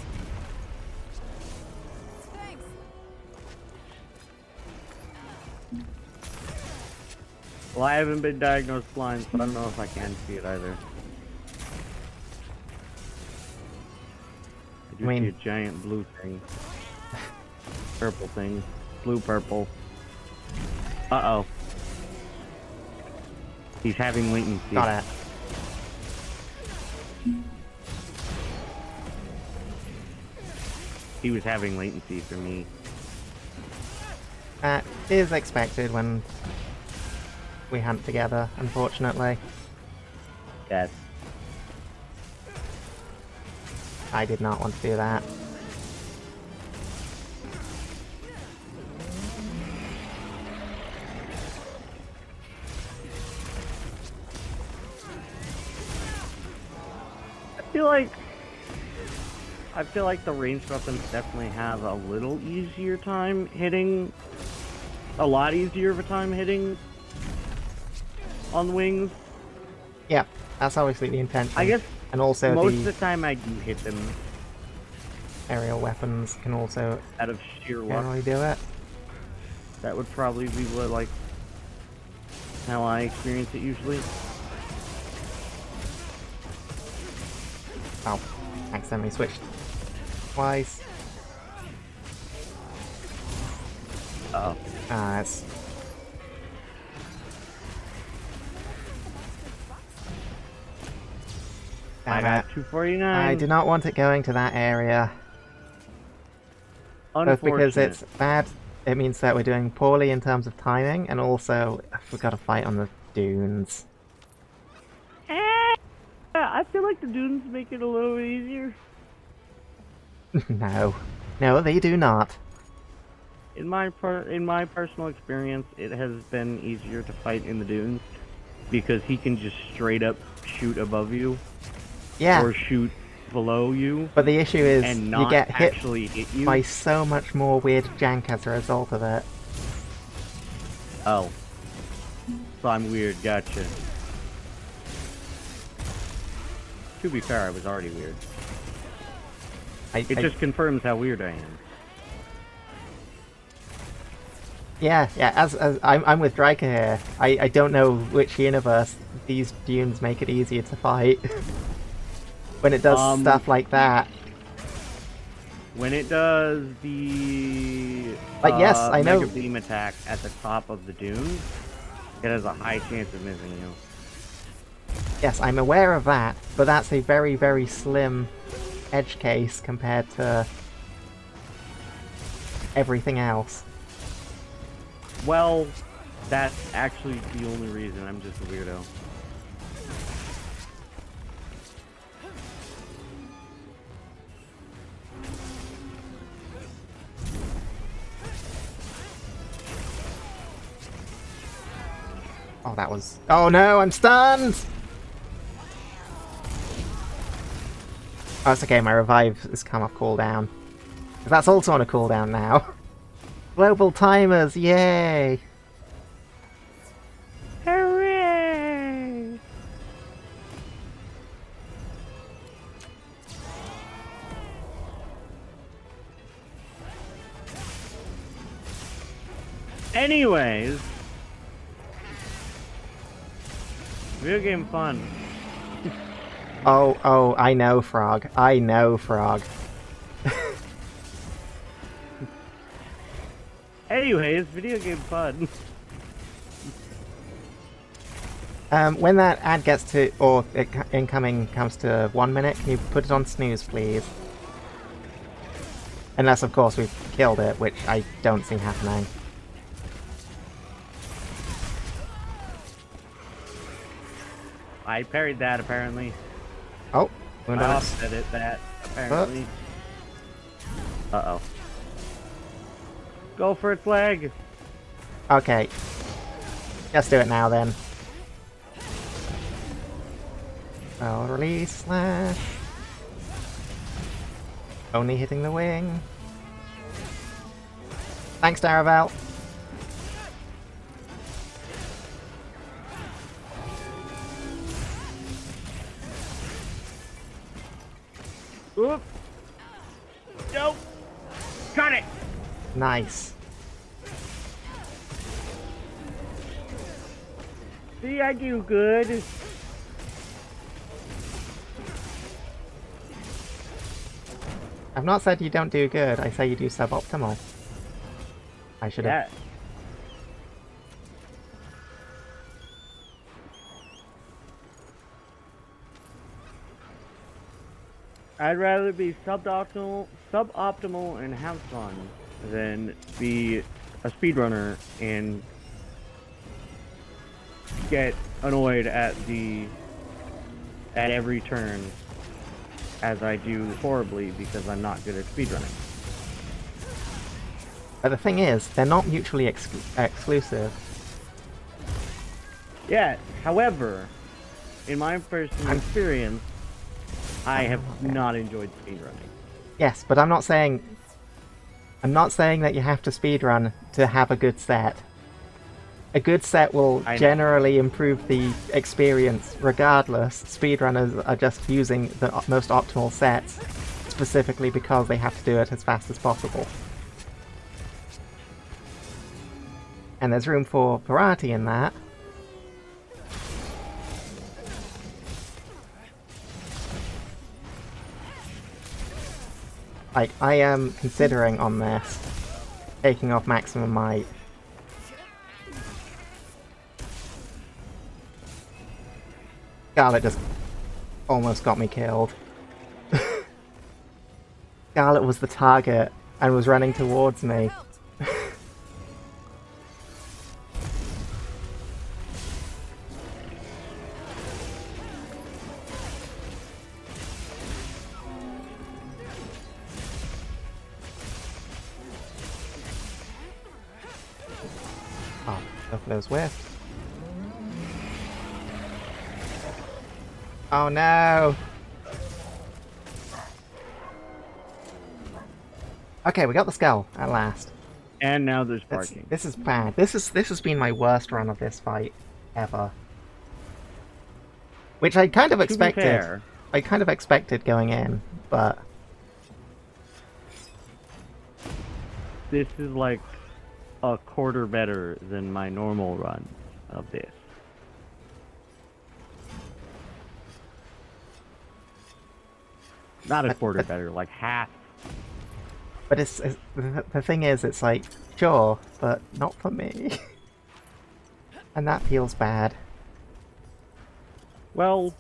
Thanks. Well, I haven't been diagnosed blind, so I don't know if I can see it either. I do see a giant blue thing. Purple thing. Blue-purple. Uh-oh. He's having latency. Got it. he was having latency for me. That is expected when we hunt together, unfortunately. Yes. I did not want to do that. I feel like the ranged weapons definitely have a little easier time hitting, a lot easier of a time hitting on wings. Yeah, that's obviously the intention. I guess and also most of the time I do hit them aerial weapons can also out of sheer luck. generally do it. That would probably be what, like, how I experience it usually. Oh, accidentally switched twice. Uh-oh. Ah, that's... I got 249. I do not want it going to that area. Both because it's bad, it means that we're doing poorly in terms of timing, and also we've got to fight on the dunes. I feel like the dunes make it a little easier. No. No, they do not. In my personal experience, it has been easier to fight in the dunes because he can just straight up shoot above you. Yeah. Or shoot below you. But the issue is and you not get hit actually hit you. by so much more weird jank as a result of it. Oh. So I'm weird, gotcha. To be fair, I was already weird. It just confirms how weird I am. Yeah, as I'm with Dryker here. I don't know which universe these dunes make it easier to fight. When it does stuff like that. When it does the like yes, I know Mega Beam attack at the top of the dune, it has a high chance of missing you. Yes, I'm aware of that, but that's a very, very slim edge case compared to everything else. Well, that's actually the only reason. I'm just a weirdo. Oh, that was... Oh no, I'm stunned! Oh, it's okay, my revive has come off cooldown. That's also on a cooldown now. Global timers, yay! Hooray! Anyways, video game fun. Oh, I know, Frog. I know, Frog. Anyways, video game fun. When that ad gets to, or incoming comes to 1 minute, can you put it on snooze, please? Unless, of course, we've killed it, which I don't see happening. I parried that, apparently. Oh, I offset it, that, apparently. Uh-oh. Go for its leg! Okay. Let's do it now, then. Oh, release slash. Only hitting the wing. Thanks, Daravel. Oop! Nope! Got it! Nice. See, I do good. I've not said you don't do good, I say you do suboptimal. I should have... I'd rather be suboptimal and have fun than be a speedrunner and get annoyed at every turn as I do horribly because I'm not good at speedrunning. But the thing is, they're not mutually exclusive. Yeah, however, in my personal experience, I have not enjoyed speedrunning. Yes, but I'm not saying that you have to speedrun to have a good set. A good set will generally improve the experience regardless. Speedrunners are just using the most optimal sets specifically because they have to do it as fast as possible. And there's room for variety in that. Like, I am considering on this taking off maximum might. Scarlet just almost got me killed. Scarlet was the target and was running towards me. Oh, Buffalo's whiffed. Oh no! Okay, we got the skull at last. And now there's parking. This is bad. This has been my worst run of this fight ever. Which I kind of expected. To be fair, I kind of expected going in, but this is like a quarter better than my normal run of this. Not a quarter better, like half. But the thing is, it's like, sure, but not for me. And that feels bad. Well,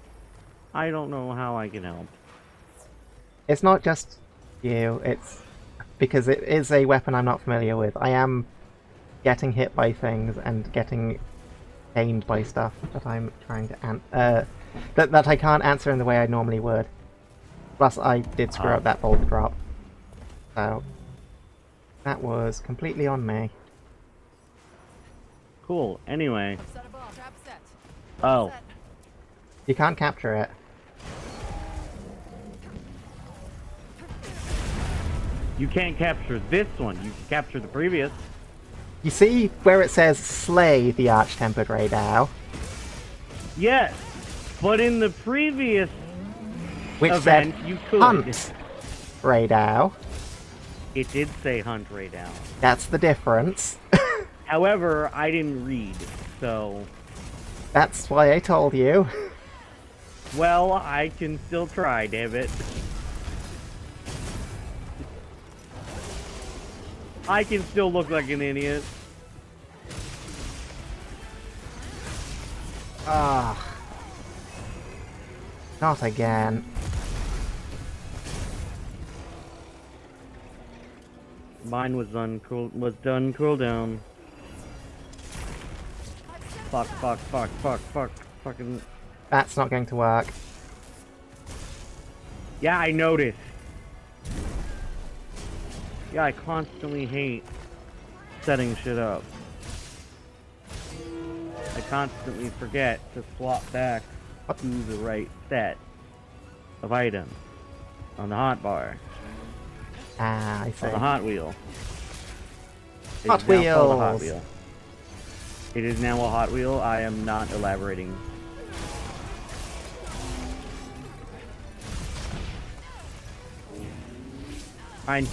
I don't know how I can help. It's not just you, it's because it is a weapon I'm not familiar with. I am getting hit by things and getting pained by stuff that I'm trying to that I can't answer in the way I normally would. Plus, I did screw up that bolt drop. So, that was completely on me. Cool. Anyway. Set a ball. Trap set. Oh. Set. You can't capture it. You can't capture this one. You can capture the previous. You see where it says slay the Arch-Tempered Raydao? Yes. But in the previous Which event, said you could. hunt Raydao. It did say hunt Raydao. That's the difference. However, I didn't read, so... That's why I told you. Well, I can still try, damn it. I can still look like an idiot. Ah. Not again. Mine was done cooldown. Fucking... That's not going to work. Yeah, I noticed. Yeah, I constantly hate setting shit up. I constantly forget to swap back to the right set of items on the hotbar. Ah, I see. On the Hot Wheel. It Hot is now called a Hot Wheels. Wheel. It is now a Hot Wheel. I am not elaborating. Fine.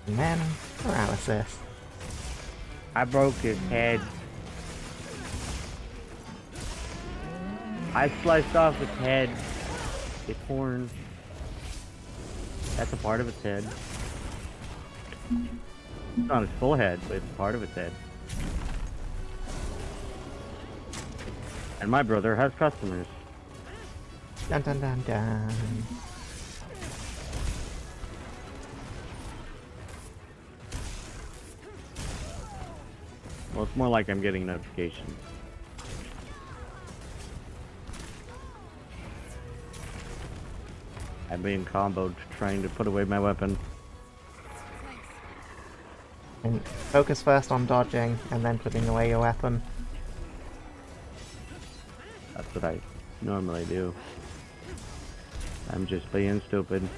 And then paralysis. I broke his head. I sliced off its head. Its horn. That's a part of its head. It's not its full head, but it's part of its head. And my brother has customers. Dun dun dun dun. Well, it's more like I'm getting notifications. I'm being comboed trying to put away my weapon. And focus first on dodging, and then putting away your weapon. That's what I normally do. I'm just being stupid.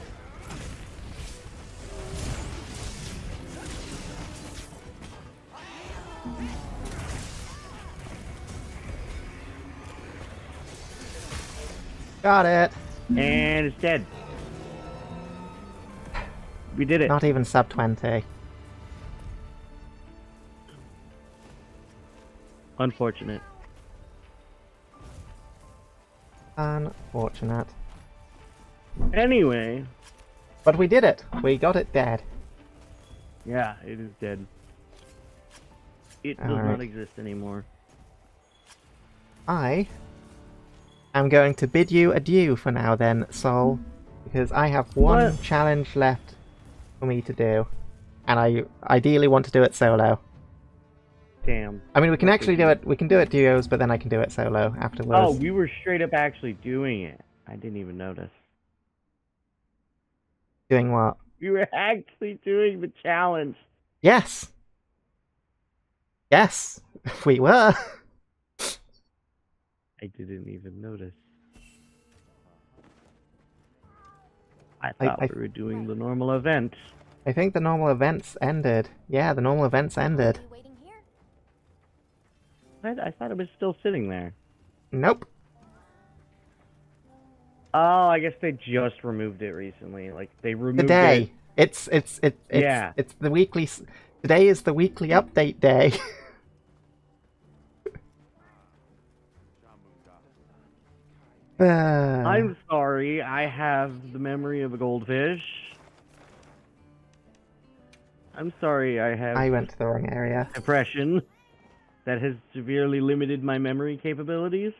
Got it! And it's dead. We did it. Not even sub 20. Unfortunate. Unfortunate. Anyway. But we did it! We got it dead. Yeah, it is dead. It does Alright. not exist anymore. I am going to bid you adieu for now then, Sol, because I have one What? challenge left for me to do, and I ideally want to do it solo. Damn. I mean, we can What actually did do you- it. We can do it duos, but then I can do it solo afterwards. Oh, we were straight up actually doing it. I didn't even notice. Doing what? We were actually doing the challenge. Yes. Yes, we were. I didn't even notice. I I- thought we were doing the normal event. I think the normal events ended. Yeah, the normal events ended. Are you waiting here? I thought it was still sitting there. Nope. Oh, I guess they just removed it recently. Like they removed Today. it. It's Yeah. it's the weekly. Today is the weekly update day. I'm sorry. I have the memory of a goldfish. I'm sorry. I have I went to the wrong area. depression that has severely limited my memory capabilities.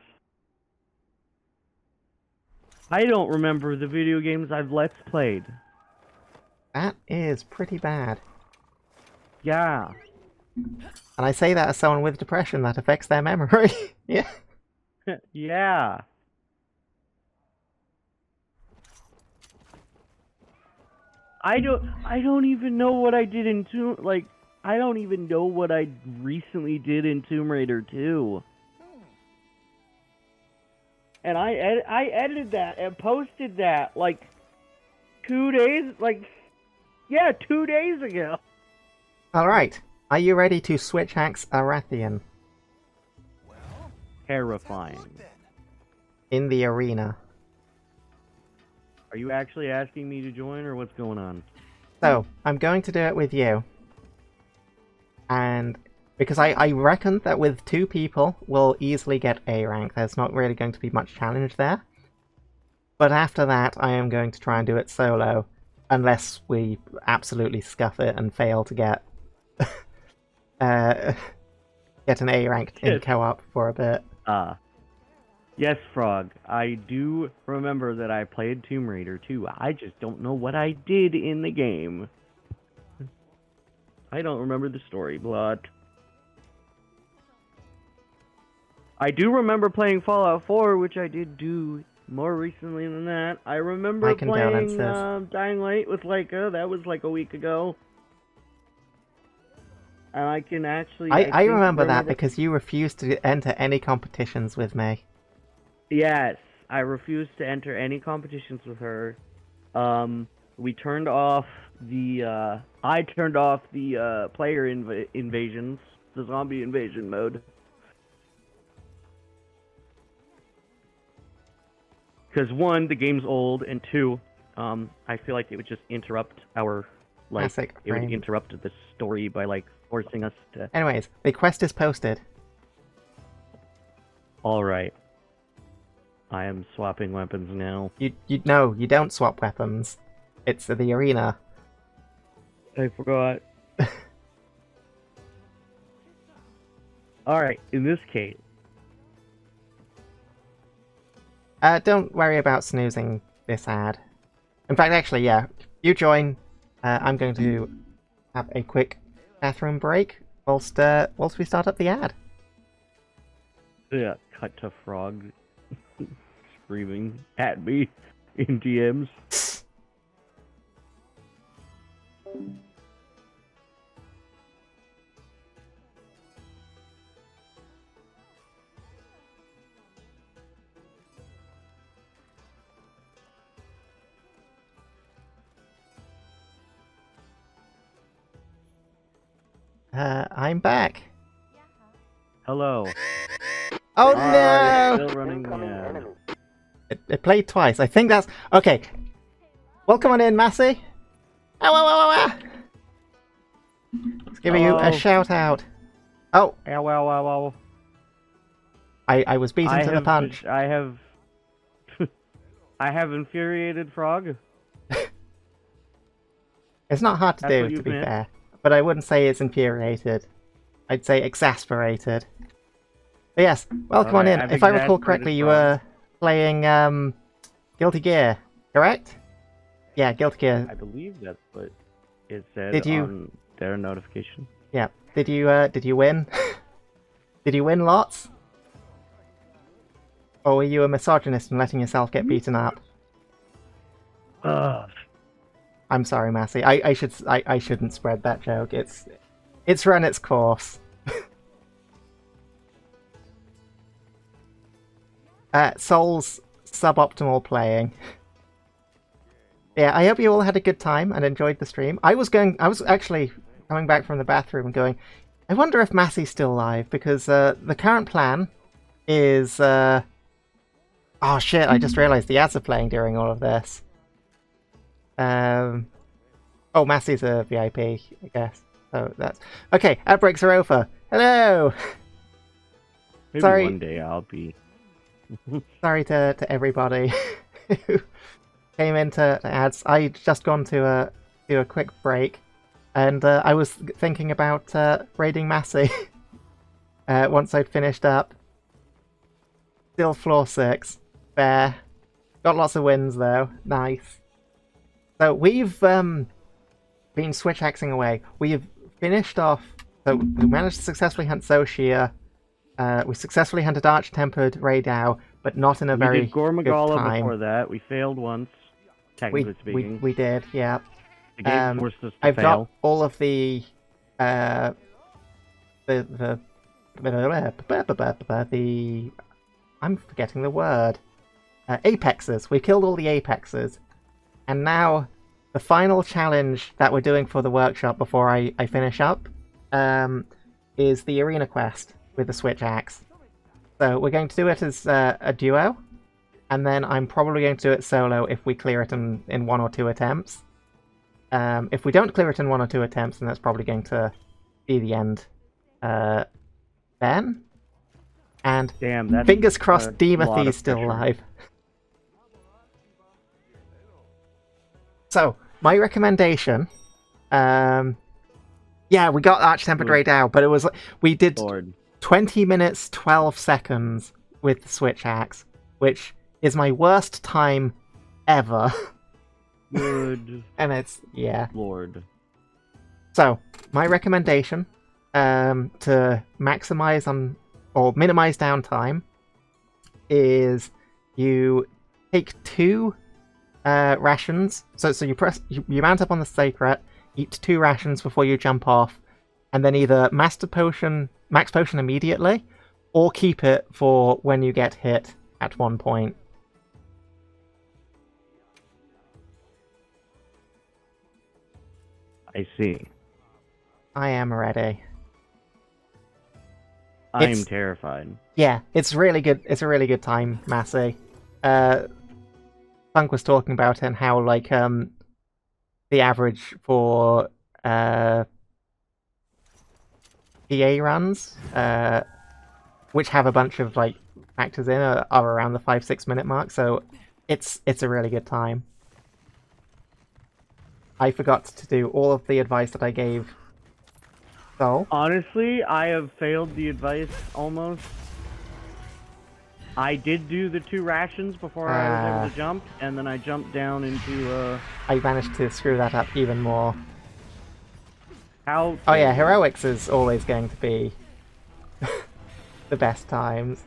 I don't remember the video games I've let's played. That is pretty bad. Yeah. And I say that as someone with depression that affects their memory. Yeah. Yeah. I don't even know what I did in I don't even know what I recently did in Tomb Raider 2. And I edited that and posted that like 2 days, 2 days ago. Alright. Are you ready to switch hacks Arathian Terrifying. in the arena? Are you actually asking me to join, or what's going on? So, I'm going to do it with you. And because I reckon that with 2 people, we'll easily get A rank. There's not really going to be much challenge there. But after that, I am going to try and do it solo. Unless we absolutely scuff it and fail to get get an A rank in Yes. co-op for a bit. Yes, Frog. I do remember that I played Tomb Raider 2. I just don't know what I did in the game. I don't remember the story, Blood. I do remember playing Fallout 4, which I did do more recently than that. I remember My playing condolences. Dying Light with Leica. That was like a week ago. And I can actually... I think remember that because you refused to enter any competitions with me. Yes, I refused to enter any competitions with her. We turned off the, I turned off the, player invasions, the zombie invasion mode. Because 1, the game's old, and 2, I feel like it would just interrupt our, Classic it would frame. interrupt the story by, forcing us to... Anyways, the quest is posted. Alright. I am swapping weapons now. You no, you don't swap weapons. It's the arena. I forgot. Alright, in this case, Don't worry about snoozing this ad. In fact, actually, yeah, you join. I'm going to have a quick bathroom break whilst we start up the ad. Yeah, cut to Frog screaming at me in DMs. I'm back. Hello. Oh Alright, no! still running the ad. It played twice. I think that's okay. Welcome on in, Massey. Ow, ow, ow, ow, ow. Let's give you a Hello. shout out. Oh, Ow, ow, ow, ow. I was beaten to the punch. I have I have infuriated Frog. It's not hard to That's do, what you to be meant. fair. But I wouldn't say it's infuriated. I'd say exasperated. But yes, welcome on Okay, in. I've If I recall exasperated correctly, you Frog. were playing Guilty Gear, correct? Yeah, Guilty Gear. I believe that's what it said Did you- on their notification. Yeah. Did you win? Did you win lots? Or were you a misogynist and letting yourself get beaten up? Ugh. I'm sorry, Massey. I shouldn't spread that joke. It's run its course. Soul's suboptimal playing. Yeah, I hope you all had a good time and enjoyed the stream. I was actually coming back from the bathroom and going, I wonder if Massey's still alive, because the current plan is oh shit, I just realized the ads are playing during all of this. Oh, Massey's a VIP, I guess. So that's okay. Ad breaks are over. Hello. Maybe Sorry. one day I'll be. Sorry to everybody who came into ads. I just gone to do a quick break, and I was thinking about raiding Massey once I'd finished up. Still floor 6. Fair. Got lots of wins though. Nice. So we've been switch axing away. We've finished off. So we managed to successfully hunt Zoshia. We successfully hunted Arch-Tempered Raydao, but not in a very We did good Gormagala time. before that. We failed once, technically speaking. We did, yeah. The game forced us to I've fail. got all of the I'm forgetting the word. Apexes. We killed all the apexes. And now the final challenge that we're doing for the workshop before I finish up is the arena quest with the switch axe. So we're going to do it as a duo, and then I'm probably going to do it solo if we clear it in 1 or 2 attempts. If we don't clear it in 1 or 2 attempts, then that's probably going to be the end then. And Damn, that's fingers crossed a lot Demathy's of still pressure. alive. So, my recommendation... yeah, we got Arch-Tempered Good. Raydao, but it was... We did Lord. 20 minutes, 12 seconds with the switch axe, which is my worst time ever. Good And it's... yeah. Lord. So, my recommendation to maximize on or minimize downtime is you take 2 rations. So you mount up on the sacred, eat 2 rations before you jump off, and then either max potion immediately, or keep it for when you get hit at one point. I see. I am ready. I'm It's- terrified. Yeah, it's really good. It's a really good time, Massey. Funk was talking about it and how like the average for EA runs, which have a bunch of like factors in, are around the 5-6 minute mark. So it's a really good time. I forgot to do all of the advice that I gave. So Honestly, I have failed the advice almost. I did do the 2 rations before I was able to jump, and then I jumped down into I managed to screw that up even more. how. Oh yeah, heroics is always going to be the best times.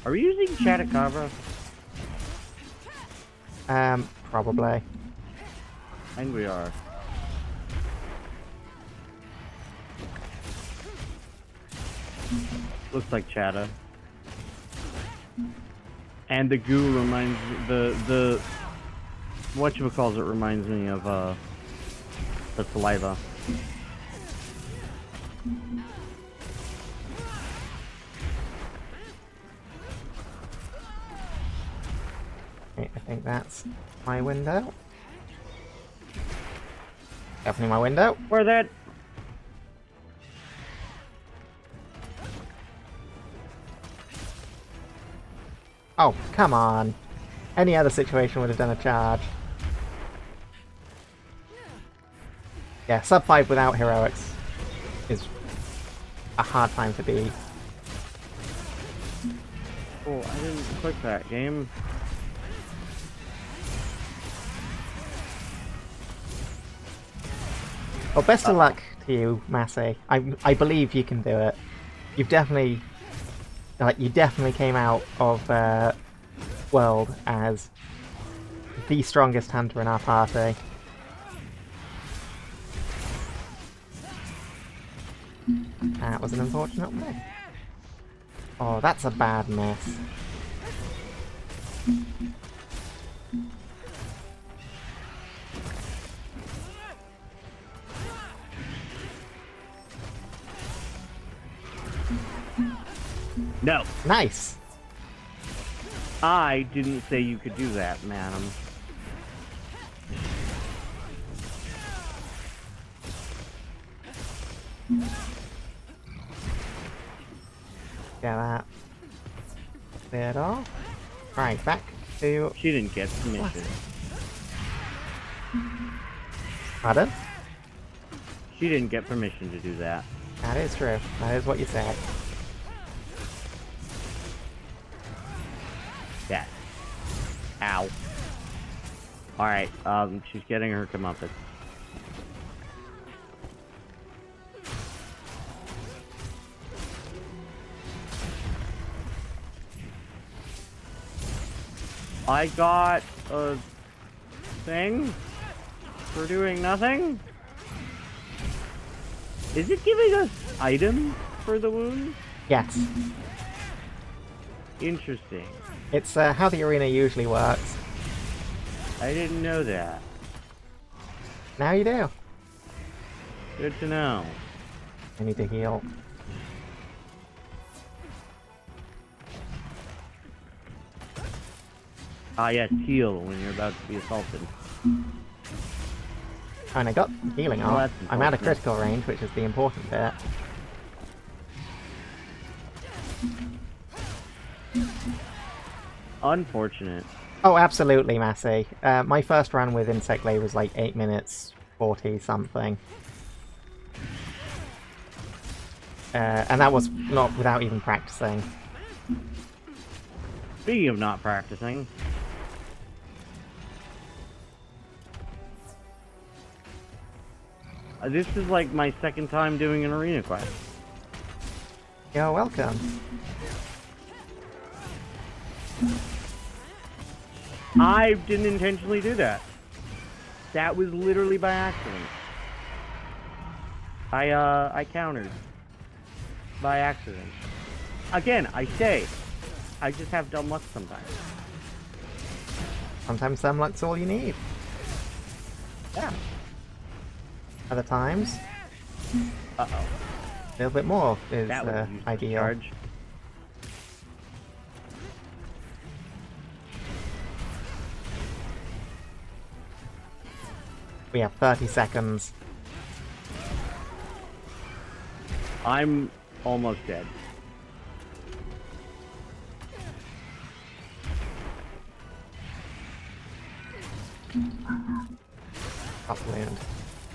Are we using Chattacabra? Probably. I think we are. Looks like Chatta. And the goo reminds the whatchamacallit reminds me of the saliva. Okay, I think that's my window. Opening my window. Where that? Oh, come on. Any other situation would have done a charge. Yeah, sub 5 without heroics is a hard time to beat. Oh, I didn't click that game. Well, best of luck to you, Massey. I believe you can do it. You've definitely... Like, you definitely came out of World as the strongest hunter in our party. That was an unfortunate miss. Oh, that's a bad miss. No, Nice! I didn't say you could do that, madam. Get that cleared off. Right, back to... She didn't get permission. Pardon? She didn't get permission to do that. That is true. That is what you said. Yeah. Ow. Alright, she's getting her comeuppance. I got a thing for doing nothing? Is it giving us items for the wound? Yes. Interesting. It's how the arena usually works. I didn't know that. Now you do. Good to know. I need to heal. Ah, yes, heal when you're about to be assaulted. And I got healing Well, off. that's I'm out of unfortunate. critical range, which is the important bit. Unfortunate. Oh, absolutely, Massey. My first run with Insect Lay was like 8 minutes 40 something. And that was not without even practicing. Speaking of not practicing, this is like my second time doing an arena quest. You're welcome. I didn't intentionally do that. That was literally by accident. I countered. By accident. Again, I say, I just have dumb luck sometimes. Sometimes some luck's all you need. Yeah. Other times, Uh-oh. a little bit more is That was a useless ideal. charge. We have 30 seconds. I'm almost dead. Upland.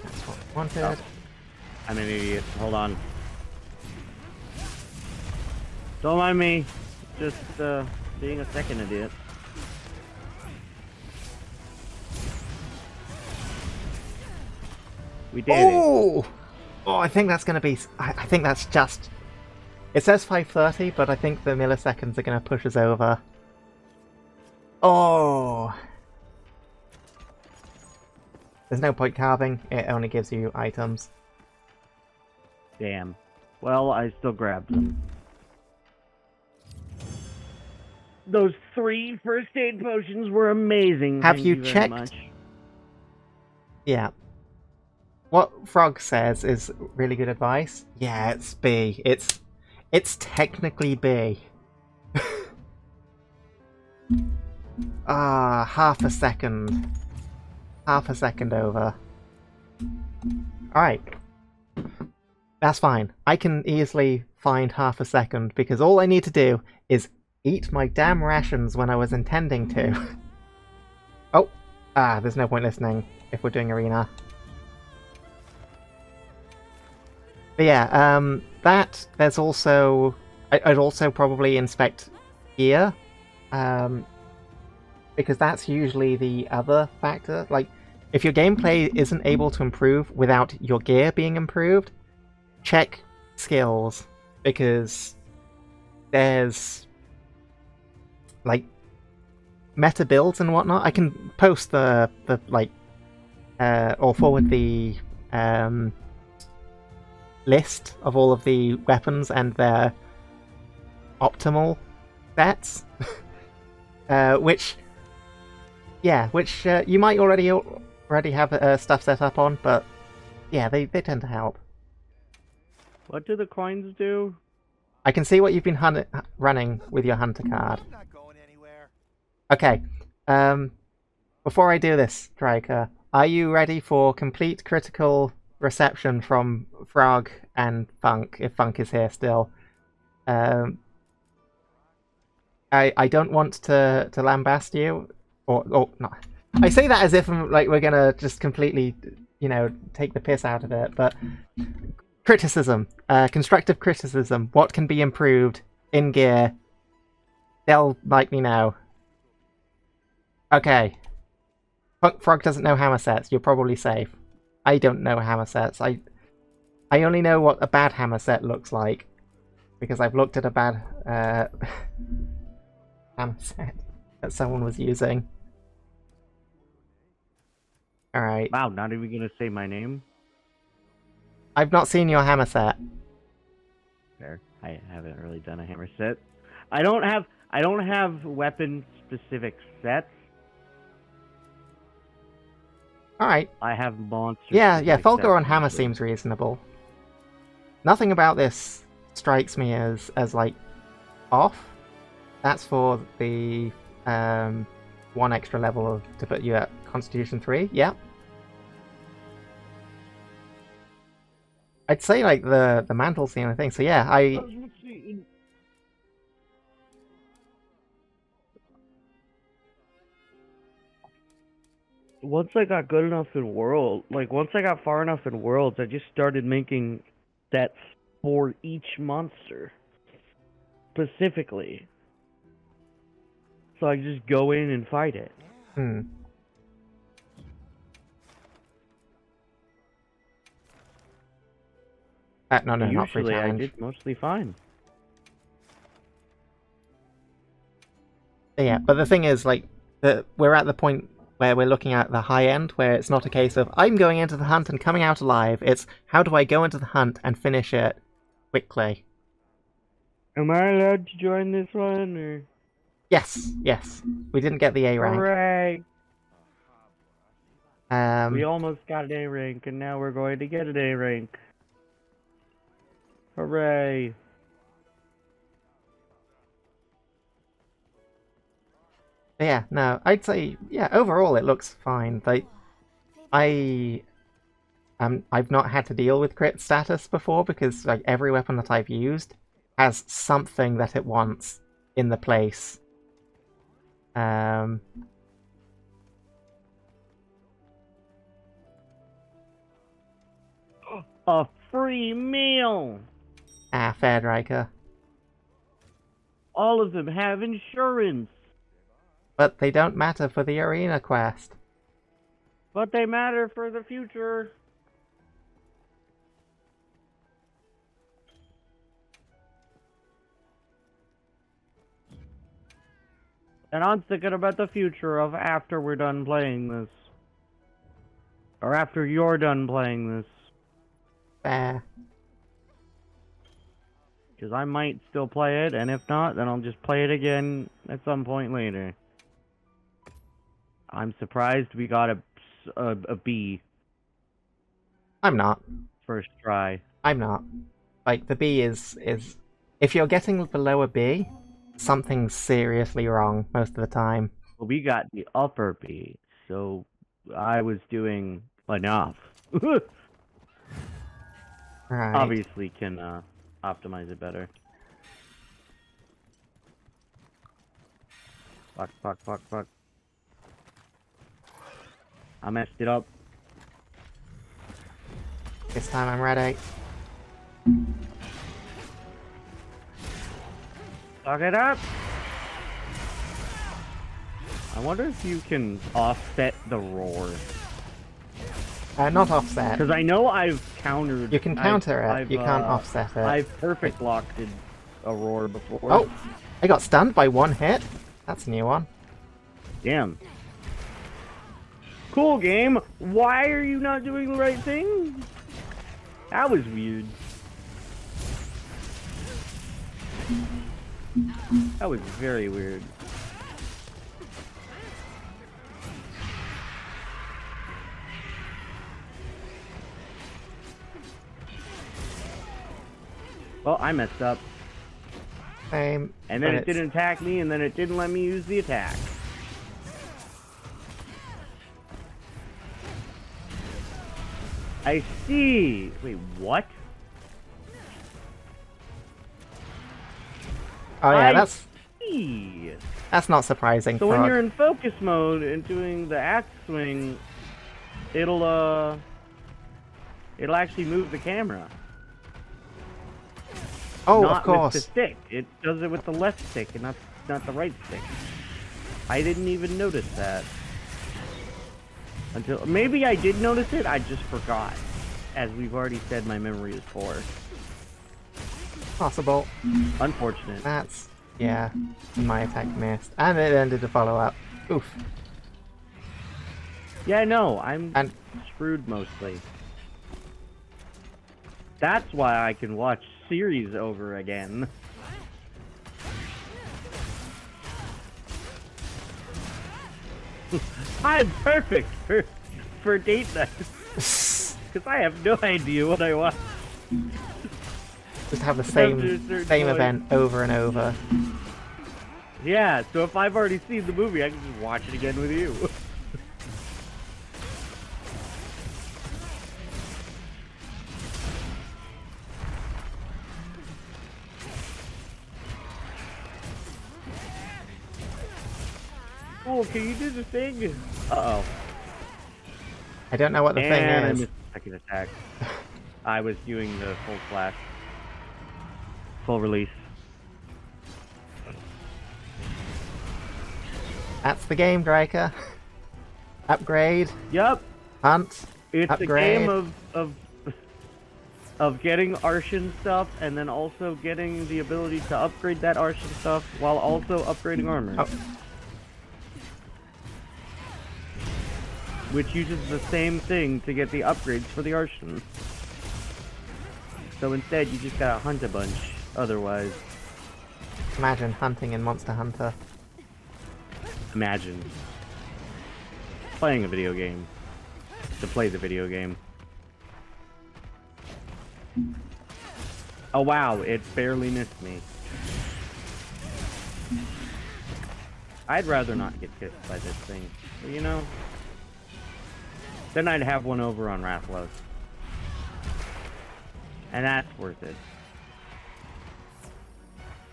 That's what I wanted. Oh. I'm an idiot. Hold on. Don't mind me. Just being a second idiot. We did it. Oh! Oh, I think that's going to be... I think that's just... It says 5:30, but I think the milliseconds are going to push us over. Oh! There's no point carving. It only gives you items. Damn. Well, I still grabbed them. Those 3 first aid potions were amazing. Have Thank you very checked? much. Yeah. What Frog says is really good advice. Yeah, it's B. It's technically B. Half a second. Half a second over. Alright. That's fine. I can easily find half a second because all I need to do is eat my damn rations when I was intending to. Oh! There's no point listening if we're doing arena. But yeah, there's also... I'd also probably inspect gear, because that's usually the other factor. Like, if your gameplay isn't able to improve without your gear being improved, check skills, because there's, like, meta builds and whatnot. I can post or forward the, list of all of the weapons and their optimal sets, which you might already have stuff set up on, but yeah, they tend to help. What do the coins do? I can see what you've been running with your hunter card. I'm not going anywhere. Okay, before I do this, Striker, are you ready for complete critical reception from Frog and Funk, if Funk is here still? I don't want to lambast you, or not. I say that as if like we're gonna just completely, take the piss out of it. But criticism, constructive criticism. What can be improved in gear? They'll like me now. Okay. Frog doesn't know hammer sets. You're probably safe. I don't know hammer sets. I only know what a bad hammer set looks like because I've looked at a bad hammer set that someone was using. Alright. Wow, not even gonna say my name? I've not seen your hammer set. Fair. I haven't really done a hammer set. I don't have weapon specific sets. Alright. I have monsters. Yeah, Fulgur on hammer seems reasonable. Nothing about this strikes me as like off. That's for the one extra level to put you at Constitution 3. Yeah. I'd say like the mantle's the only thing. So yeah, once I got good enough in once I got far enough in Worlds, I just started making sets for each monster specifically. So I just go in and fight it. No, not free Usually I challenge. did mostly fine. Yeah, but the thing is, like, we're at the point where we're looking at the high end, where it's not a case of I'm going into the hunt and coming out alive. It's how do I go into the hunt and finish it quickly. Am I allowed to join this one, or? Yes. We didn't get the A rank. Hooray! We We almost got an A rank, and now we're going to get an A rank. Hooray! Yeah, no, I'd say overall it looks fine. Like, I've not had to deal with crit status before because like every weapon that I've used has something that it wants in the place. A free meal! Fair Driker. All of them have insurance. But they don't matter for the arena quest. But they matter for the future. And I'm thinking about the future of after we're done playing this. Or after you're done playing this. Fair. Because I might still play it, and if not, then I'll just play it again at some point later. I'm surprised we got a B I'm not. first try. I'm not. Like, the B is... If you're getting below a B, something's seriously wrong most of the time. Well, we got the upper B, so I was doing enough. Right. Obviously can optimize it better. Fuck. I messed it up. This time I'm ready. Fuck it up! I wonder if you can offset the roar. Not offset. Because I know I've countered... You can counter it, you can't offset it. I've perfect locked a roar before. Oh! I got stunned by one hit. That's a new one. Damn. Cool game. Why are you not doing the right thing? That was weird. That was very weird. Well, I messed up. Same. And then but it didn't attack me, and then it didn't let me use the attack. I see. Wait, what? Oh yeah, I that's see. that's not surprising. So when Frog. you're in focus mode and doing the axe swing, it'll actually move the camera. Oh, not of course. with the stick. It does it with the left stick and not the right stick. I didn't even notice that. Until maybe I did notice it, I just forgot. As we've already said, my memory is poor. Possible. Unfortunate. That's yeah. My attack missed, and it ended the follow up. Oof. Yeah, no, I'm And screwed mostly. That's why I can watch series over again. I'm perfect for date night. Because I have no idea what I want. just have the to a same certain same point. event over and over. Yeah, so if I've already seen the movie, I can just watch it again with you. Cool, can you do the thing? Uh-oh. I don't know what the And I thing missed is. the second attack. I was doing the full flash. Full release. That's the game, Griker. Upgrade, Yup. hunt, It's upgrade. a game of getting Arshan stuff and then also getting the ability to upgrade that Arshan stuff while also upgrading armor. Oh. Which uses the same thing to get the upgrades for the Arshan. So instead you just gotta hunt a bunch otherwise. Imagine hunting in Monster Hunter. Imagine playing a video game to play the video game. Oh wow, it barely missed me. I'd rather not get hit by this thing, but, you know. Then I'd have one over on Rathlos. And that's worth it.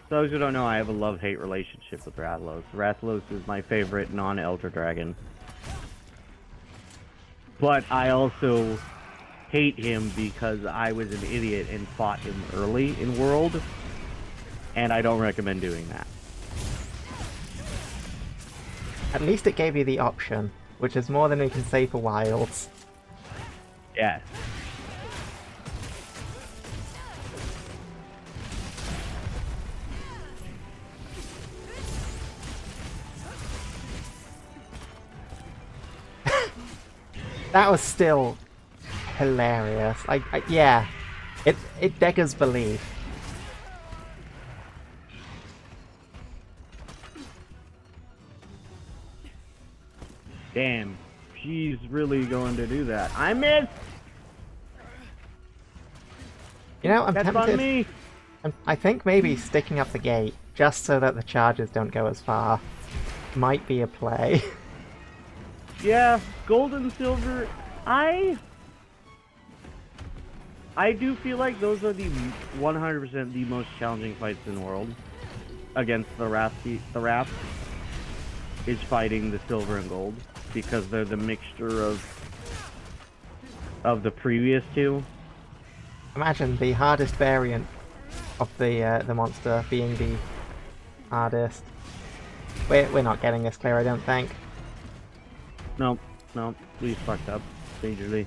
Those who don't know, I have a love-hate relationship with Rathlos. Rathlos is my favorite non-Elder Dragon. But I also hate him because I was an idiot and fought him early in World. And I don't recommend doing that. At least it gave you the option, which is more than we can say for Wilds. Yeah. That was still hilarious. Yeah, it beggars belief. Damn, she's really going to do that. I missed. You know, I'm That's on tempted. me. I think maybe sticking up the gate just so that the charges don't go as far might be a play. Yeah, gold and silver. I do feel like those are the 100% the most challenging fights in the world. Against the Wrath. The Wrath is fighting the silver and gold because they're the mixture of the previous two. Imagine the hardest variant of the monster being the hardest. We're not getting this clear, I don't think. Nope, we fucked up majorly.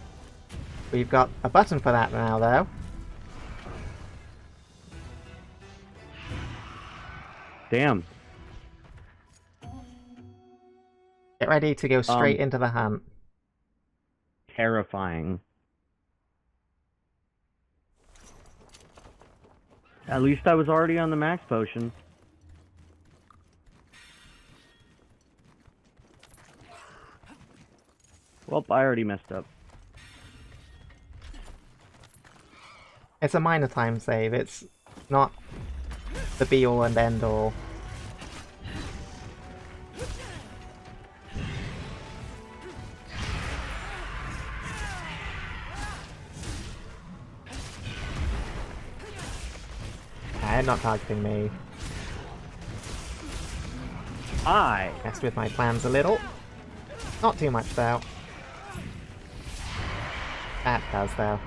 We've got a button for that now, though. Damn. Get ready to go straight into the hunt. Terrifying. At least I was already on the max potion. Well, I already messed up. It's a minor time save, it's not the be-all and end-all. They're not targeting me. I Messed with my plans a little. Not too much, though. That does, though.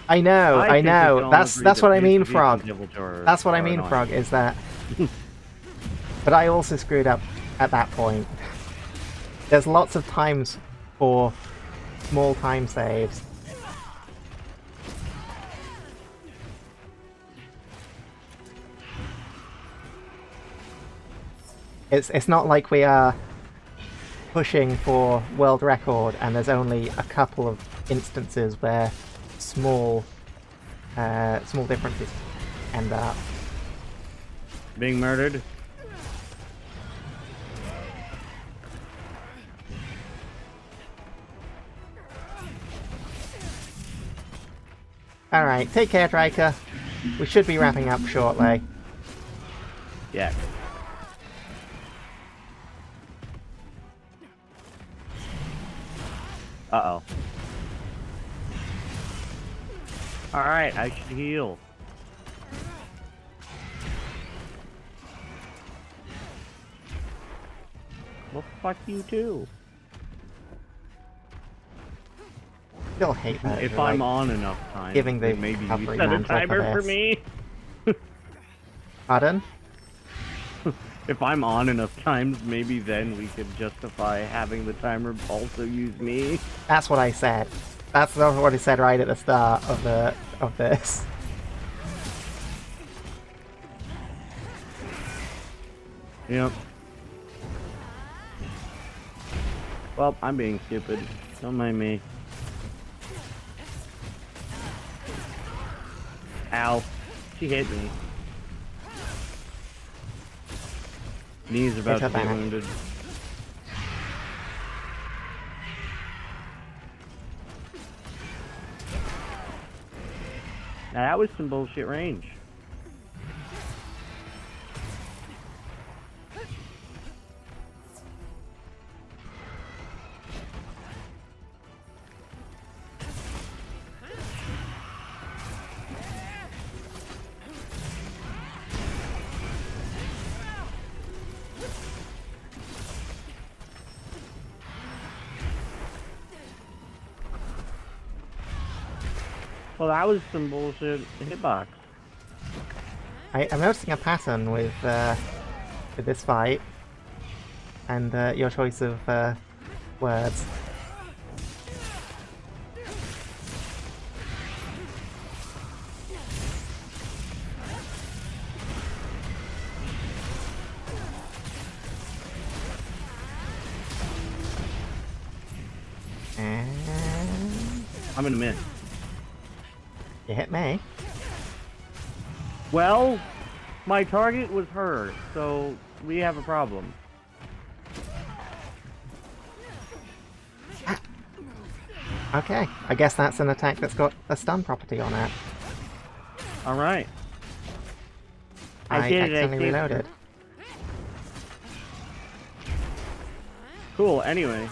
I know. think we can all That's agree that's that what I mean, these Frog. inhibitors That's what I are mean, annoying. Frog. Is that? But I also screwed up at that point. There's lots of times for small time saves. It's not like we are pushing for world record and there's only a couple of instances where small differences end up. Being murdered. Alright, take care, Dryker. We should be wrapping up shortly. Yeah. Uh-oh. Alright, I should heal. Well, fuck you too. Still hate that. If you're, I'm like, on enough time, giving the then maybe you recovery set a mantle for timer for this. me. Pardon? If I'm on enough times, maybe then we could justify having the timer also use me. That's what I said. That's what I said right at the start of this. Yep. Well, I'm being stupid. Don't mind me. Ow. She hit me. Knee's about Hit to her be back. wounded. Now that was some bullshit range. Well, that was some bullshit hitbox. I'm noticing a pattern with with this fight and your choice of words. And I'm gonna miss. you hit me. Well, my target was her, so we have a problem. Okay, I guess that's an attack that's got a stun property on it. Alright. I did it, I accidentally did it. reloaded. Cool, anyway.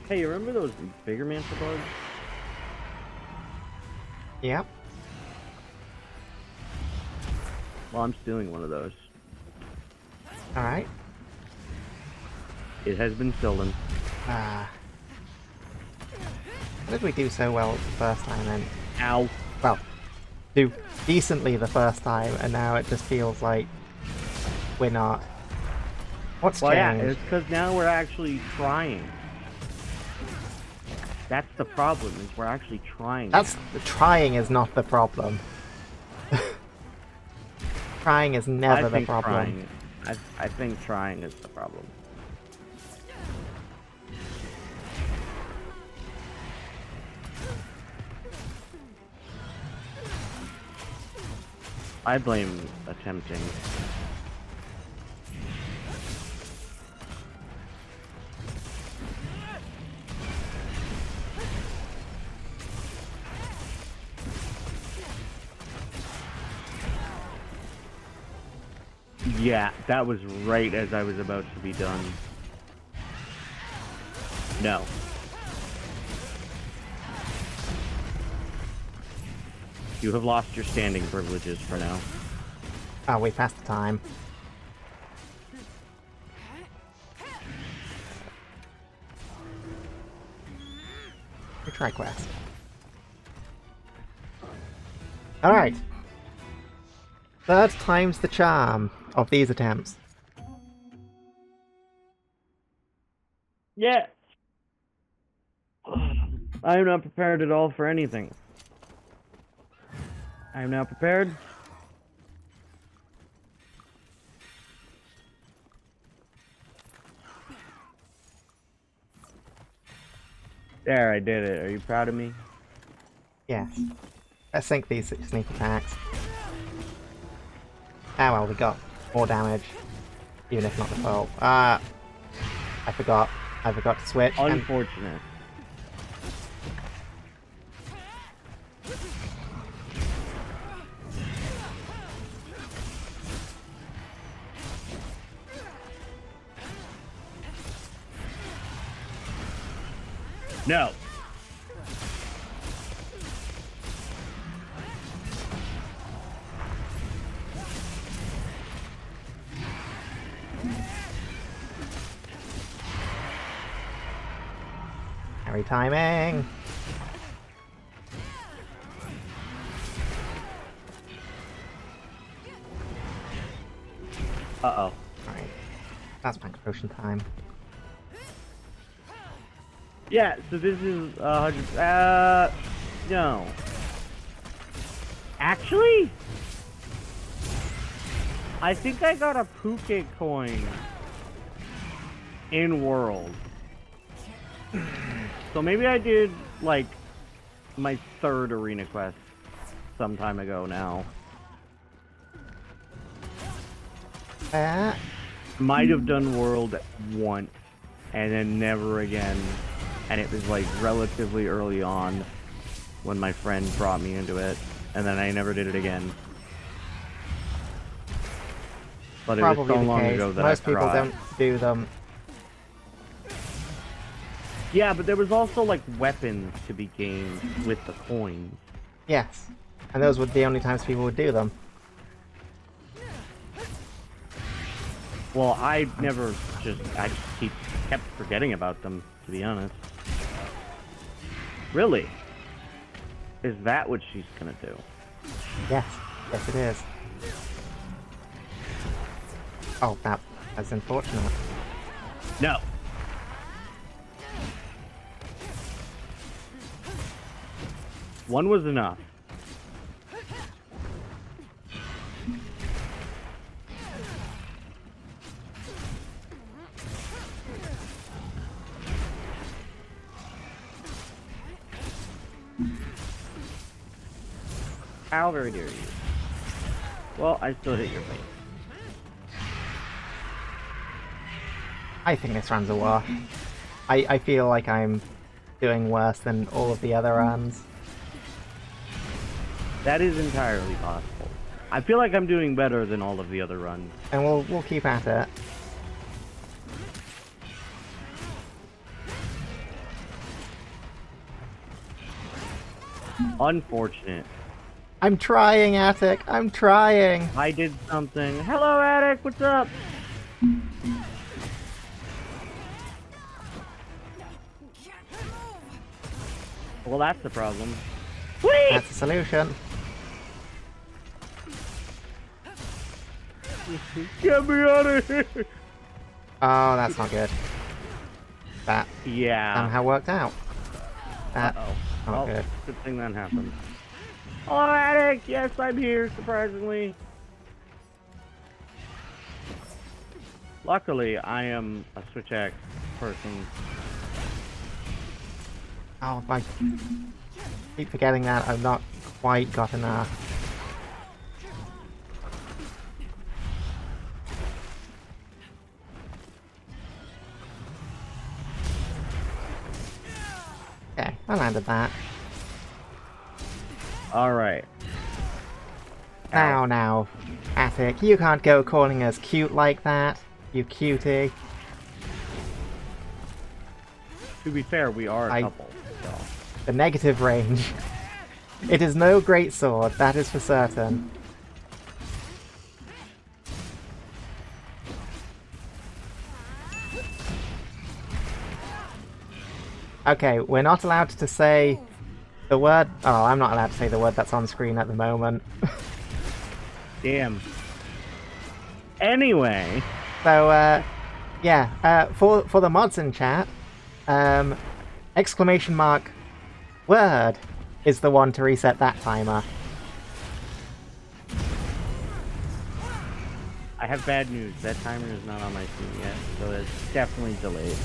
Hey, you remember those bigger mantle bugs? Yep. Well, I'm stealing one of those. Alright. It has been stolen. How did we do so well the first time then? Ow. Well, do decently the first time, and now it just feels like we're not. What's Well, yeah, changed? it's because now we're actually trying. That's the problem, is we're actually trying. That's now. trying is not the problem. Trying is never the problem. Trying, I think trying is the problem. I blame attempting. Yeah, that was right as I was about to be done. No. You have lost your standing privileges for now. Oh, we passed the time. Retry quest. Alright. Third time's the charm of these attempts. Yeah. I am not prepared at all for anything. I am now prepared. There, I did it. Are you proud of me? Yes. Let's sink these sneak attacks. Ah well, we got more damage. Even if not the full. I forgot. I forgot to switch. and- Unfortunate. No. Every timing. Uh-oh. Alright. That's Max Potion time. Yeah, so this is 100. No. Actually, I think I got a Puke coin in World. So maybe I did like my third arena quest some time ago now. Might have done World once and then never again. And it was like relatively early on when my friend brought me into it, and then I never did it again. But it was Probably so the long case. ago that Most I people forgot. don't do them. Yeah, but there was also like weapons to be gained with the coins. Yes. And those were the only times people would do them. Well, I just kept forgetting about them. to be honest. Really? Is that what she's gonna do? Yes. Yes, it is. Oh, that's unfortunate. No. One was enough. How very dare you? Well, I still hit your face. I think this run's a wash. I feel like I'm doing worse than all of the other runs. That is entirely possible. I feel like I'm doing better than all of the other runs. And we'll keep at it. Unfortunate. I'm trying, Attic. I'm trying. I did something. Hello, Attic. What's up? Well, that's the problem. Whee! That's the solution. Get me out of here! Oh, that's not good. That Yeah. somehow worked out. That Uh-oh. not Well, good. good thing that happened. Hello, Attic! Yes, I'm here, surprisingly. Luckily, I am a Switch X person. Oh, I keep forgetting that I've not quite got enough. Okay, I landed that. Alright. Now, Attic, you can't go calling us cute like that, you cutie. To be fair, we are a couple, so. The negative range. It is no great sword, that is for certain. Okay, we're not allowed to say the word. Oh, I'm not allowed to say the word that's on screen at the moment. Damn. Anyway. So, yeah, for the mods in chat, exclamation mark word is the one to reset that timer. I have bad news. That timer is not on my screen yet, so it's definitely delayed.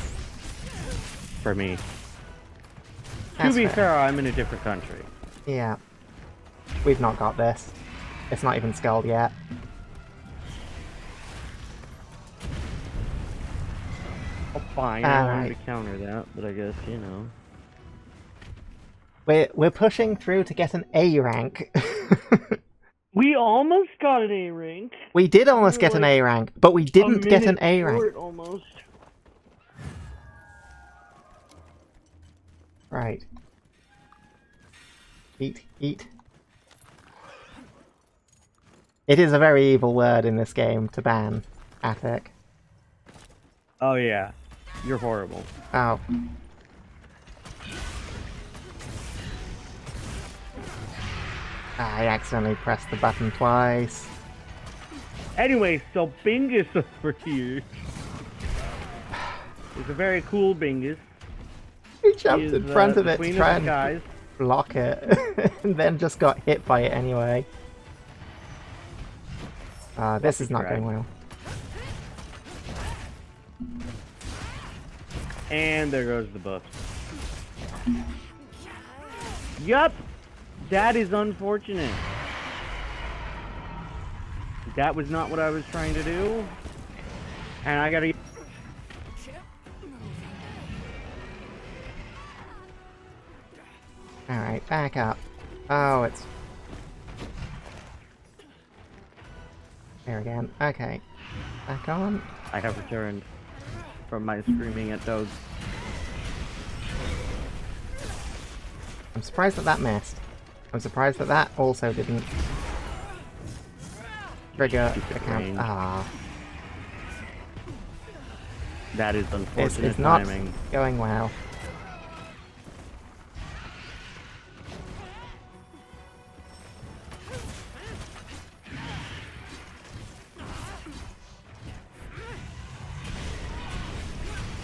For me. That's to be fair. fair, I'm in a different country. Yeah. We've not got this. It's not even skulled yet. Oh, fine, I wanted Alright. to counter that, but I guess, you know. We're pushing through to get an A rank. We almost got an A rank. We did almost We're get an like A rank, but we didn't get an A rank. short, almost. Right. Eat, eat. It is a very evil word in this game to ban, Attic. Oh yeah, you're horrible. Oh. I accidentally pressed the button twice. Anyway, so Bingus over here is a very cool Bingus. He jumped He is, in front of the it to queen try of and skies. block it, and then just got hit by it anyway. This is not Lucky going well. And there goes the buff. Yup! That is unfortunate. That was not what I was trying to do. And I gotta... Alright, back up. Oh, it's... There again. Okay. Back on. I have returned from my screaming at dogs. I'm surprised that that missed. I'm surprised that that also didn't trigger Stupid account. range. Ah. That is unfortunate It's not timing. going well.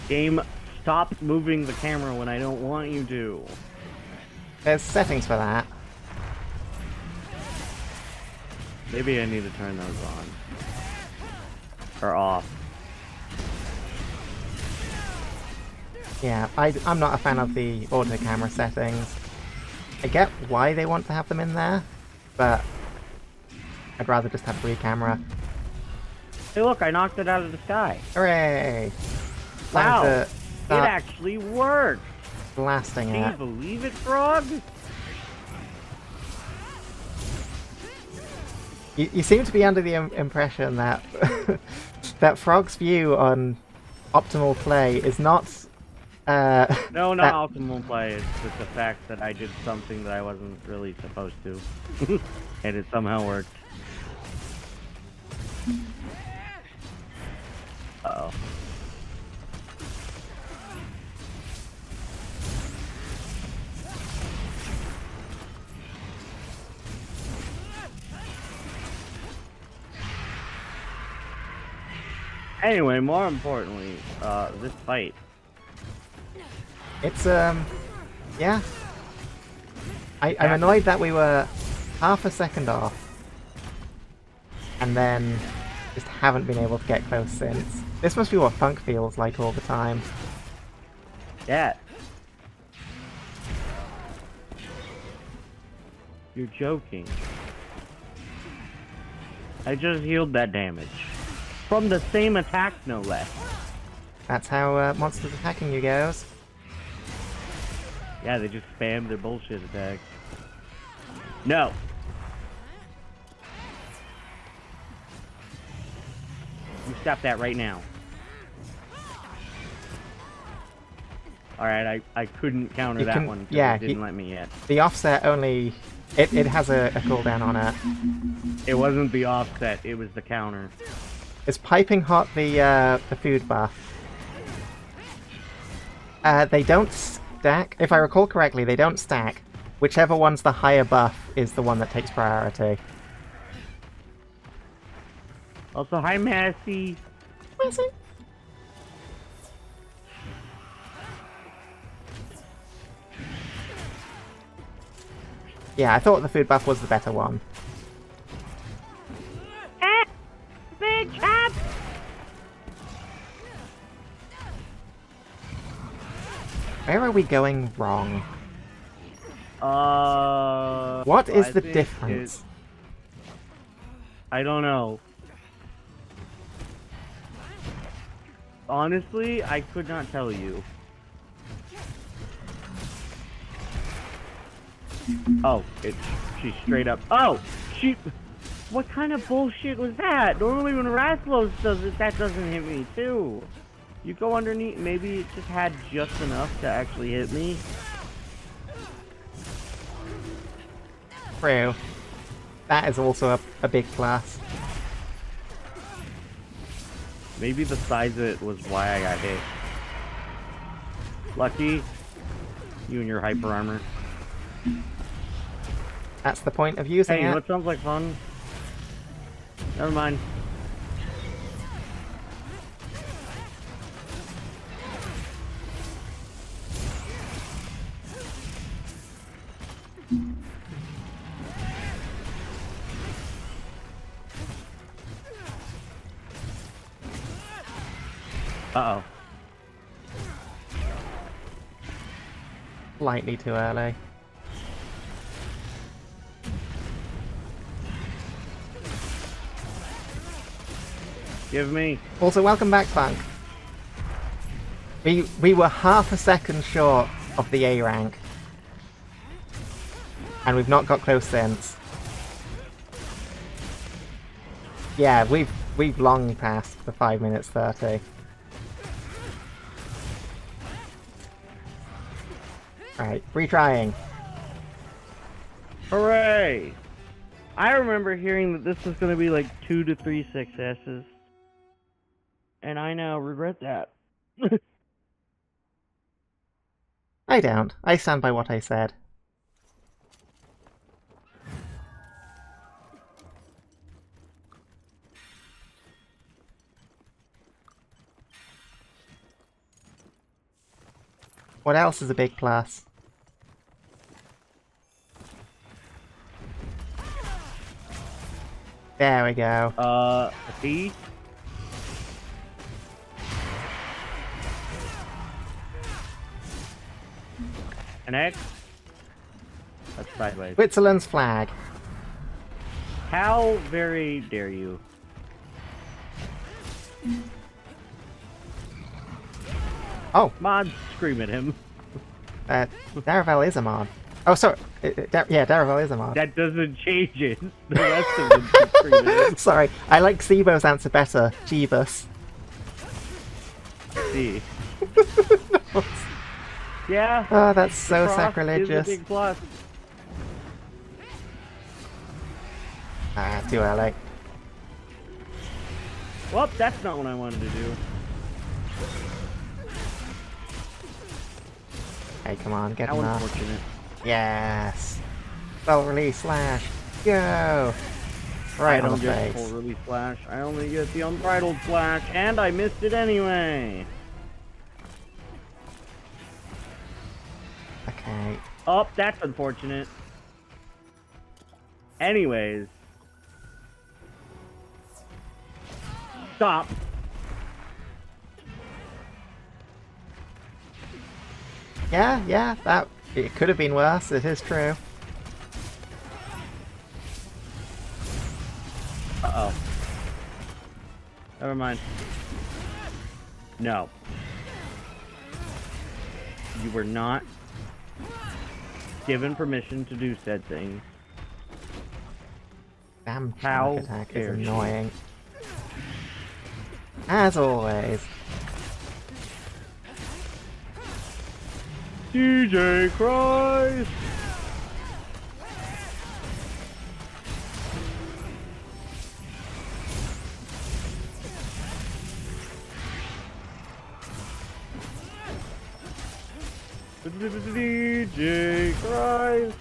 Game, stop moving the camera when I don't want you to. There's settings for that. Maybe I need to turn those on. Or off. Yeah, I'm not a fan of the auto camera settings. I get why they want to have them in there, but I'd rather just have free camera. Hey look, I knocked it out of the sky. Hooray! Wow, Time to it start actually worked. blasting Can you it. believe it, Frog? You seem to be under the impression that that Frog's view on optimal play is not No, not that- optimal play. It's just the fact that I did something that I wasn't really supposed to. And it somehow worked. Uh-oh. Anyway, more importantly, this fight. It's yeah. I'm annoyed that we were half a second off, and then just haven't been able to get close since. This must be what Funk feels like all the time. Yeah. You're joking. I just healed that damage. From the same attack, no less. That's how monsters attacking you goes. Yeah, they just spam their bullshit attacks. No! You stop that right now. Alright, I couldn't counter You that can- one because yeah, it didn't let me yet. The offset only it has a cooldown on it. It wasn't the offset, it was the counter. Is piping hot the food buff? They don't stack. If I recall correctly, they don't stack. Whichever one's the higher buff is the one that takes priority. Also, hi Massey. Yeah, I thought the food buff was the better one. Big chap! Where are we going wrong? What I is the think difference? I don't know. Honestly, I could not tell you. Oh, she's straight up. Oh, she. What kind of bullshit was that? Normally when Raslos does it, that doesn't hit me too. You go underneath. Maybe it just had just enough to actually hit me. True. That is also a big plus. Maybe the size of it was why I got hit. Lucky, you and your hyper armor. That's the point of using Hey, it. what sounds like fun? Never mind. Uh-oh. Slightly too early. Give me. Also, welcome back, Funk. We were half a second short of the A rank. And we've not got close since. Yeah, we've long passed the 5 minutes 30. Right, retrying. Hooray! I remember hearing that this was going to be like 2 to 3 successes. And I now regret that. I don't. I stand by what I said. What else is a big plus? There we go. A C? An X? That's sideways. Switzerland's flag. How very dare you? Oh, Mod, scream at him. Daravel is a mod. Oh, sorry. Yeah, Daravel is a mod. That doesn't change it. The rest of them can scream at him. Sorry, I like Sibo's answer better. Jeebus. C. Yeah. Oh, that's so Cross sacrilegious. Is a big plus. Ah, too early. Well, that's not what I wanted to do. Hey, come on, get How him up. unfortunate. Yes. Spell release slash. Go. Right I on don't the get face. full release flash. I only get the unbridled flash, and I missed it anyway. Okay. Oh, that's unfortunate. Anyways. Stop. Yeah, that it could have been worse. It is true. Uh-oh. Never mind. No. You were not given permission to do said thing. Damn How shark attack is dare she. annoying. As always. DJ Christ! DJ Christ!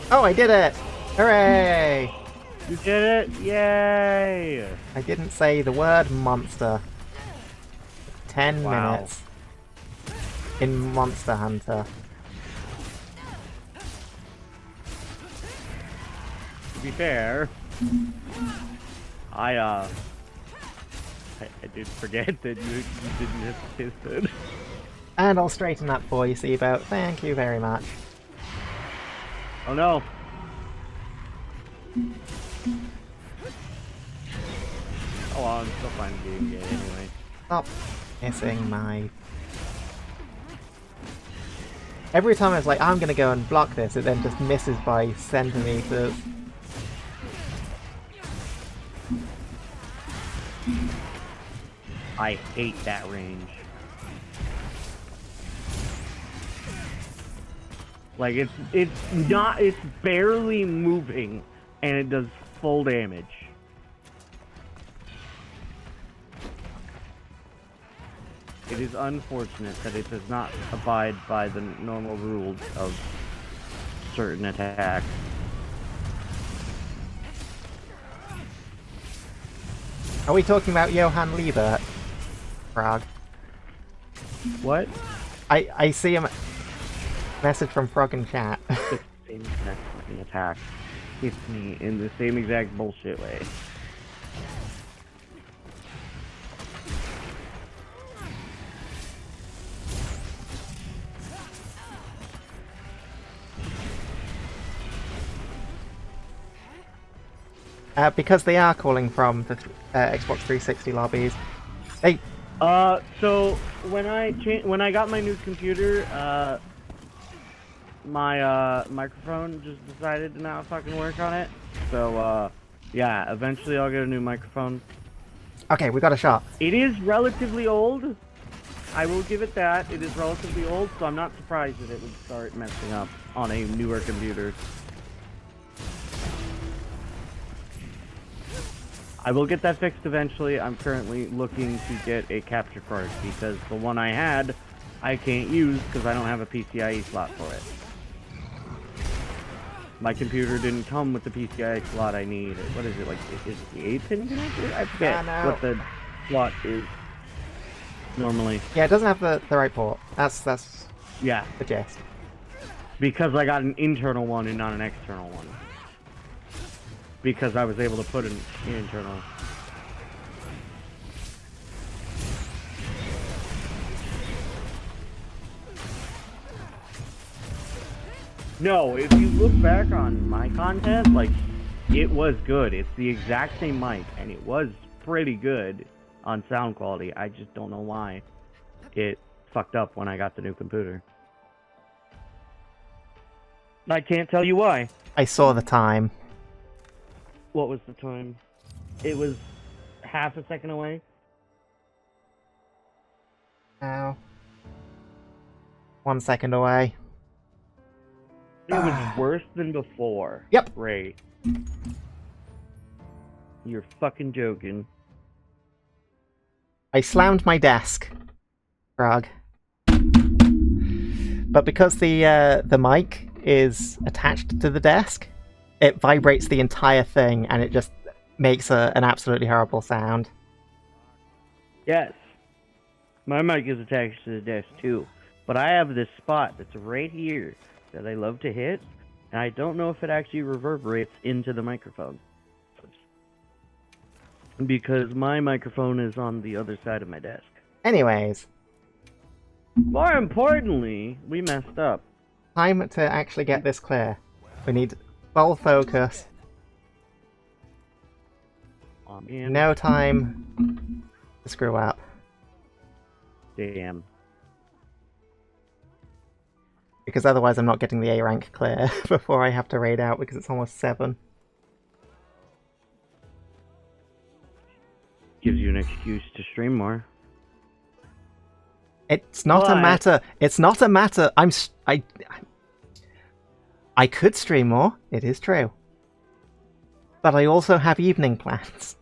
Oh, I did it! Hooray! You did it! Yay! I didn't say the word monster. 10 Wow. minutes. In Monster Hunter. To be fair, I did forget that you didn't have to kiss it. And I'll straighten that for you, Seaboat. Thank you very much. Oh no! Oh well, I'm still fine to do it anyway. Stop missing my... Every time I was like, I'm gonna go and block this, it then just misses by centimeters. I hate that range. Like it's barely moving and it does full damage. It is unfortunate that it does not abide by the normal rules of certain attacks. Are we talking about Johann Liebert? Frog. What? I see a message from Frog in chat. The same exact fucking attack hits me in the same exact bullshit way. Because they are calling from the Xbox 360 lobbies. Hey, So when I got my new computer, my microphone just decided to not fucking work on it. So yeah, eventually I'll get a new microphone. okay, we got a shot. It is relatively old. I will give it that. It is relatively old, so I'm not surprised that it would start messing up on a newer computer. I will get that fixed eventually. I'm currently looking to get a capture card because the one I had, I can't use because I don't have a PCIe slot for it. My computer didn't come with the PCIe slot I need. What is it, like, is it the 8-pin connector? I forget what the slot is normally. Yeah, it doesn't have the right port. That's Yeah, the gist. because I got an internal one and not an external one. Because I was able to put an internal. No, if you look back on my content, like, it was good. It's the exact same mic, and it was pretty good on sound quality. I just don't know why it fucked up when I got the new computer. I can't tell you why. I saw the time. What was the time? It was half a second away. Now. 1 second away. It was worse than before. Yep. Great. You're fucking joking. I slammed my desk, Frog. But because the mic is attached to the desk, it vibrates the entire thing, and it just makes an absolutely horrible sound. Yes. My mic is attached to the desk too. But I have this spot that's right here that I love to hit, and I don't know if it actually reverberates into the microphone. Because my microphone is on the other side of my desk. Anyways. More importantly, we messed up. Time to actually get this clear. We need full focus. Oh, man. No time to screw up. Damn. Because otherwise I'm not getting the A rank clear before I have to raid out because it's almost 7. Gives you an excuse to stream more. It's not a matter. It's not a matter. I could stream more. It is true. But I also have evening plans.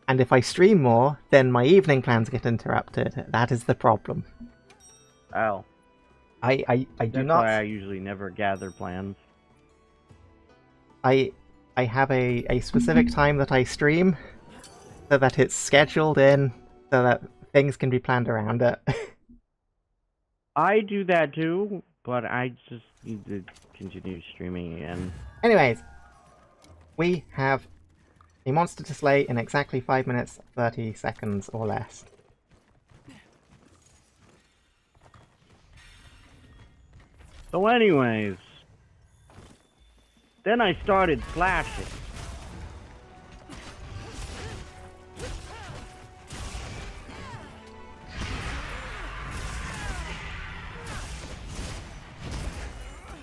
And if I stream more, then my evening plans get interrupted. That is the problem. Oh. I do That's not. why I usually never gather plans. I have a specific time that I stream, so that it's scheduled in, so that things can be planned around it. I do that too, but I just need to continue streaming again. Anyways, we have a monster to slay in exactly 5 minutes, 30 seconds or less. So anyways, then I started slashing.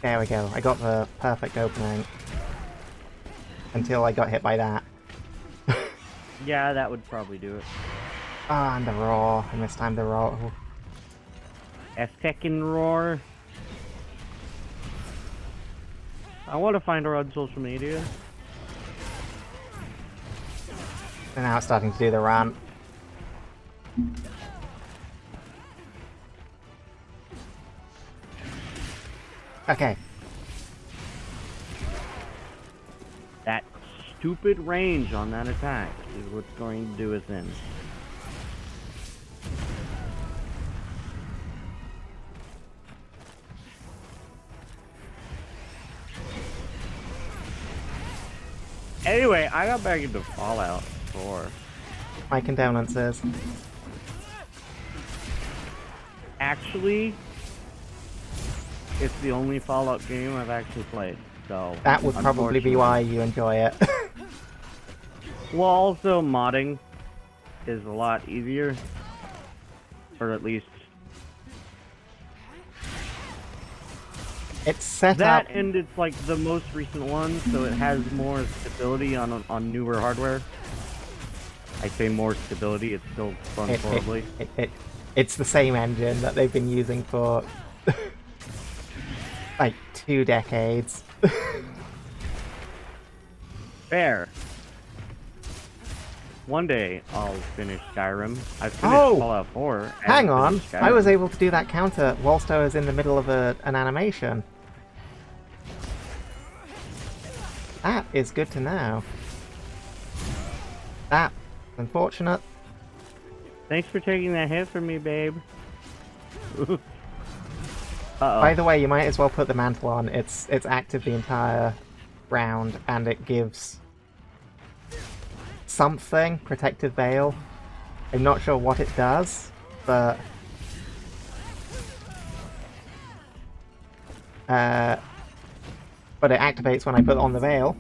There we go, I got the perfect opening. Until I got hit by that. Yeah, that would probably do it. Ah, and the roar. I mistimed the roar. A second roar. I want to find her on social media. And now it's starting to do the run. Okay. That stupid range on that attack is what's going to do us in. Anyway, I got back into Fallout 4. My condolences. Actually, it's the only Fallout game I've actually played, so... That would probably be why you enjoy it. Well, also, modding is a lot easier. Or at least... It's set that, up... and it's like the most recent one, so it has more stability on newer hardware. I say more stability, it still runs horribly. It's the same engine that they've been using for... like 2 decades. Fair. One day I'll finish Skyrim. I've finished Oh! Fallout 4. and Hang on, finished I was Skyrim. able to do that counter whilst I was in the middle of an animation. That is good to know. That's unfortunate. Thanks for taking that hit from me, babe. Uh-oh. By the way, you might as well put the mantle on. It's active the entire round, and it gives something, protective veil. I'm not sure what it does, but it activates when I put on the veil.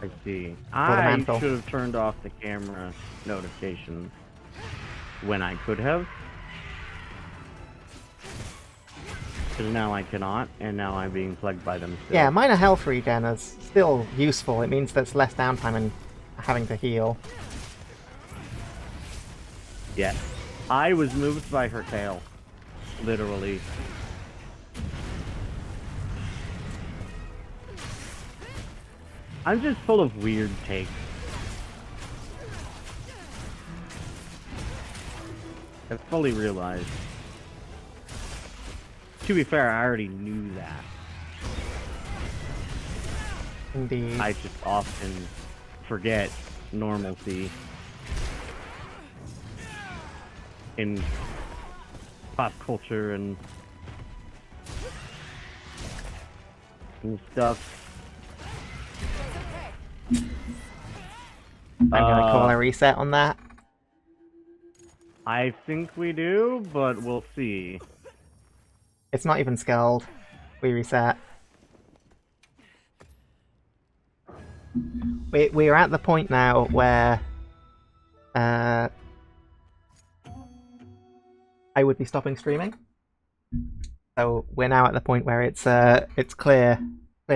I see. the I mantle. should have turned off the camera notifications when I could have. Because now I cannot, and now I'm being plagued by them still. Yeah, minor health regen is still useful. It means there's less downtime and having to heal. Yes. I was moved by her tail. Literally. I'm just full of weird takes. I fully realized. To be fair, I already knew that. Indeed. I just often forget normalcy in pop culture and stuff. I'm gonna call a reset on that. I think we do, but we'll see. It's not even skulled. We reset. We're at the point now where I would be stopping streaming. So we're now at the point where it's clear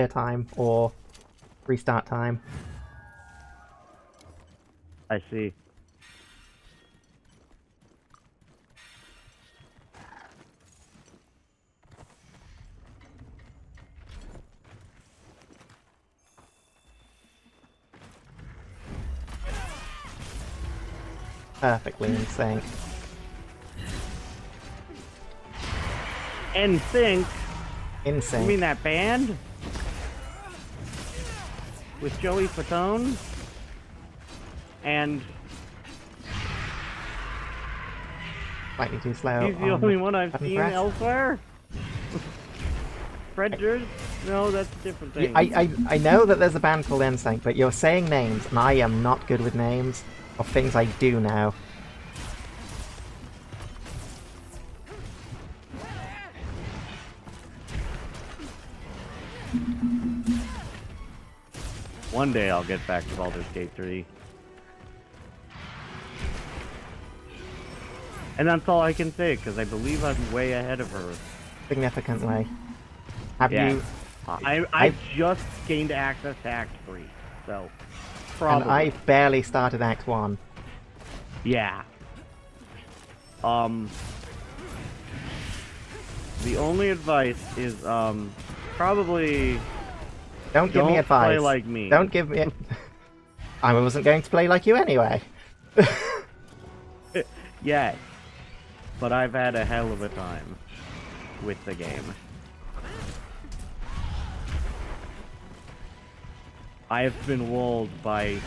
time or restart time. I see. Perfectly in sync. And think. In You sync. mean that band? With Joey Fatone? And Slightly too slow. he's the only one I've button seen press. elsewhere? Fred Durst? No, that's a different thing. I know that there's a band called NSYNC, but you're saying names, and I am not good with names of things I do know. One day I'll get back to Baldur's Gate 3. And that's all I can say, because I believe I'm way ahead of her. Significantly. Have Yeah. you? I've just gained access to Act 3, so And probably. I barely started Act 1. Yeah. The only advice is, probably Don't give me don't advice. play like me. Don't give me. I wasn't going to play like you anyway. Yes. But I've had a hell of a time with the game. I have been walled by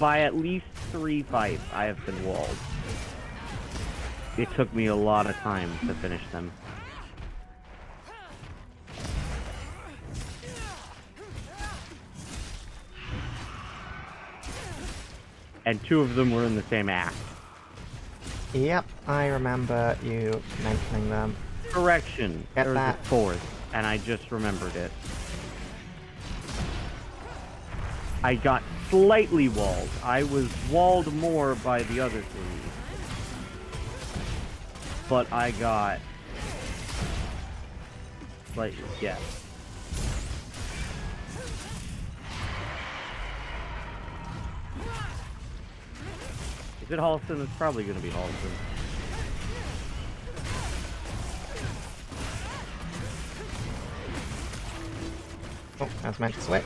at least 3 fights I have been walled. It took me a lot of time to finish them. And 2 of them were in the same act. Yep, I remember you mentioning them. Correction. Get There was that. a 4th, and I just remembered it. I got slightly walled. I was walled more by the other 3. But I got slightly, yeah. Is it Halston? It's probably going to be Halston. I was meant to switch.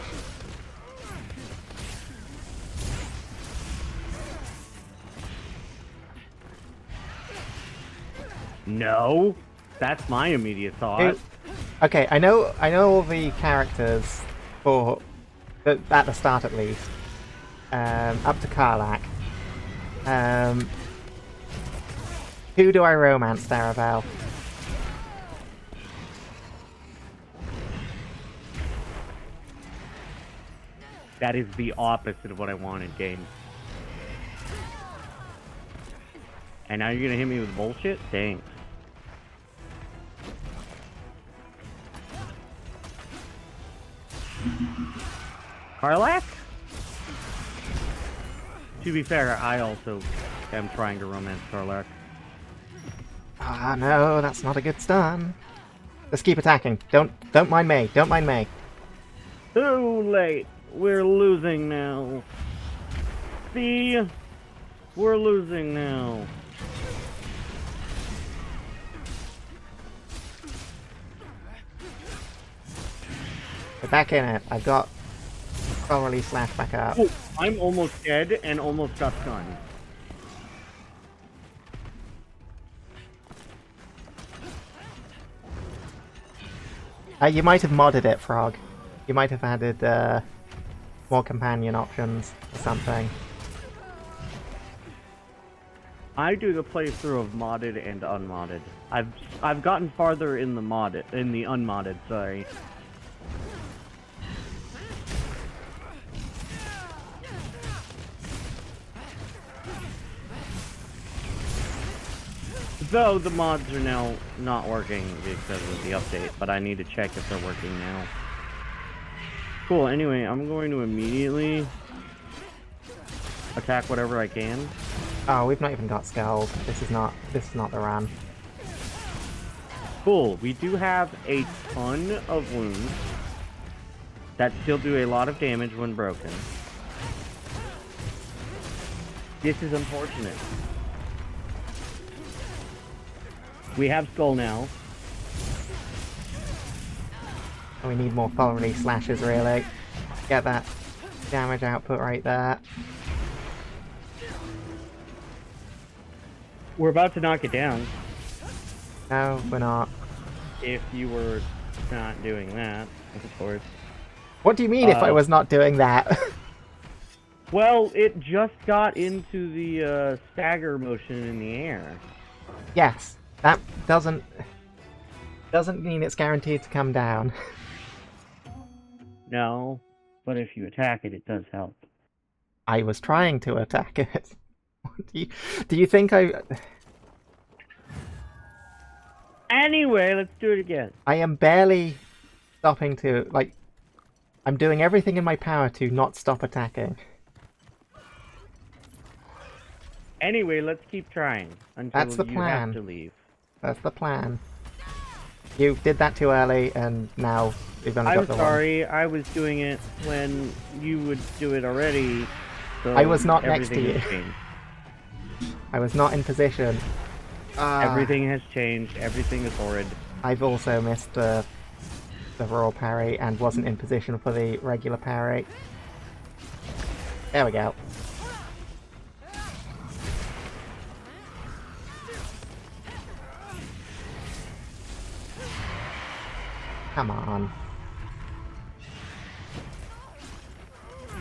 No, that's my immediate thought. Okay, I know all the characters for at the start at least. Up to Karlak. Who do I romance, Daravel? That is the opposite of what I wanted, game. And now you're gonna hit me with bullshit? Thanks. Karlak? To be fair, I also am trying to romance Karlak. Ah, no, that's not a good start. Let's keep attacking. Don't mind me. Don't mind me. Too late. We're losing now. See? We're losing now. We're back in it. I've got thoroughly slash back up. Oh, I'm almost dead and almost got stunned. You might have modded it, Frog. You might have added more companion options or something. I do the playthrough of modded and unmodded. I've gotten farther in the unmodded, sorry. Though the mods are now not working because of the update, but I need to check if they're working now. Cool, anyway, I'm going to immediately attack whatever I can. Oh, we've not even got skulls. This is not the run. Cool, we do have a ton of wounds that still do a lot of damage when broken. This is unfortunate. We have skull now. We need more thoroughly slashes, really. Get that damage output right there. We're about to knock it down. No, we're not. If you were not doing that, of course. What do you mean if I was not doing that? Well, it just got into the stagger motion in the air. Yes, that doesn't mean it's guaranteed to come down. No, but if you attack it, it does help. I was trying to attack it. Do you think I... Anyway, let's do it again. I am barely stopping to, like... I'm doing everything in my power to not stop attacking. Anyway, let's keep trying until That's the plan. have to leave. That's the plan. You did that too early, and now we've only got the one. I'm sorry, I was doing it when you would do it already. So I was not next to everything you. has changed. I was not in position. Everything has changed. Everything is horrid. I've also missed the raw parry and wasn't in position for the regular parry. There we go. Come on.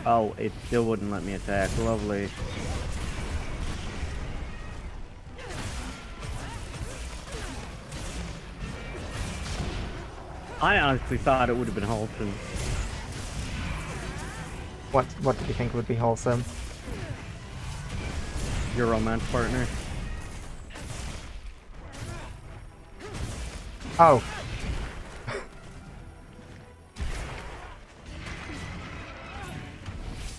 Oh, it still wouldn't let me attack. Lovely. I honestly thought it would have been wholesome. What did you think would be wholesome? Your romance partner. Oh.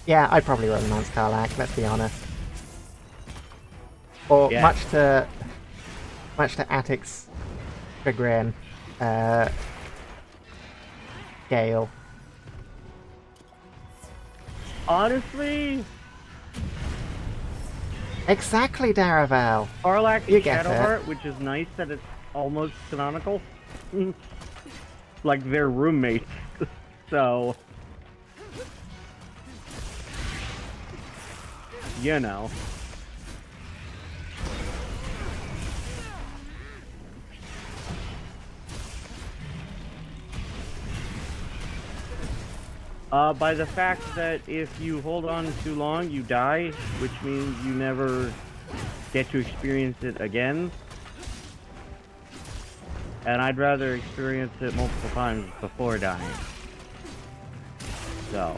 Yeah, I'd probably romance Karlak, let's be honest. Or Yeah. much to Attic's chagrin, Gale. Honestly, Exactly, Daravel. Karlak You and get it. Shadowheart, which is nice that it's almost canonical. Like they're roommates. So you know. By the fact that if you hold on too long, you die, which means you never get to experience it again. And I'd rather experience it multiple times before dying. So.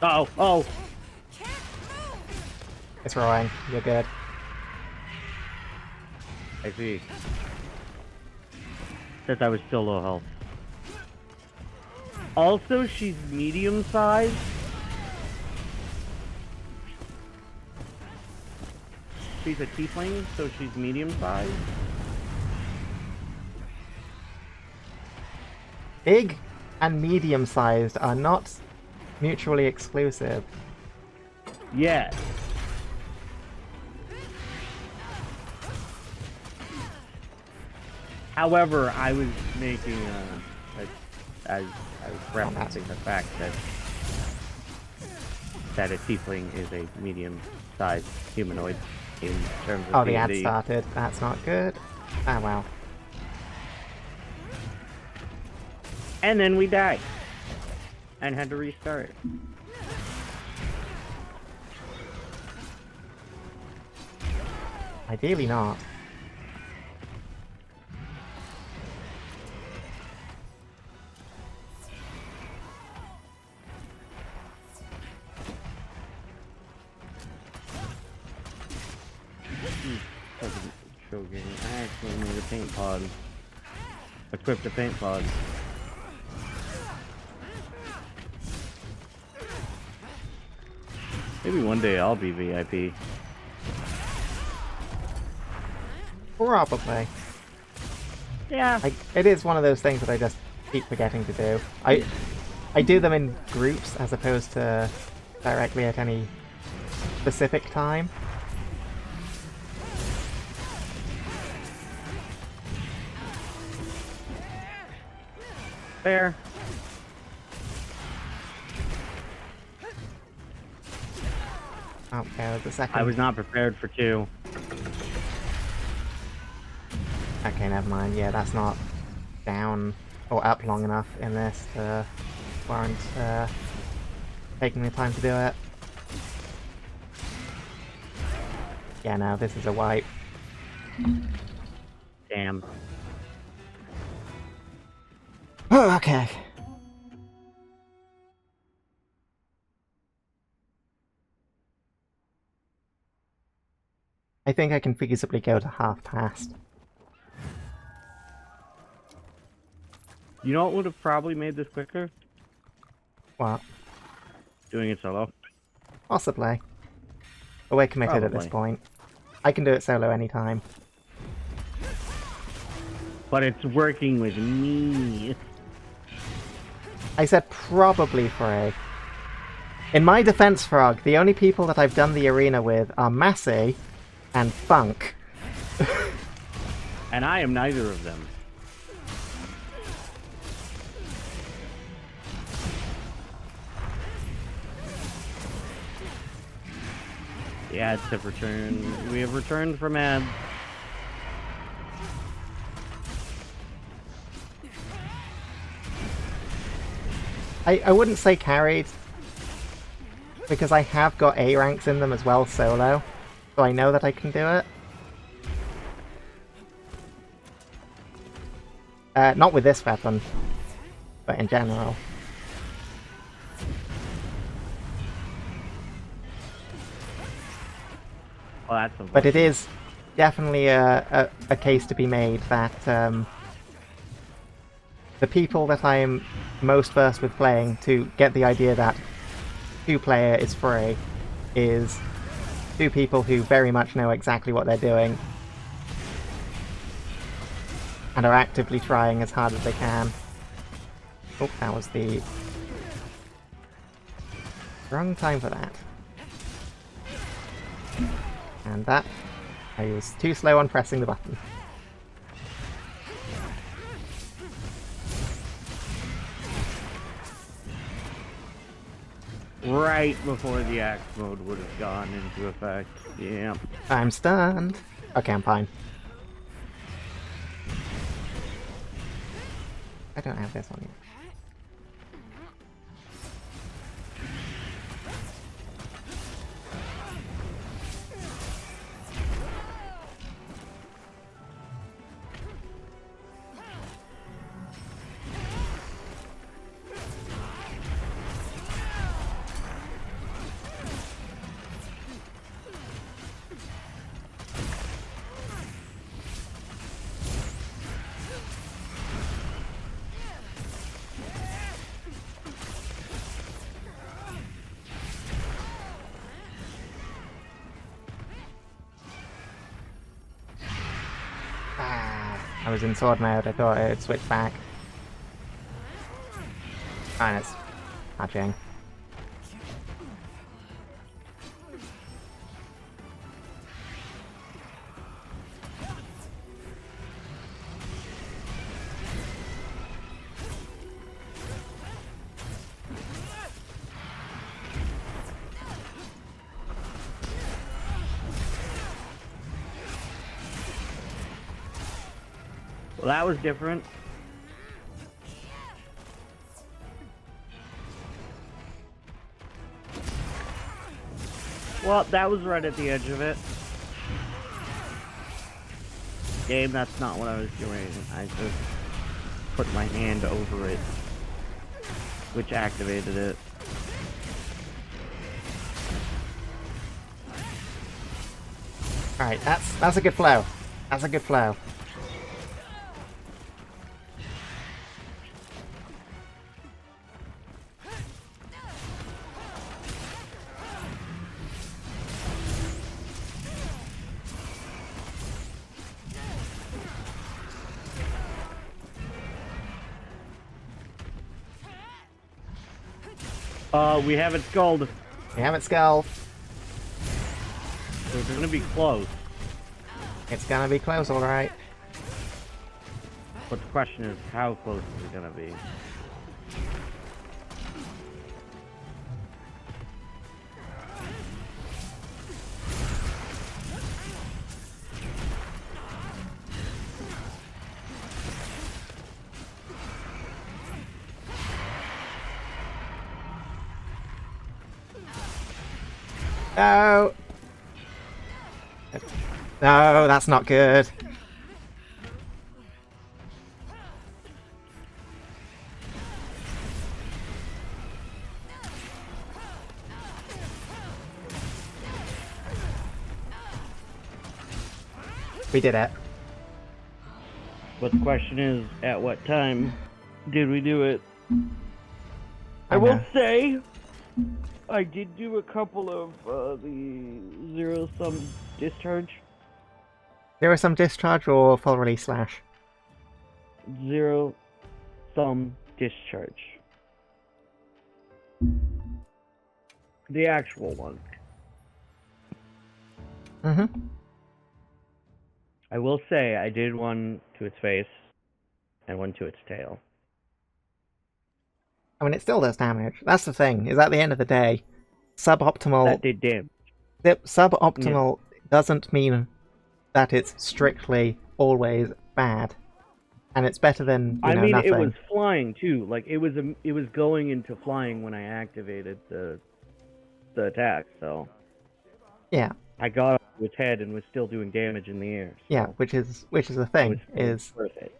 Uh-oh, oh! It's rolling. You're good. I see. Since I was still low health. Also, she's medium-sized. She's a tiefling, so she's medium-sized. Big and medium-sized are not mutually exclusive. Yeah. However, I was making I was referencing the fact that a tiefling is a medium-sized humanoid in terms of Oh, the ad D&D. started. That's not good. Ah, well. And then we died. And had to restart. Ideally not. I actually made a paint pod. Equipped a paint pod. Maybe one day I'll be VIP. Probably. Yeah. It is one of those things that I just keep forgetting to do. I do them in groups as opposed to directly at any specific time. Fair. Oh, there's the second. I was not prepared for two. Okay, never mind. Yeah, that's not down or up long enough in this to warrant taking the time to do it. Yeah, no, this is a wipe. Damn. Oh, okay. I think I can feasibly go to half past. You know what would have probably made this quicker? What? Doing it solo. Possibly. But we're committed at this Probably. point. I can do it solo anytime. But it's working with me. I said probably free. In my defense, Frog, the only people that I've done the arena with are Massey and Funk. And I am neither of them. The ads have returned. We have returned from ads. I wouldn't say carried, because I have got A ranks in them as well solo, so I know that I can do it. Not with this weapon, but in general. Well, that's But it is definitely a case to be made that the people that I am most versed with playing to get the idea that two-player is free is two people who very much know exactly what they're doing and are actively trying as hard as they can. Oh, that was the wrong time for that. And that I was too slow on pressing the button. Right before the axe mode would have gone into effect. Yeah. I'm stunned. Okay, I'm fine. I don't have this on yet. I was in sword mode, I thought it would switch back. Fine, it's hatching. Well, that was different. Well, that was right at the edge of it. Game, that's not what I was doing. I just put my hand over it, which activated it. Alright, that's a good flow. That's a good flow. We haven't skulled. We haven't skull. So it's gonna be close. It's gonna be close, alright. But the question is, how close is it gonna be? No! No, that's not good. We did it. But the question is, at what time did we do it? I know. will say, I did do a couple of the zero-sum discharge. Zero-sum discharge or full release slash? Zero-sum discharge. The actual one. Mm-hmm. I will say, I did one to its face and one to its tail. I mean, it still does damage. That's the thing, is at the end of the day, suboptimal... That did damage. Suboptimal doesn't mean that it's strictly always bad. And it's better than, I mean, nothing. it was flying too. Like it was going into flying when I activated the attack. So yeah, I got up to its head and was still doing damage in the air. So yeah, which is the thing it was worth it.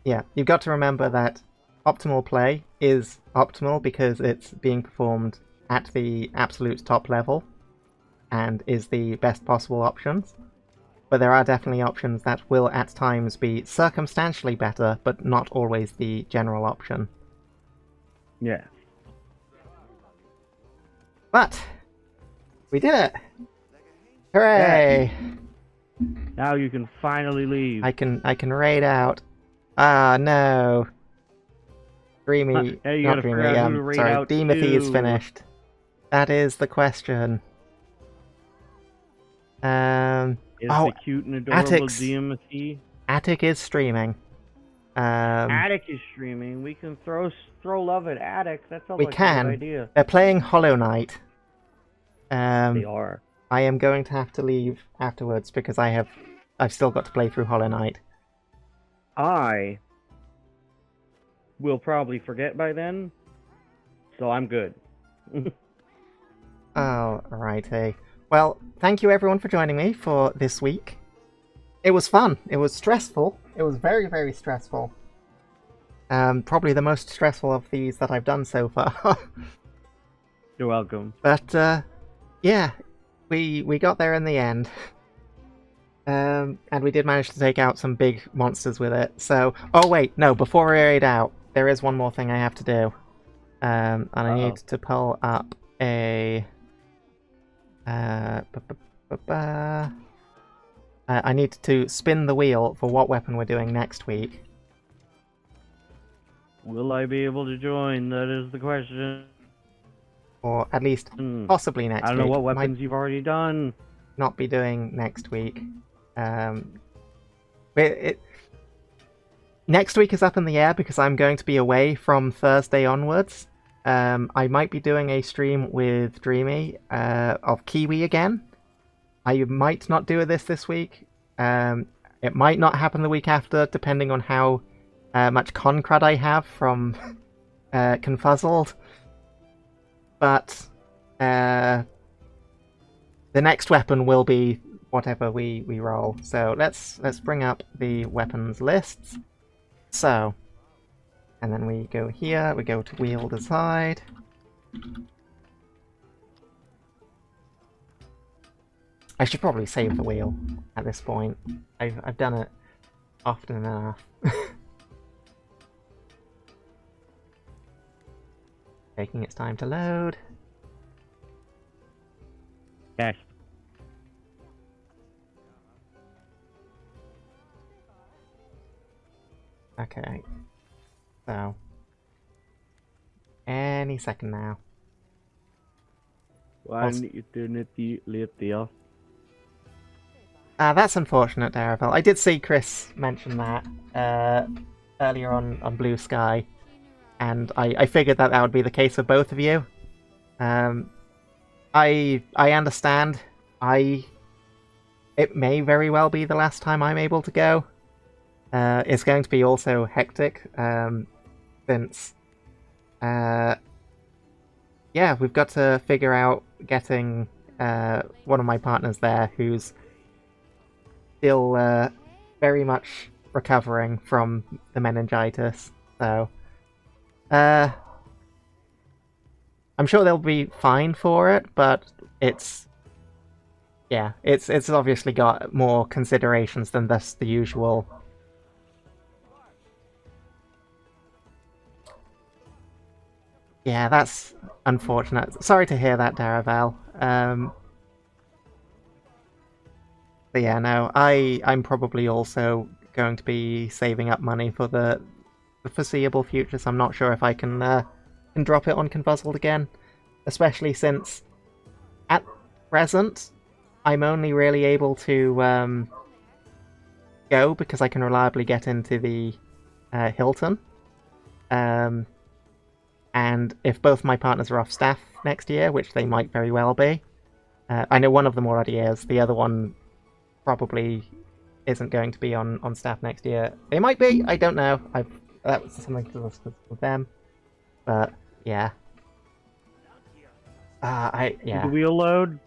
Yeah, you've got to remember that optimal play is optimal because it's being performed at the absolute top level and is the best possible options. But there are definitely options that will at times be circumstantially better, but not always the general option. Yeah. But we did it! Hooray! Yeah. Now you can finally leave. I can raid out. Ah, no. Dreamy, Hey, you not gotta Dreamy, figure out who to raid sorry, out Demathy is to. finished. That is the question. Yeah, Is Oh, the cute and adorable Attic's- DMC? Attic is streaming. Attic is streaming. We can throw love at Attic. That sounds We like a can. good idea. They're playing Hollow Knight. They are. I am going to have to leave afterwards because I've still got to play through Hollow Knight. I will probably forget by then, so I'm good. Oh, righty. Well, thank you everyone for joining me for this week. It was fun. It was stressful. It was very, very stressful. Probably the most stressful of these that I've done so far. You're welcome. But, yeah, we got there in the end. And we did manage to take out some big monsters with it. So, oh wait, no, before we raid out, there is one more thing I have to do. And I need to pull up a... I need to spin the wheel for what weapon we're doing next week. Will I be able to join? That is the question. Or at least possibly next week. I don't know what weapons you've already done. Not be doing next week. Next week is up in the air because I'm going to be away from Thursday onwards. I might be doing a stream with Dreamy of Kiwi again. I might not do this week. It might not happen the week after, depending on how much con crud I have from Confuzzled. But the next weapon will be whatever we roll. So let's bring up the weapons lists. So, and then we go here, we go to wheel decide. I should probably save the wheel at this point. I've done it often enough. Taking its time to load. Yes. Okay. So. Any second now. Why didn't you leave the That's unfortunate, Daravel. I did see Chris mention that earlier on Blue Sky, and I figured that would be the case for both of you. I understand. It may very well be the last time I'm able to go. It's going to be also hectic, since yeah, we've got to figure out getting one of my partners there who's still very much recovering from the meningitis. So I'm sure they'll be fine for it, but it's obviously got more considerations than just the usual. Yeah, that's unfortunate. Sorry to hear that, Daravel. But yeah, no, I'm probably also going to be saving up money for the foreseeable future, so I'm not sure if I can drop it on Confuzzled again. Especially since, at present, I'm only really able to go because I can reliably get into the Hilton. And if both my partners are off staff next year, which they might very well be, I know one of them already is, the other one probably isn't going to be on staff next year. They might be, I don't know. That was something to discuss with them. But yeah. Did the wheel load?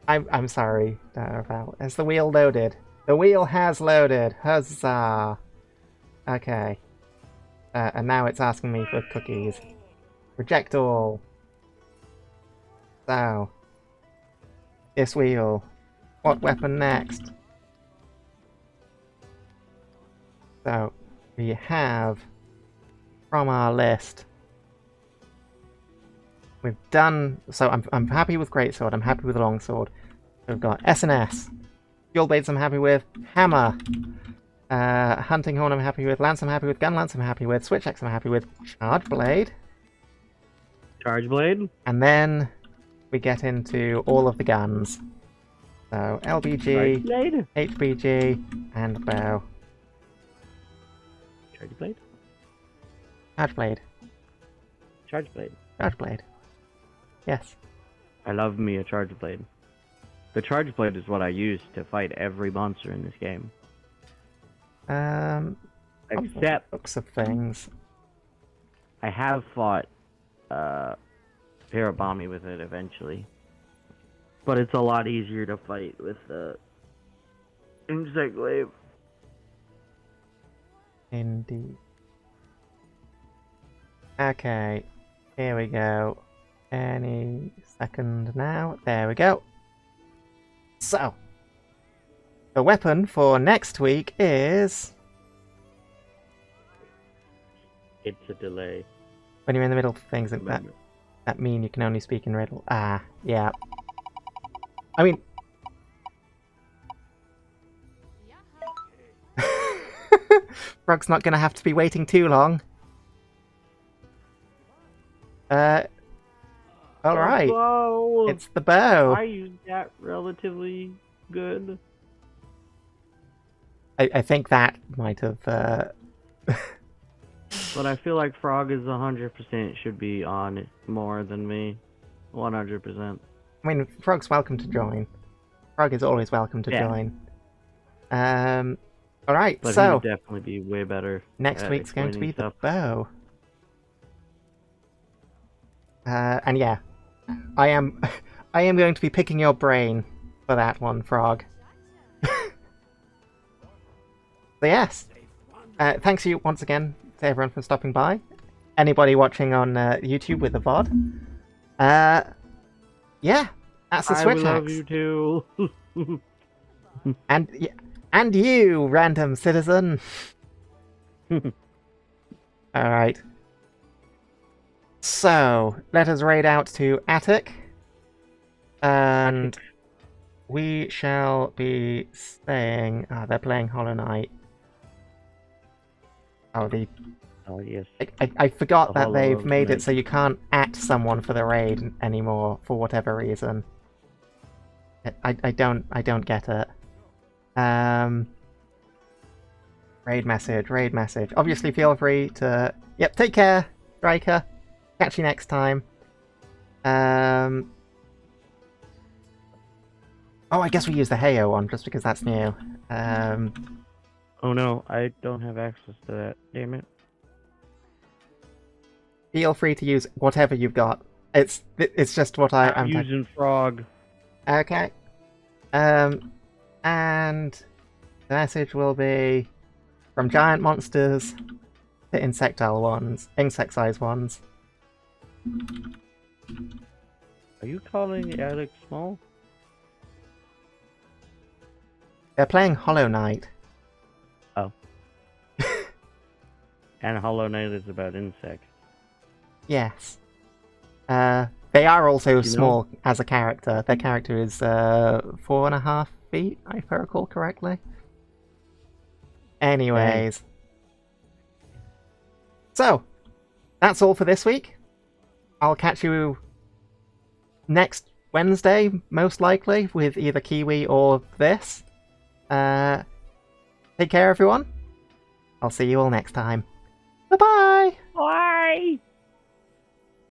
I'm sorry, Daravel. Has the wheel loaded? The wheel has loaded! Huzzah! Okay. And now it's asking me for cookies. Reject all. So. This wheel. What weapon next? So, we have, from our list, we've done, so I'm happy with Greatsword, I'm happy with Longsword. We've got S&S. Fuel Blades I'm happy with. Hammer. Hunting Horn I'm happy with. Lance I'm happy with. Gun Lance I'm happy with. Switch Axe I'm happy with. Charge Blade. Charge Blade. And then we get into all of the guns. So Charge LBG, blade. HBG, and bow. Charge blade. Charge blade. Charge blade. Charge blade. Yes. I love me a charge blade. The charge blade is what I use to fight every monster in this game. Except looks of things. I have fought Parabami with it eventually. But it's a lot easier to fight with the Insect Wave. Indeed. Okay, here we go. Any second now. There we go. So, the weapon for next week is... It's a delay. When you're in the middle of things, that mean you can only speak in riddle. Ah, yeah. I mean... Frog's not gonna have to be waiting too long. Alright. Whoa! It's the bow. I used that relatively good. I think that might have... But I feel like Frog is 100% should be on it more than me. 100%. I mean, Frog's welcome to join. Frog is always welcome to join. Alright, But so... he would definitely be way better. Next at week's going to be explaining the bow. And yeah, I am going to be picking your brain for that one, Frog. So yes, thanks you once again to everyone for stopping by. Anybody watching on YouTube with a VOD. Yeah, that's the Switch I love hacks. you too. And you, random citizen. Alright. So, let us raid out to Attic. And we shall be staying... Ah, they're playing Hollow Knight. Oh, Oh yes. I forgot The that they've Hollow made it Knight. so you can't at someone for the raid anymore, for whatever reason. I don't get it. Raid message. Obviously, feel free to... Yep, take care, Striker. Catch you next time. Oh, I guess we use the Heyo one, just because that's new. Oh no, I don't have access to that. Damn it. Feel free to use whatever you've got. It's just what I'm I'm using Frog. Okay. And the message will be from giant monsters to insect-sized ones. Are you calling Alex small? They're playing Hollow Knight. Oh. And Hollow Knight is about insects. Yes. They are also know- small as a character. Their character is 4.5 feet, if I recall correctly. Anyways. So, that's all for this week. I'll catch you next Wednesday, most likely, with either Kiwi or this. Take care, everyone. I'll see you all next time. Bye-bye! Bye!